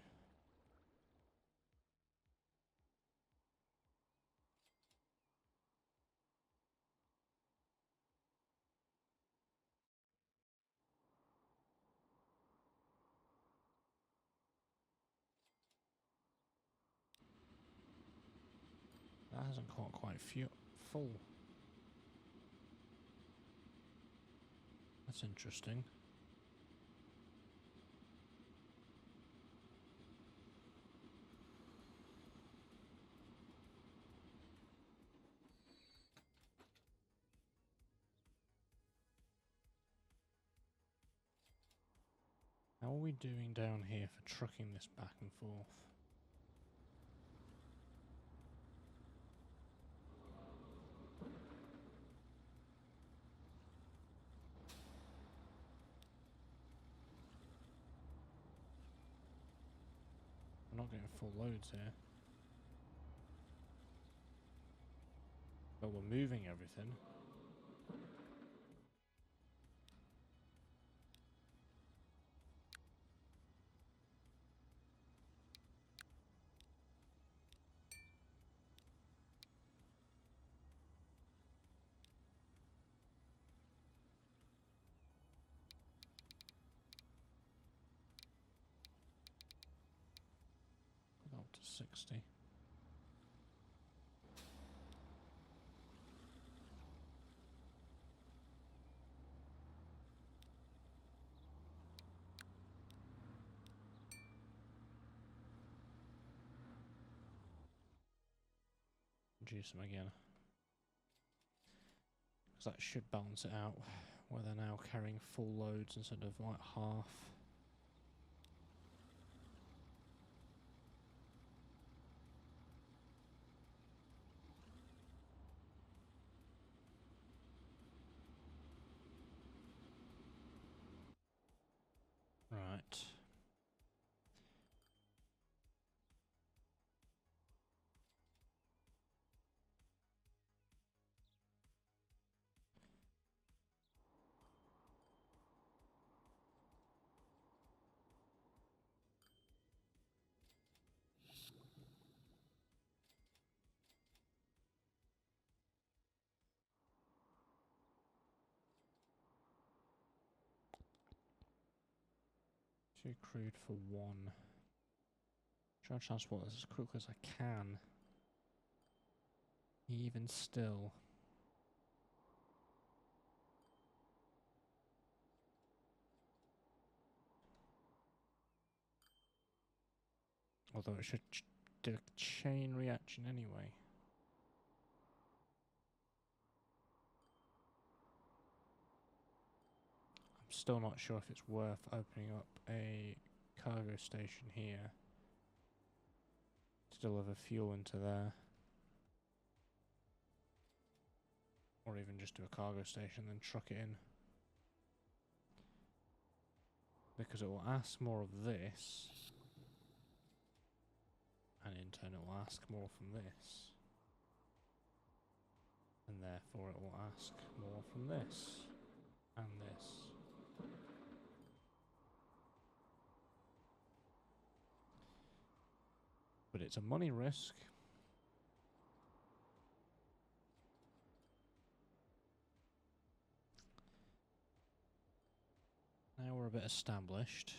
That hasn't got quite full. That's interesting. How are we doing down here for trucking this back and forth? We're not getting full loads here. But we're moving everything. Up to 60. Reduce them again. Because that should balance it out, where they're now carrying full loads instead of like half. Right. Too crude for one. Try to transport this as quickly as I can. Even still. Although it should do a chain reaction anyway. I'm still not sure if it's worth opening up a cargo station here to deliver fuel into there. Or even just do a cargo station and then truck it in. Because it will ask more of this. And in turn it will ask more from this. And therefore it will ask more from this. And this. But it's a money risk. we're a bit established.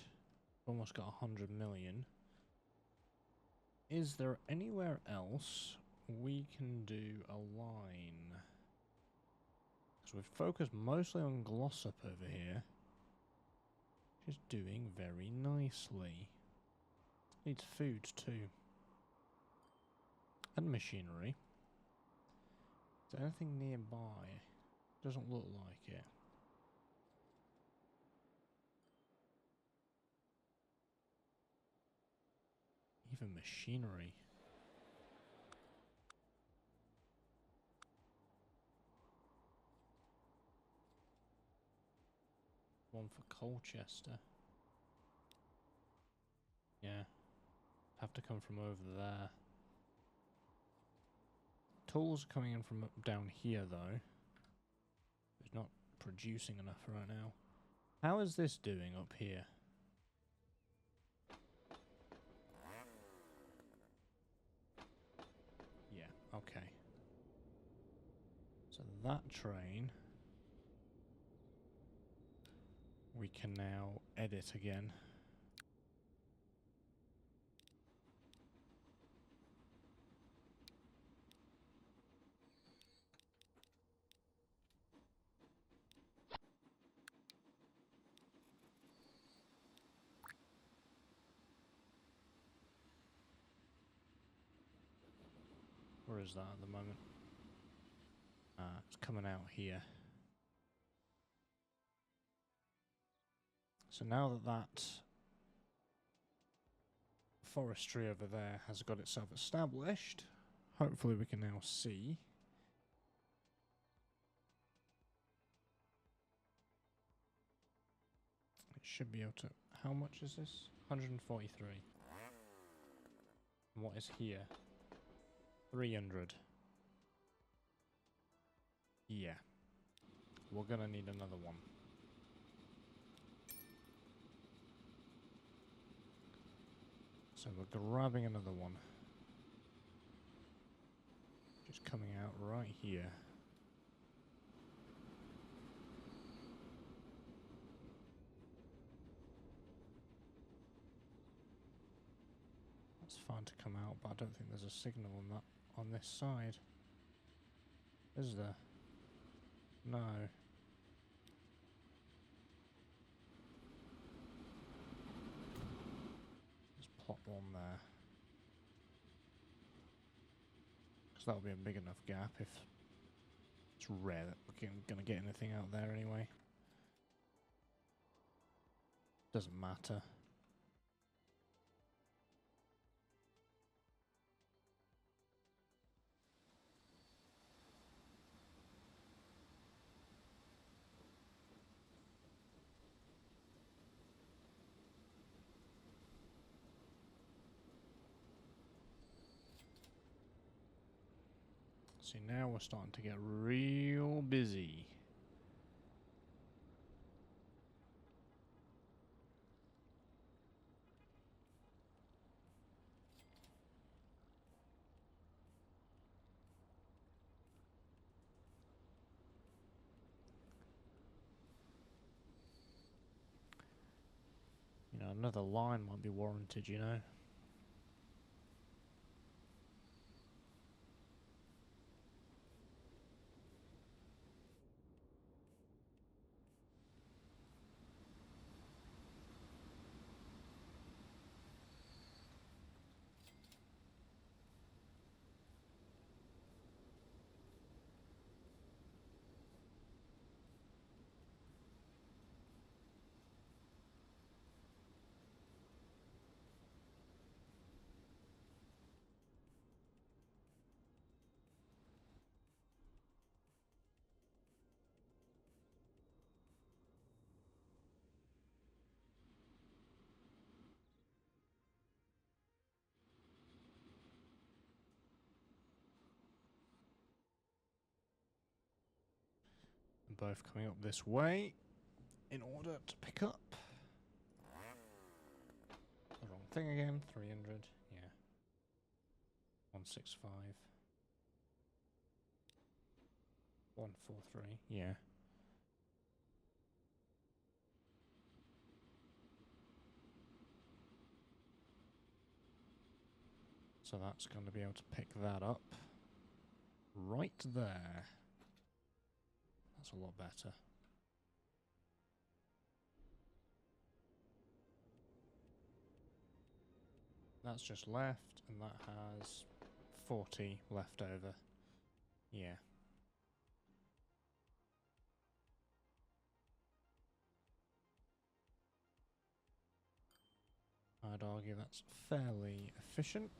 Almost got 100 million. Is there anywhere else we can do a line? Because we've focused mostly on Glossop over here. Which is doing very nicely. Needs food too. And machinery. Is there anything nearby? Doesn't look like it. Even machinery. One for Colchester. Yeah. Have to come from over there. Tools are coming in from down here though. It's not producing enough right now. How is this doing up here? Yeah, okay. So that train we can now edit again. Where is that at the moment? It's coming out here. So now that that forestry over there has got itself established, hopefully we can now see. It should be able to... How much is this? 143. And what is here? 300. Yeah. We're gonna need another one. So we're grabbing another one. Just coming out right here. That's fine to come out, but I don't think there's a signal on that on this side. Is there? No. Just plop one there. Because that'll be a big enough gap if it's rare that we're going to get anything out there anyway. Doesn't matter. See, now we're starting to get real busy. You know, another line might be warranted, you know. Both coming up this way in order to pick up. The wrong thing again, 300, yeah. 165. 143, yeah. So that's going to be able to pick that up right there. That's a lot better. That's just left, and that has 40 left over. Yeah. I'd argue that's fairly efficient.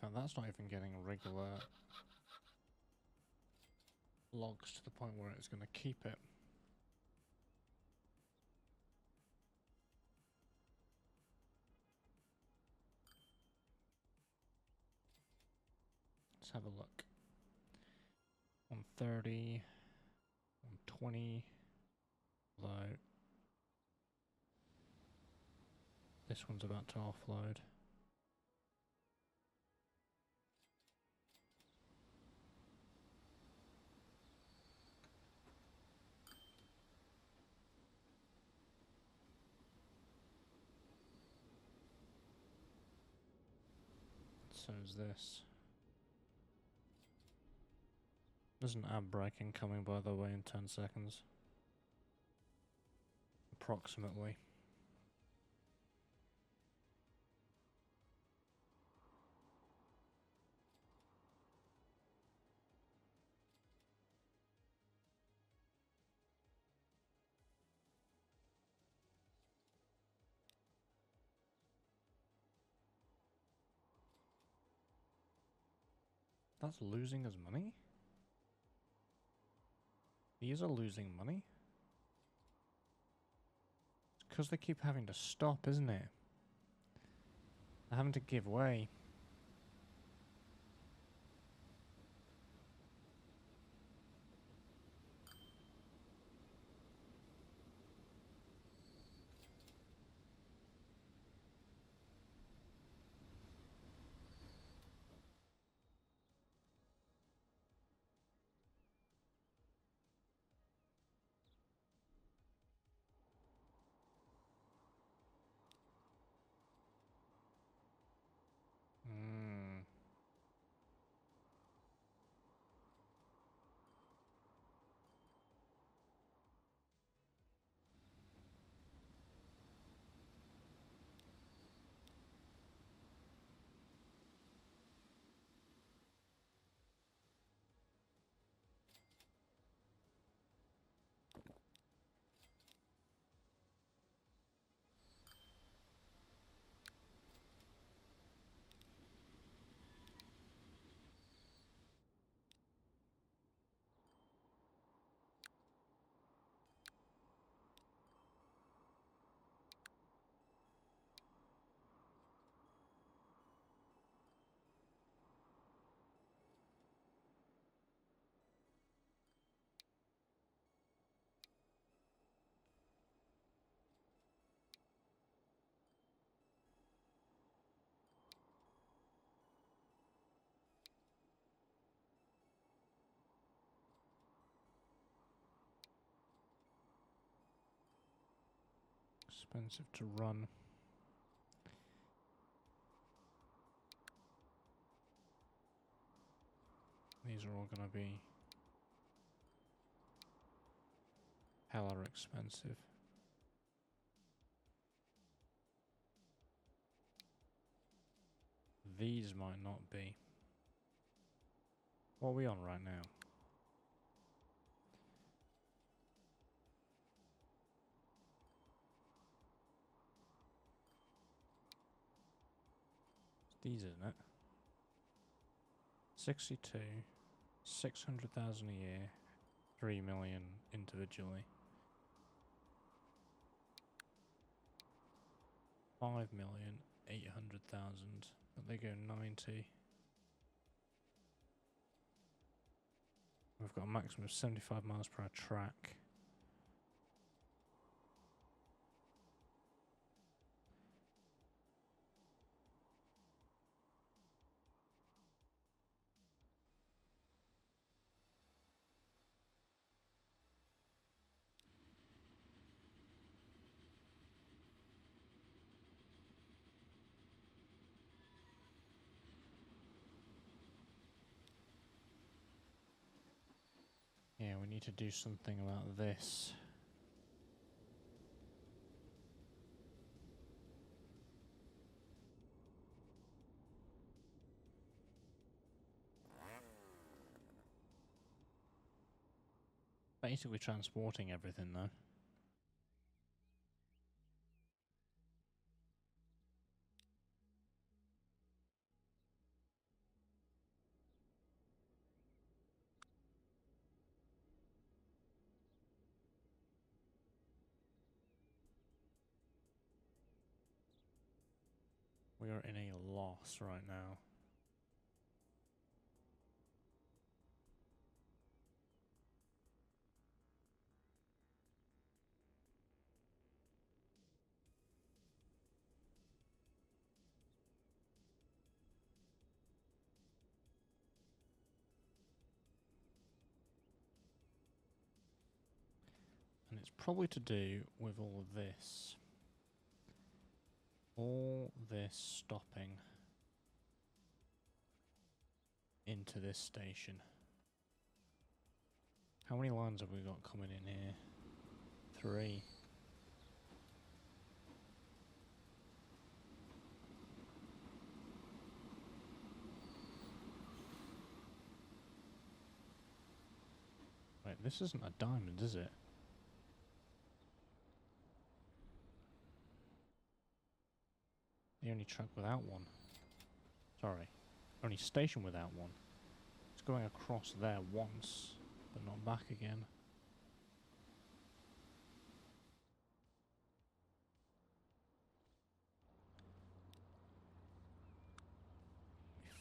In fact, that's not even getting regular logs to the point where it's going to keep it. Let's have a look. 130, 120, although this one's about to offload. So is this. There's an ab braking coming, by the way, in 10 seconds. Approximately. That's losing us money? These are losing money? It's because they keep having to stop, isn't it? They're having to give way. Hmm. Expensive to run. These are all going to be hella expensive. These might not be. What are we on right now? 50s, isn't it? 62, 600,000 a year, 3 million individually. 5,800,000, but they go 90. We've got a maximum of 75 miles per hour track. Yeah, we need to do something about this. Basically transporting everything though. We are in a loss right now. And it's probably to do with all of this. All this stopping into this station. How many lines have we got coming in here? 3. Wait, this isn't a diamond, is it? The only track without one. Sorry. Only station without one. It's going across there once, but not back again.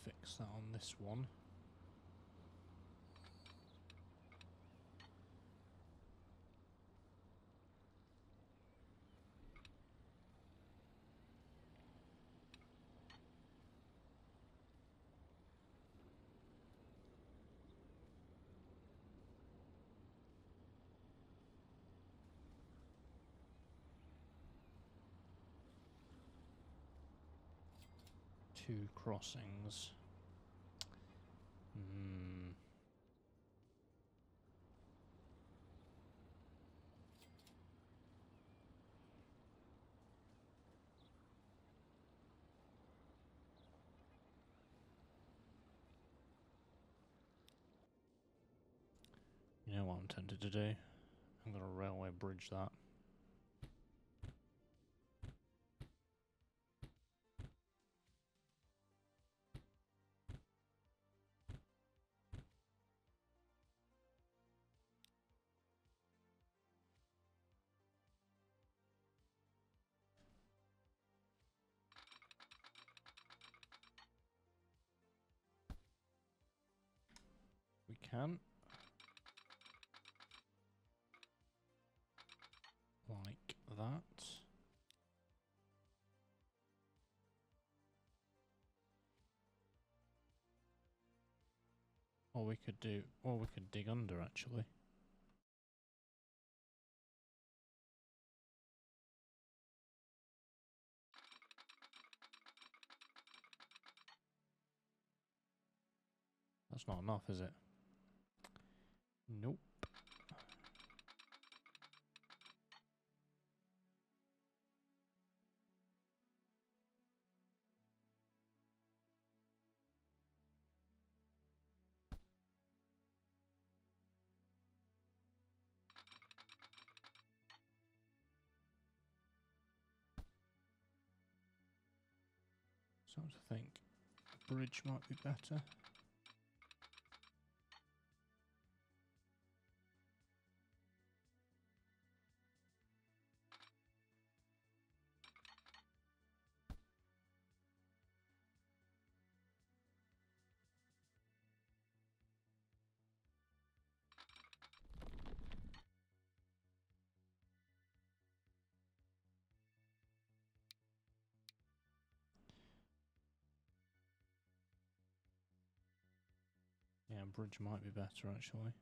Fix that on this one. Two crossings. You know what I'm tempted to do? I'm going to railway bridge that. We can. Like that. Or we could do, or we could dig under actually. That's not enough, is it? Nope. Something to think. Bridge might be better. Yeah, bridge might be better actually.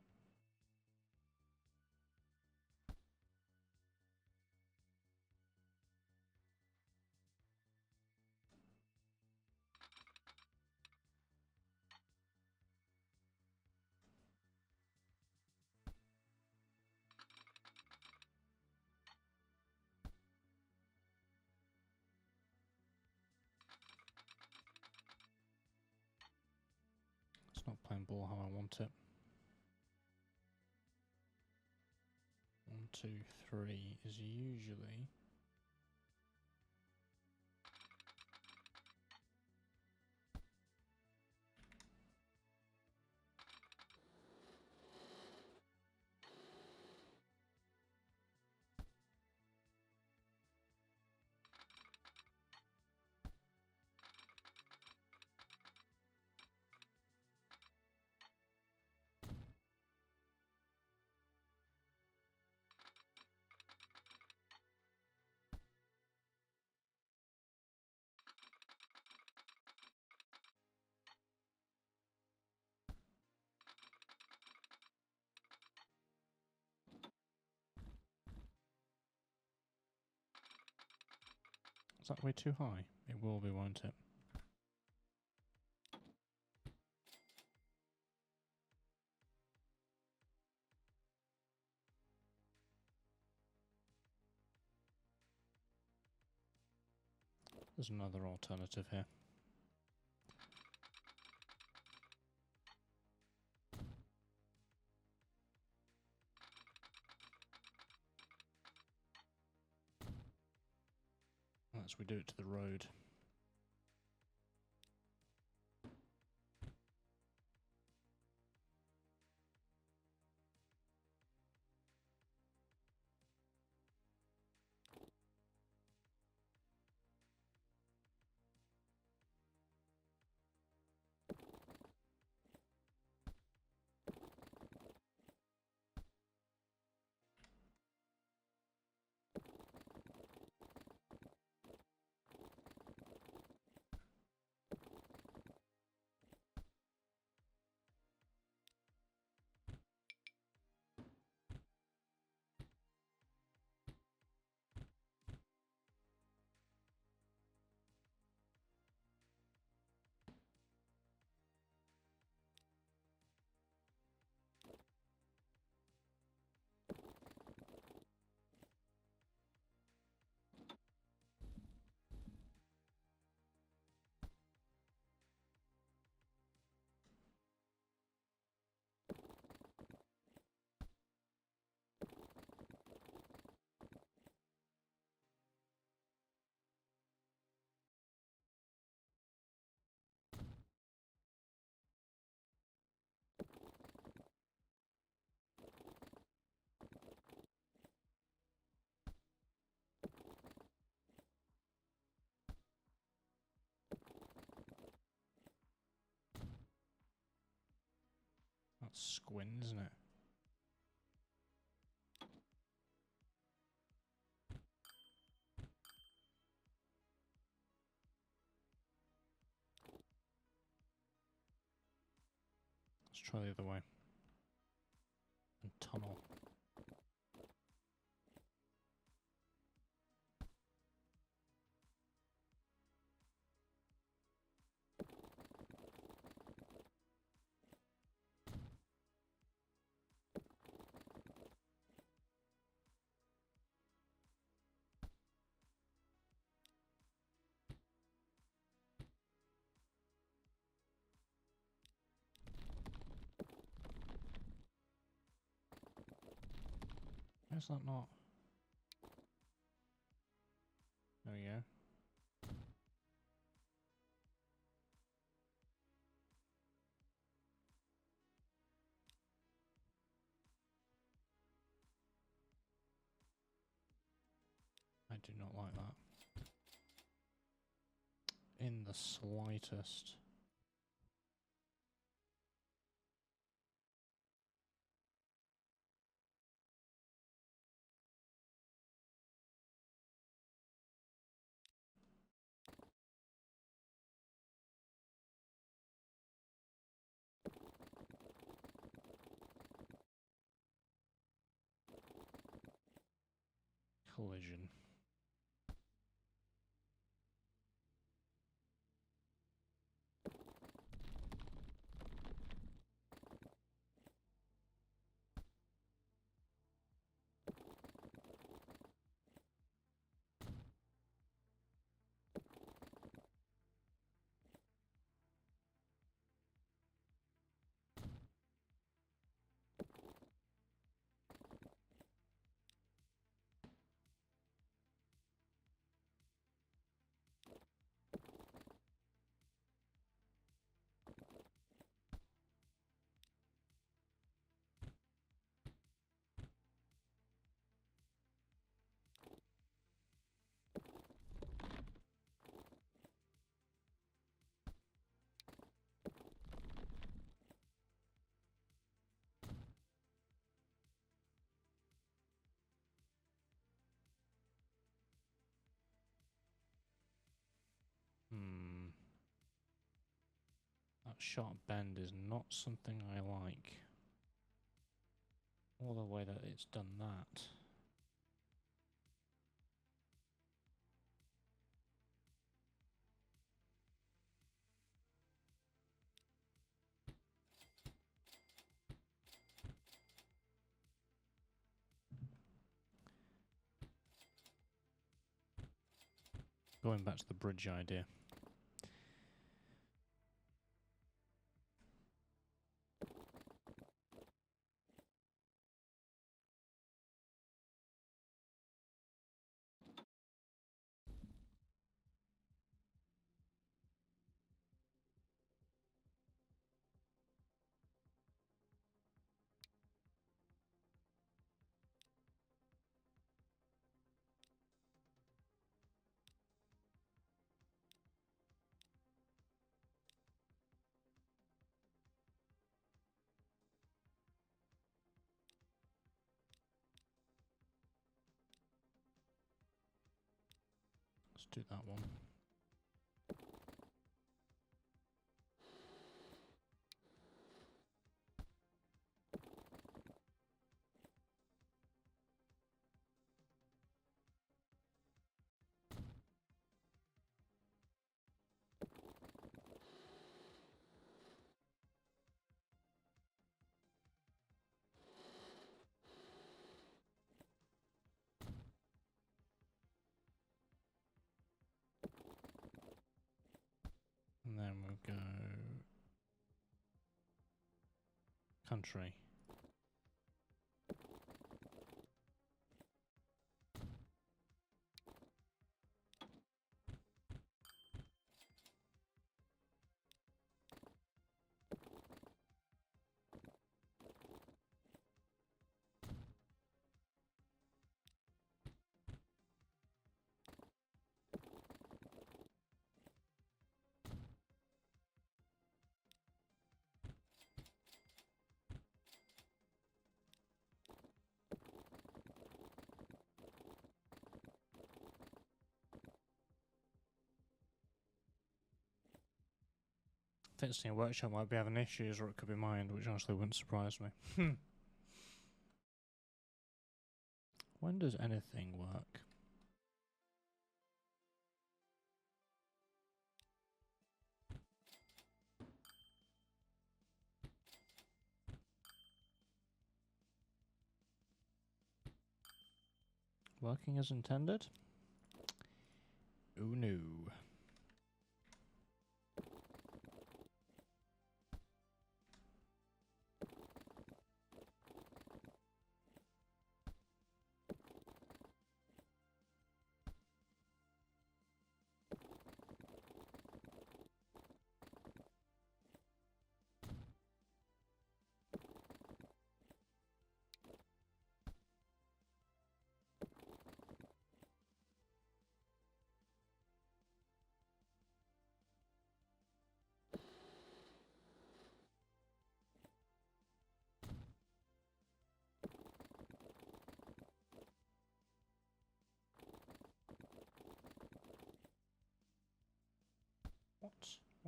It's not playing ball how I want it. 1, 2, 3 is usually. Is that way too high? It will be, won't it? There's another alternative here. Let's redo it to the road. That's Squin, isn't it? Let's try the other way. And tunnel. Where's that not? There we go. do not like that. In the slightest. Collision. That sharp bend is not something I like. Or the way that it's done that. Going back to the bridge idea. Let's do that one. And then we'll go country. Fencing workshop might be having issues, or it could be mine, which honestly wouldn't surprise me. When does anything work? Working as intended? Oh no.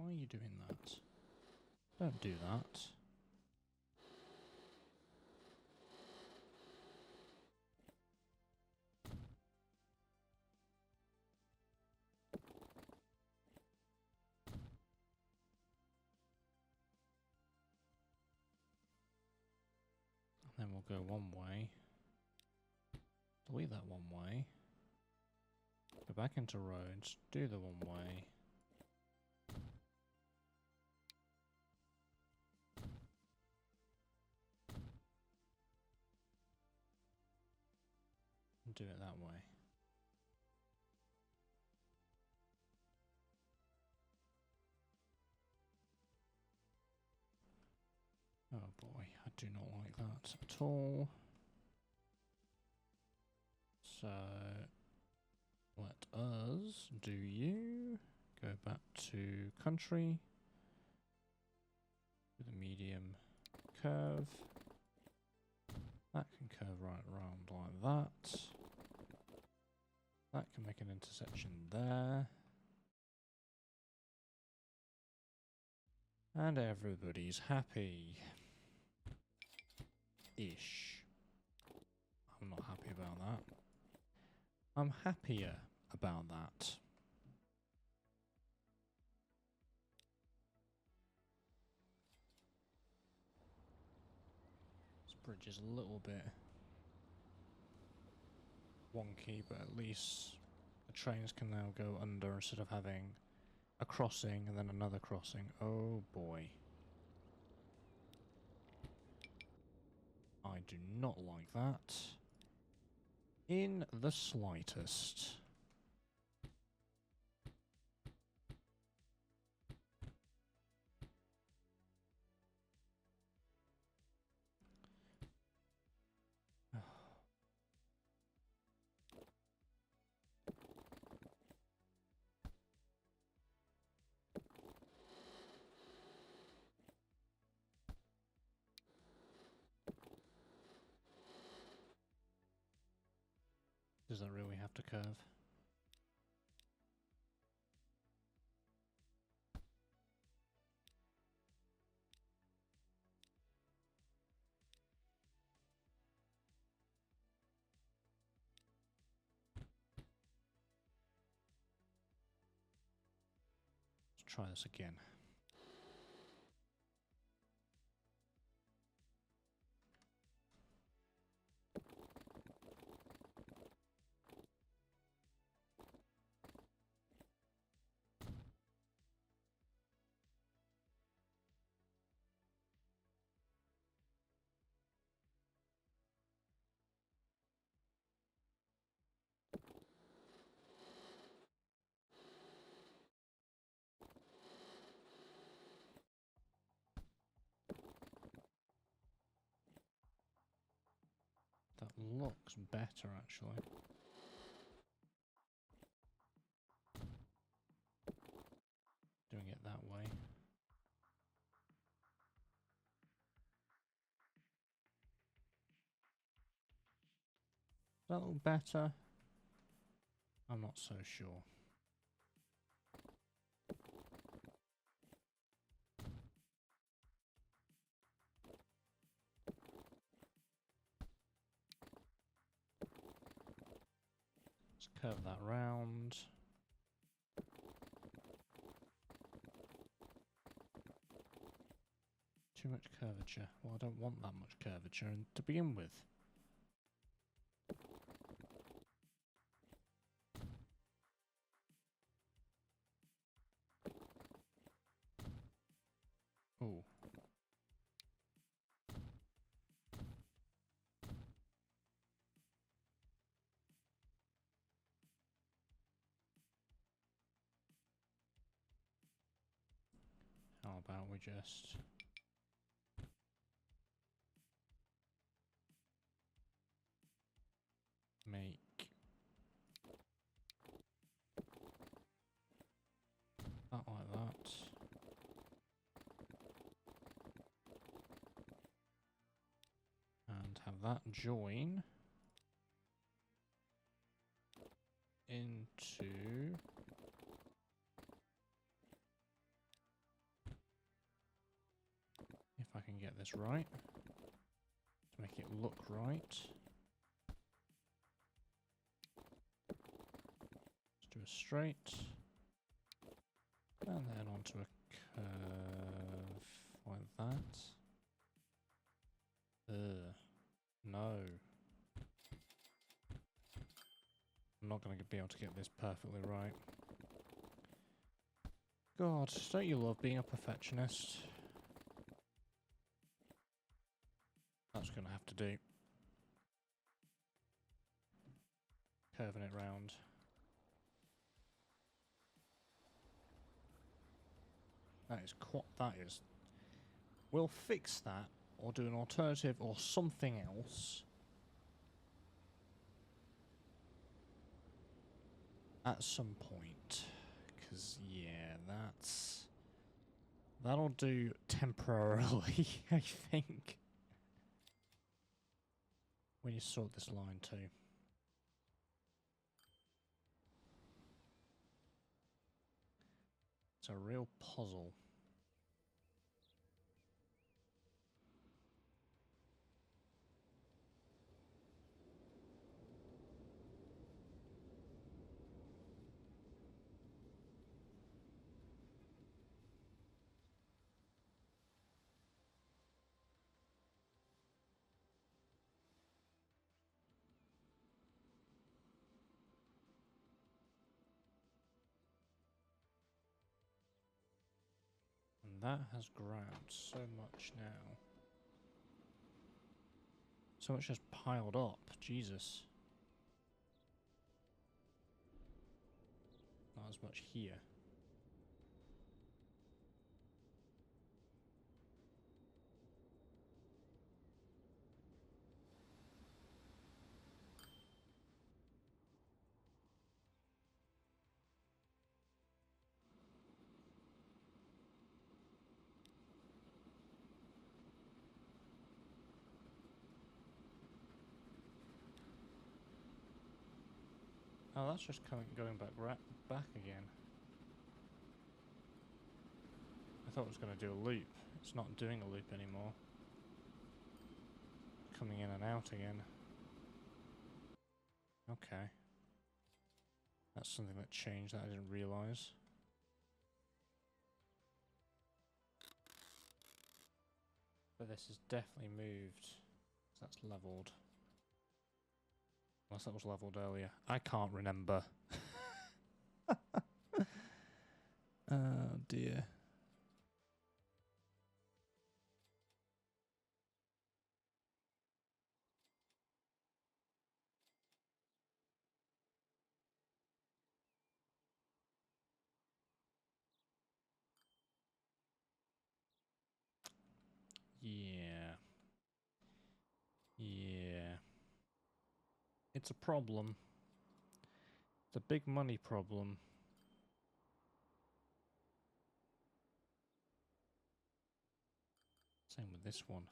Why are you doing that? Don't do that. And then we'll go one way. Delete that one way. Go back into roads. Do the one way. And do it that way. Oh boy, I do not like that at all. So let us do you go back to country with a medium curve. That can curve right around like that. That can make an intersection there. And everybody's happy. Ish. I'm not happy about that. I'm happier about that. This bridge is a little bit wonky, but at least the trains can now go under instead of having a crossing and then another crossing. Oh boy. I do not like that in the slightest. Does that really have to curve? Let's try this again. That looks better, actually. Doing it that way. Does that look better? I'm not so sure. Let's curve that round. Too much curvature. Well, I don't want that much curvature to begin with. Oh. How about we just make that like that. And have that join into can get this right. To make it look right. Let's do a straight. And then onto a curve like that. No. I'm not going to be able to get this perfectly right. God, don't you love being a perfectionist? That's going to have to do. Curving it round. That is. We'll fix that, or do an alternative, or something else. At some point. Because, yeah, that'll do temporarily, I think. When you sort this line too. It's a real puzzle. And that has grabbed so much now. So much just piled up. Jesus. Not as much here. Oh, that's just going back again. I thought it was going to do a loop. It's not doing a loop anymore. Coming in and out again. Okay. That's something that changed that I didn't realise. But this has definitely moved. So that's levelled. Unless that was levelled earlier. I can't remember. Oh dear. Yeah. Yeah. It's a problem. It's a big money problem. Same with this one.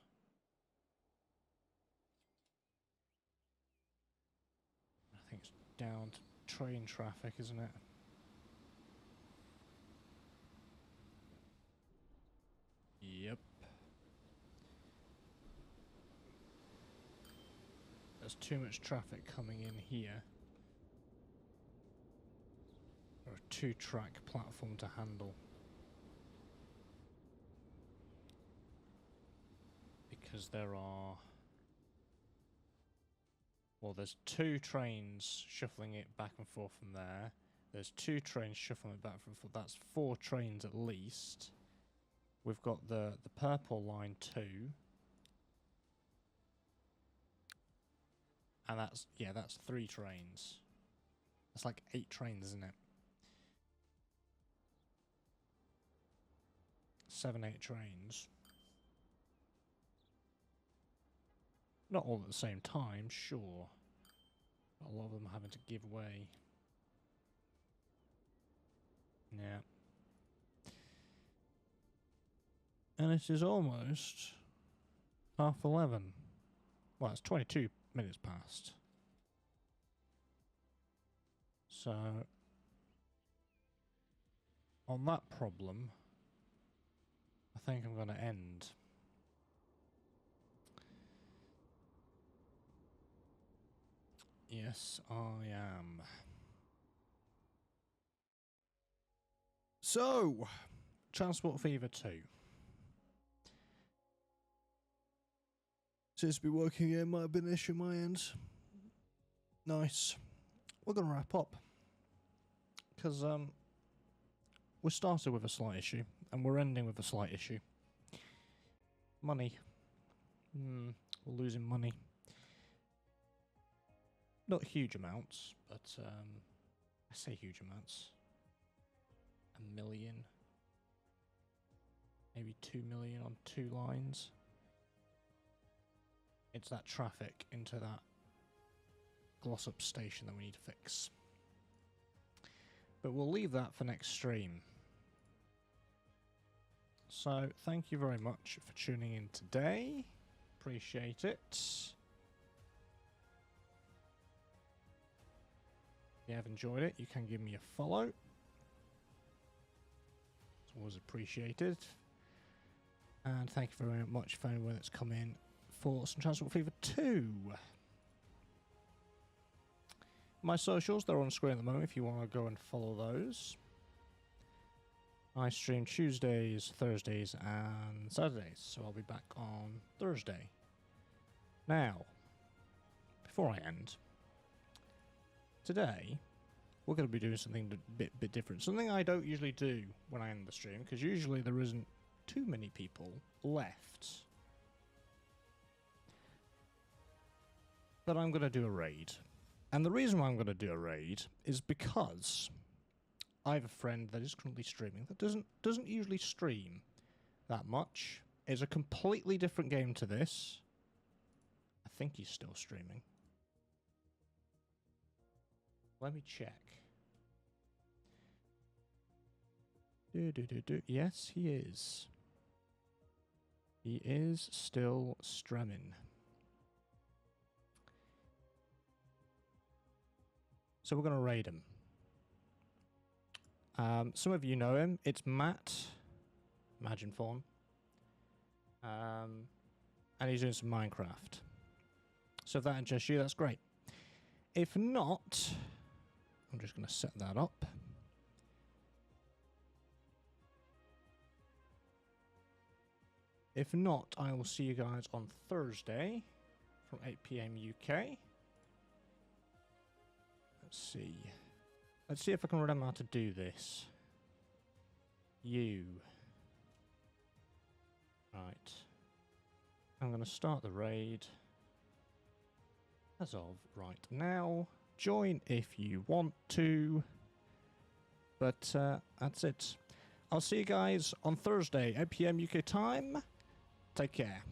I think it's down to train traffic, isn't it? Yep. There's too much traffic coming in here for a 2-track platform to handle. Because there are... Well, there's 2 trains shuffling it back and forth from there. There's 2 trains shuffling it back and forth. That's 4 trains at least. We've got the purple line 2. And that's 3 trains. That's like 8 trains, isn't it? 7, 8 trains. Not all at the same time, sure. But a lot of them having to give way. Yeah. And it is almost 11:30. Well, it's 22 minutes past. So, on that problem, I think I'm going to end. Yes, I am. So, Transport Fever 2. Seems to be working here. Might have been an issue on my end. Nice. We're going to wrap up. Because we started with a slight issue. And we're ending with a slight issue. Money. We're losing money. Not huge amounts, but I say huge amounts. 1 million. Maybe 2 million on 2 lines. It's that traffic into that Glossop station that we need to fix. But we'll leave that for next stream. So, thank you very much for tuning in today. Appreciate it. If you have enjoyed it, you can give me a follow. It's always appreciated. And thank you very much for anyone that's come in for some Transport Fever 2. My socials, they're on screen at the moment if you want to go and follow those. I stream Tuesdays, Thursdays and Saturdays, so I'll be back on Thursday. Now, before I end, today we're going to be doing something a bit different. Something I don't usually do when I end the stream, because usually there isn't too many people left. But I'm going to do a raid. And the reason why I'm going to do a raid is because I have a friend that is currently streaming that doesn't usually stream that much. It's a completely different game to this. I think he's still streaming. Let me check. Yes, he is. He is still streaming. So we're going to raid him. Some of you know him. It's Matt. Imagine Fawn. And he's doing some Minecraft. So if that interests you, that's great. If not, I'm just going to set that up. If not, I will see you guys on Thursday from 8 PM UK. Let's see. Let's see if I can remember how to do this. Right. I'm going to start the raid as of right now. Join if you want to. But that's it. I'll see you guys on Thursday, 8 PM UK time. Take care.